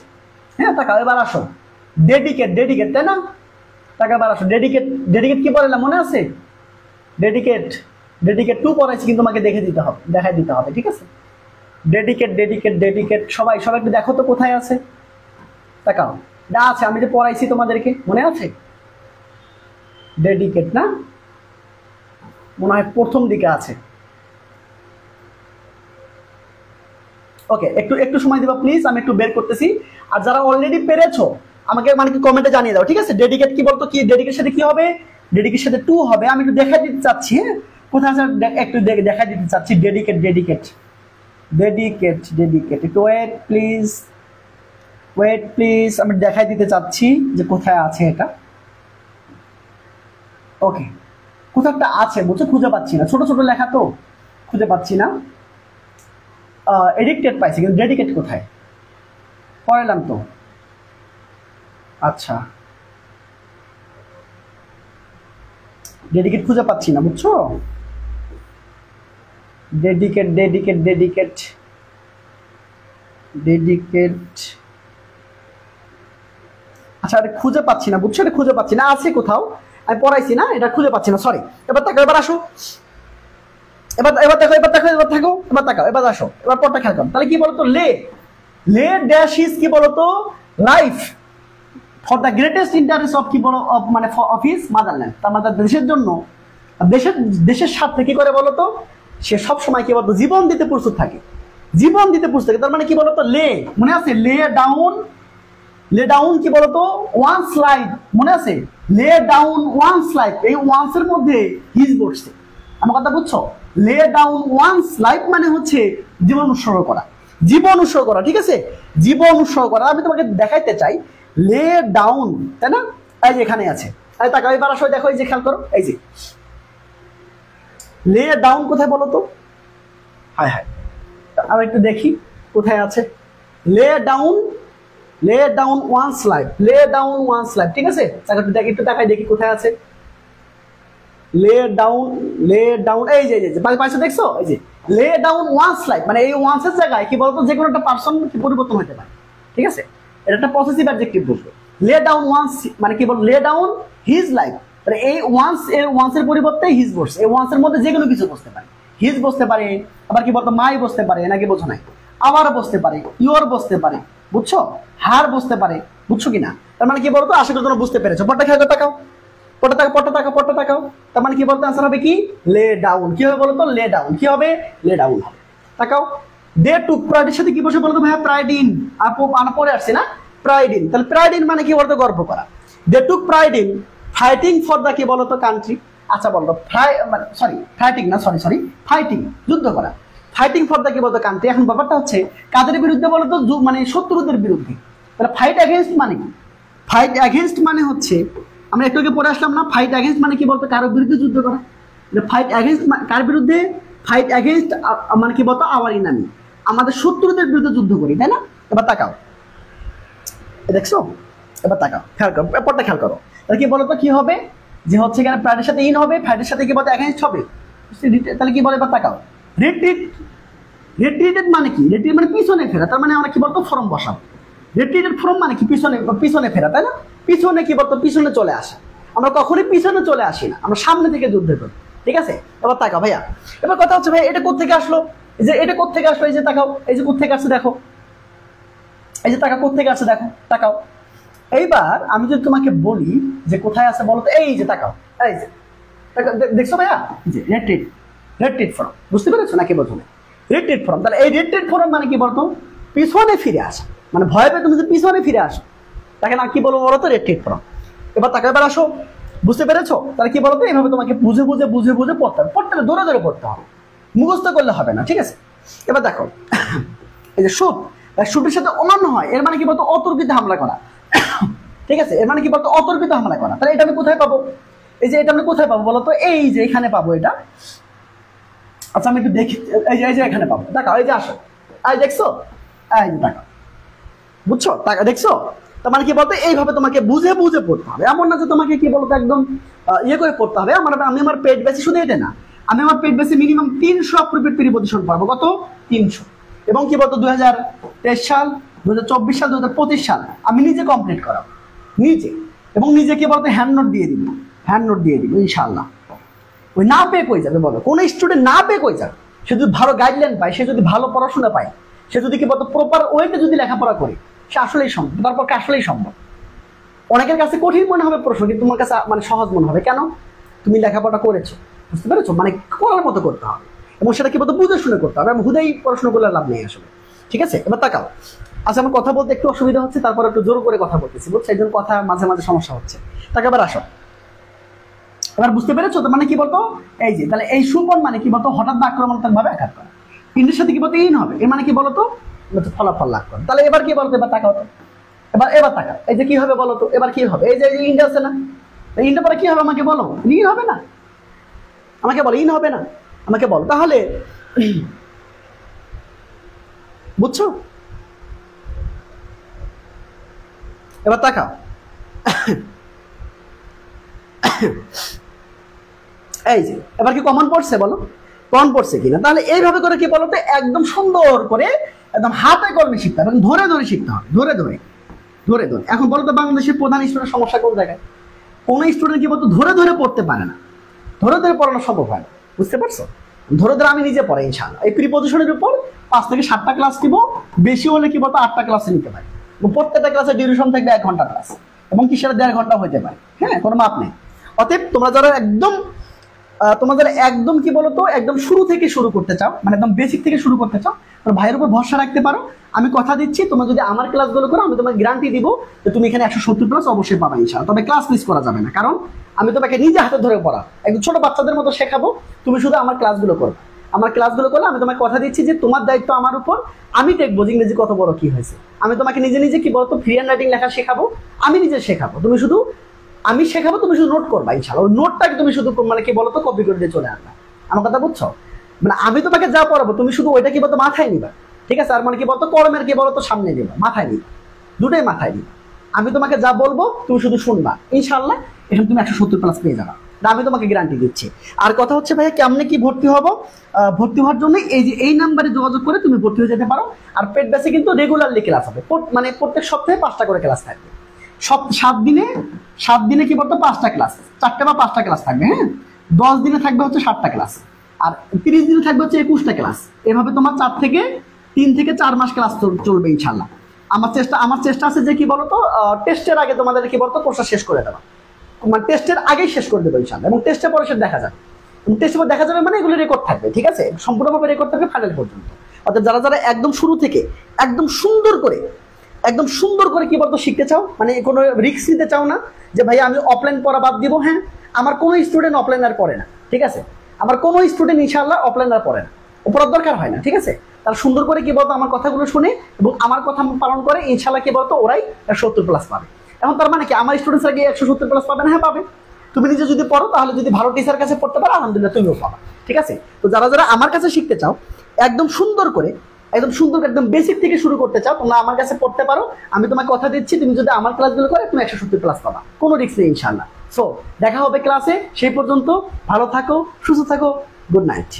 হ্যাঁ তাকাও, এবার আসো। ডেডিকেট তাই না? টাকা এবার আসো। ডেডিকেট কি পড়াইলাম মনে আছে? ডেডিকেট টু পড়াইছি, কিন্তু তোমাকে দেখাই দিতে হবে। ঠিক আছে, ডেডিকেট সবাই একটু দেখো তো কোথায় আছে। তাকাও, যা আছে আমি যে পড়াইছি তোমাদেরকে, মনে আছে? ডেডিকেট না, মনে হয় প্রথম দিকে আছে। ওকে, একটু সময় দিবা প্লিজ, আমি একটু বের করতেছি। আর যারা অলরেডি পেরেছো আমাকে মানে কি কমেন্টে জানিয়ে দাও। ঠিক আছে, ডেডিকেট কি বলতো? কি ডেডিকেটের সাথে কি হবে? ডেডিকেটের সাথে টু হবে। আমি একটু দেখা দিতে চাচ্ছি, হ্যাঁ কোথায় আছে একটু দেখা দিতে চাচ্ছি। ডেডিকেট একটু ওয়েট প্লিজ, আমি দেখাই দিতে চাচ্ছি যে কোথায় আছে এটা। ওকে, কোথাও একটা আছে, বুঝছো? খুঁজে পাচ্ছি না, ছোট ছোট লেখা তো খুঁজে পাচ্ছি না। এডিক্টেড পাইছি, কিন্তু ডেডিকেট কোথায়? পড়াইলাম তো। আচ্ছা, ডেডিকেট খুঁজে পাচ্ছি না, বুঝছো? ডেডিকেট আচ্ছা, এটা খুঁজে পাচ্ছি না, বুঝছো? এটা খুঁজে পাচ্ছি না, আছে কোথাও, আমি পড়াইছি না, এটা খুঁজে পাচ্ছি না, সরি। এবার তাকাও, এবার আসো, এবার তাকাও, এবার আসো, এবার পড়টা খেয়াল করো। তাহলে কি বলতো? লে ড্যাশ ইজ কি বলতো? Life for the greatest interest of কি বলো মানে অফ হিজ মাদারল্যান্ড, তার মানে দেশের জন্য, দেশের স্বার্থে কি করে বলতো? সে সব সময় কি বলতো? জীবন দিতে প্রস্তুত থাকে। তার মানে কি বলতো? লে, মনে আছে? লে ডাউন কি বলতো? ওয়ান্স লাইফ, মনে আছে? লে ডাউন ওয়ান্স লাইফ, এই ওয়ান্স এর মধ্যে হিজ বসছে। আমার কথা বুঝছো? লে ডাউন ওয়ান্স লাইফ মানে হচ্ছে জীবন উৎসর্গ করা। ঠিক আছে, জীবন উৎসর্গ করা। আমি তোমাকে দেখাইতে চাই লে ডাউন, তাই না? এই যে এখানে আছে, এই তাকাও, এবার আসো, দেখো, এই যে খেয়াল করো, এই যে লে ডাউন কোথায় বলো তো? হায় আমি একটু দেখি কোথায় আছে। লে ডাউন ওয়ান্স লাইফ, ঠিক আছে? একটু দেখাই দেখি কোথায় আছে। লে ডাউন এই যে পাশে দেখছো? এই যে লে ডাউন ওয়ান্স লাইফ, মানে এই ওয়ান্স এর জায়গায় কি বলতো? যে কোনো একটা পারসন পরিবর্তন হতে পারে। ঠিক আছে, এটা একটা পসেসিভ অ্যাডজেক্টিভ বলবো। লে ডাউন ওয়ান্স মানে কি বল? লে ডাউন হিজ লাইফ, মানে এই ওয়ান্স এর পরিবর্তে হিজ বসছে। এই ওয়ান্স এর মধ্যে যে কোনো কিছু বসতে পারে, হিজ বসতে পারে, আবার কি বলতো মাই বসতে পারে, নাকি বোঝো নাই? আবার বসতে পারে, ইউর বসতে পারে, বুঝছো? হার বসতে পারে, বুঝছো কিনা? তার মানে কি বলতো? আশা করি তোমরা বুঝতে পেরেছো। পড়টা খেয়াল করে তাকাও, তার মানে কি বলতো? আনসার হবে কি? Lay down. কি হবে বলতো? Lay down. কি হবে? লে ডাউন হবে। তাকাও, দে টুক প্রাইডের সাথে কি বসে বলতো? ভাইয়া প্রাইড ইন, পরে আসছে না? প্রাইড ইন, তাহলে প্রাইড ইন মানে কি বলতো? গর্ব করা। They took pride in fighting for the কি বলতো? কান্ট্রি। আচ্ছা বলতো ফাইটিং, যুদ্ধ করা। ফাইটিং ফর দ্য কি বলতো? কান্ট্রি। এখন ব্যাপারটা হচ্ছে কাদের বিরুদ্ধে বলতো? মানে শত্রুদের বিরুদ্ধে। তাহলে ফাইট অ্যাগেনস্ট মানে কি? ফাইট অ্যাগেনস্ট মানে হচ্ছে, আমরা একটু আগে পড়ে আসলাম না? ফাইট অ্যাগেনস্ট মানে কি বলতো? কারোর বিরুদ্ধে যুদ্ধ করা। ফাইট অ্যাগেনস্ট কার বিরুদ্ধে? ফাইট অ্যাগেনস্ট মানে কি বলতো? আওয়ার এনিমি, আমাদের শত্রুদের বিরুদ্ধে যুদ্ধ করি, তাই না? এবার তাকাও, দেখছো? এবার তাকাও, খেয়াল করো, ব্যাপারটা খেয়াল করো। তাহলে কি বলতো? কি হবে? যে হচ্ছে এখানে প্রাইডের সাথে ইন হবে, ফাইটের সাথে কি বলতো? অ্যাগেনস্ট হবে। তাহলে কি বলে? এবার তাকাও, রিট্রিটেড মানে কি? রিট্রিট মানে পিছনে ফেরা। তার মানে আমরা কি বলতো? ফর্ম বসাবো। রিট্রিটেড ফর্ম মানে কি? পিছনে ফেরা, তাই না? পিছনে কি বলতো? পিছনে চলে আসা। আমরা কখনোই পিছনে চলে আসি না, আমরা সামনে থেকে যুদ্ধ করি। ঠিক আছে, এবার তাকাও ভাইয়া। এবার কথা হচ্ছে ভাই এটা কোত্থেকে আসলো? এই যে এটা কোত্থেকে আসলো? এই যে তাকাও, এই যে কোত্থেকে আসছে দেখো, এই যে টাকা কোথেকে আছে দেখো, তাকাও। এইবার আমি যদি তোমাকে বলি যে কোথায় আছে বলো তো, এই যে তাকাও, এই যে দেখছো ভাইয়া, যে রেড ফর্ম, বুঝতে পেরেছো নাকি প্রথমে? রেড ফর্ম, তাহলে এই রেড ফর্ম মানে কি বলতো? পিছনে ফিরে আসা, মানে ভয় পেয়ে তুমি যে পিছনে ফিরে আসো তাকে না কি বলবো বলো তো? Red form. এবার তাকে এবার আসো, বুঝতে পেরেছো? তাহলে কি বলতো? এইভাবে তোমাকে বুঝে পড়তে হবে, পড়তে হবে, ধরে পড়তে হবে, মুখস্থ করলে হবে না, ঠিক আছে? এবার দেখো এই যে শুটের সাথে অমান্য হয়, এর মানে কি বলতো? অতর্কিত হামলা করা, ঠিক আছে? এর মানে কি বলতো? অতর্কিত হামলা করা। তাহলে এটা আমি কোথায় পাবো? এই যে এটা আমি কোথায় পাবো বলতো? এই যে এখানে পাবো এটা। আচ্ছা আমি একটু দেখি, এই যে এখানে পাবো, দেখাও, এই যে আসো, এই দেখছো, এই যে টাকা, বুঝছো? টাকা দেখছো? তার মানে কি বলতো? এইভাবে তোমাকে বুঝে পড়তে হবে, এমন না যে তোমাকে কি বলতো একদম ইয়ে করে পড়তে হবে। আমি আমার পেট বেশি, শুধু এটা না, আমি আমার পেট বেশি মিনিমাম 300 অ্যাপ্রোপ্রিয়েট প্রিপজিশন পাবো। কত? 300। এবং কি বলতো 2023 সাল, 2024 সাল, 2025 সাল আমি নিজে কমপ্লিট করাবো, নিজে। এবং নিজে কি বলতো? হ্যান্ড নোট দিয়ে দিব ইনশাআল্লাহ। ওই না পেয়ে কই যাবে বলো? কোন স্টুডেন্ট না পেয়ে কই যাবে? সে যদি ভালো গাইডলাইন পায়, সে যদি ভালো পড়াশোনা পায়, সে যদি কি বলতো প্রপার ওয়েতে যদি লেখাপড়া করে, সে আসলেই সম্ভব, তার পক্ষে আসলেই সম্ভব। অনেকের কাছে কঠিন মনে হবে প্রশ্ন, কিন্তু তোমার কাছে মানে সহজ মনে হবে। কেন? তুমি লেখাপড়া করেছো, বুঝতে পেরেছো? মানে করার মতো করতে হবে, এবং সেটা কি বলতো? বুঝে শুনে করতে হবে। আমি হুদাই পড়াশোনা করলে লাভ নেই আসলে, ঠিক আছে? এবার তাকাও। আচ্ছা আমার কথা বলতে একটু অসুবিধা হচ্ছে, তারপর একটু জোর করে কথা বলতেছি, বুঝছো? এই জন্য কথা মাঝে সমস্যা হচ্ছে। তাকে এবার আসো, এবার বুঝতে পেরেছো তো? মানে কি বলতো? এই যে তাহলে এই সুপন মানে কি বলতো? হঠাৎ আক্রমণাত্মক ভাবে আঘাত করা। ইন্দ্রের সাথে কি বলতো? ইন হবে, এর মানে কি বলতো? ফলাফল লাভ করে। তাহলে এবার কি বলতো? এবার তাকাও তো, এবার তাকা, এই যে কি হবে বলতো? এবার কি হবে? এই যে ইন্ডা আছে না, ইন্ডা পরে কি হবে আমাকে বলো? ইন হবে না? আমাকে বলো, ইন হবে না? আমাকে বলো তাহলে, বুঝছো? এবার তাকাও, এই যে এবার কি কমন পড়ছে বলো? কমন পড়ছে কিনা? তাহলে এইভাবে করে কি বলতো? একদম সুন্দর করে একদম হাতে কলমে শিখতে হবে, ধরে শিখতে হবে, ধরে। এখন বলতো বাংলাদেশের প্রধান স্টুডেন্ট সমস্যা কোন জায়গায়? কোন স্টুডেন্ট কি বলতো? ধরে পড়তে পারে না, ধরে পড়ানো সম্ভব হয় না, বুঝতে পারছো? ধরে আমি নিজে পড়াই ইনশাআল্লাহ। এই প্রিপজিশনের উপর 5 থেকে 7টা ক্লাস দিব, বেশি হলে কি বলতো 8টা ক্লাসে নিতে পারি। প্রত্যেকটা ক্লাসের ডিউরেশন থাকবে 1 ঘন্টা ক্লাস, এবং কি সেটা 1.5 ঘন্টা হতে পারে, হ্যাঁ, কোনো মাপ নেই। অতএব তোমরা যারা একদম কি বলতো একদম শুরু থেকে শুরু করতে চাও, মানে একদম বেসিক থেকে শুরু করতে চাও, তোমরা ভাইয়ের উপর ভরসা রাখতে পারো। আমি কথা দিচ্ছি, তোমরা যদি আমার ক্লাসগুলো করো, আমি তোমাকে গ্যারান্টি দিব যে তুমি এখানে 170 প্লাস অবশ্যই পাবা ইনশাআল্লাহ। তবে ক্লাস মিস করা যাবে না, কারণ আমি তোমাকে নিজে হাতে ধরে পড়া, একদম ছোট বাচ্চাদের মতো শেখাবো। তুমি শুধু আমার ক্লাসগুলো করো, আমার ক্লাসগুলো করলে আমি তোমাকে কথা দিচ্ছি যে তোমার দায়িত্ব আমার উপর। আমি দেখবো যে ইংরেজি কত বড় কি হয়েছে। আমি তোমাকে নিজে কি বলতো ফ্রি হ্যান্ড রাইটিং লেখা শেখাবো, আমি নিজে শেখাবো। তুমি শুধু আমি শেখাবো, তুমি শুধু নোট করবা ইনশাআল্লাহ। ওই নোটটাকে তুমি শুধু মানে কি বলতো কপি করে দিয়ে চলে আসবা। আমার কথা বুঝছো? মানে আমি তোমাকে যা পড়াবো তুমি শুধু ওইটা কি বলতো মাথায় নিবা, ঠিক আছে? আর মানে কি বলতো কর্মের কি বলতো সামনে নিবা, মাথায় নিবা, দুটোই মাথায় নিবা। আমি তোমাকে যা বলবো তুমি শুধু শুনবা, ইনশাআল্লাহ এখানে তুমি 170 প্লাস পেয়ে যাবা, আমি তোমাকে গ্যারান্টি দিচ্ছি। আর কথা হচ্ছে ভাইয়া কেমনে কি ভর্তি হবো? ভর্তি হওয়ার জন্য এই নাম্বারে যোগাযোগ করে তুমি ভর্তি হয়ে যেতে পারো। আর পেড ব্যাচে কিন্তু রেগুলারলি ক্লাস হবে, মানে প্রত্যেক সপ্তাহে 5টা করে ক্লাস থাকবে। 7 দিনে কি বলতো 5টা ক্লাস, 4টে বা 5টা ক্লাস থাকবে, হ্যাঁ। 10 দিনে থাকবে হচ্ছে 7টা ক্লাস, আর 30 দিনে থাকবে হচ্ছে 21টা ক্লাস। এভাবে তোমার 3 থেকে 4 মাস ক্লাস চলবে ইনশাআল্লাহ। আমার চেষ্টা আছে যে কি বলতো টেস্টের আগে তোমাদের কি বলতো কোর্সটা শেষ করে দেওয়া, মানে টেস্টের আগেই শেষ করে দেবো ইনশাআল্লাহ। এবং টেস্টের পরে সেটা দেখা যাবে, টেস্টের পর দেখা যাবে মানে এগুলো রেকর্ড থাকবে, ঠিক আছে? সম্পূর্ণভাবে রেকর্ড থাকবে ফাইনাল পর্যন্ত। অর্থাৎ যারা একদম শুরু থেকে একদম সুন্দর করে কি বলতো শিখতে চাও, মানে কোনো রিস্ক নিতে চাও না যে ভাই আমি অফলাইন পড়া বাদ দিব। হ্যাঁ, আমার কোনো স্টুডেন্ট অফলাইন আর পড়ে না, ঠিক আছে? আমার কোনো স্টুডেন্ট ইনশাআল্লাহ অফলাইন আর পড়ে না, পড়ার দরকার হয় না, ঠিক আছে? তারা সুন্দর করে কি বলতো আমার কথাগুলো শুনে এবং আমার কথা পালন করে, ইনশাআল্লাহ কি বলতো ওরাই 70 প্লাস পাবে। এখন তার মানে কি আমার স্টুডেন্টসরা গিয়ে 170 প্লাস পাবে না? হ্যাঁ পাবে। তুমি নিজে যদি পড়ো, তাহলে যদি ভালো টিচার কাছে পড়তে পারো আলহামদুলিল্লাহ তুমিও পাবা, ঠিক আছে? তো যারা আমার কাছে শিখতে চাও, একদম সুন্দর করে একদম বেসিক থেকে শুরু করতে চাও, তোমরা আমার কাছে পড়তে পারো। আমি তোমাকে কথা দিচ্ছি, তুমি যদি আমার ক্লাসগুলো করে তুমি 170 প্লাস পাবা, কোনো রিস্ক নেই ইনশাআল্লাহ। সো দেখা হবে ক্লাসে, সেই পর্যন্ত ভালো থাকো, সুস্থ থাকো, গুড নাইট।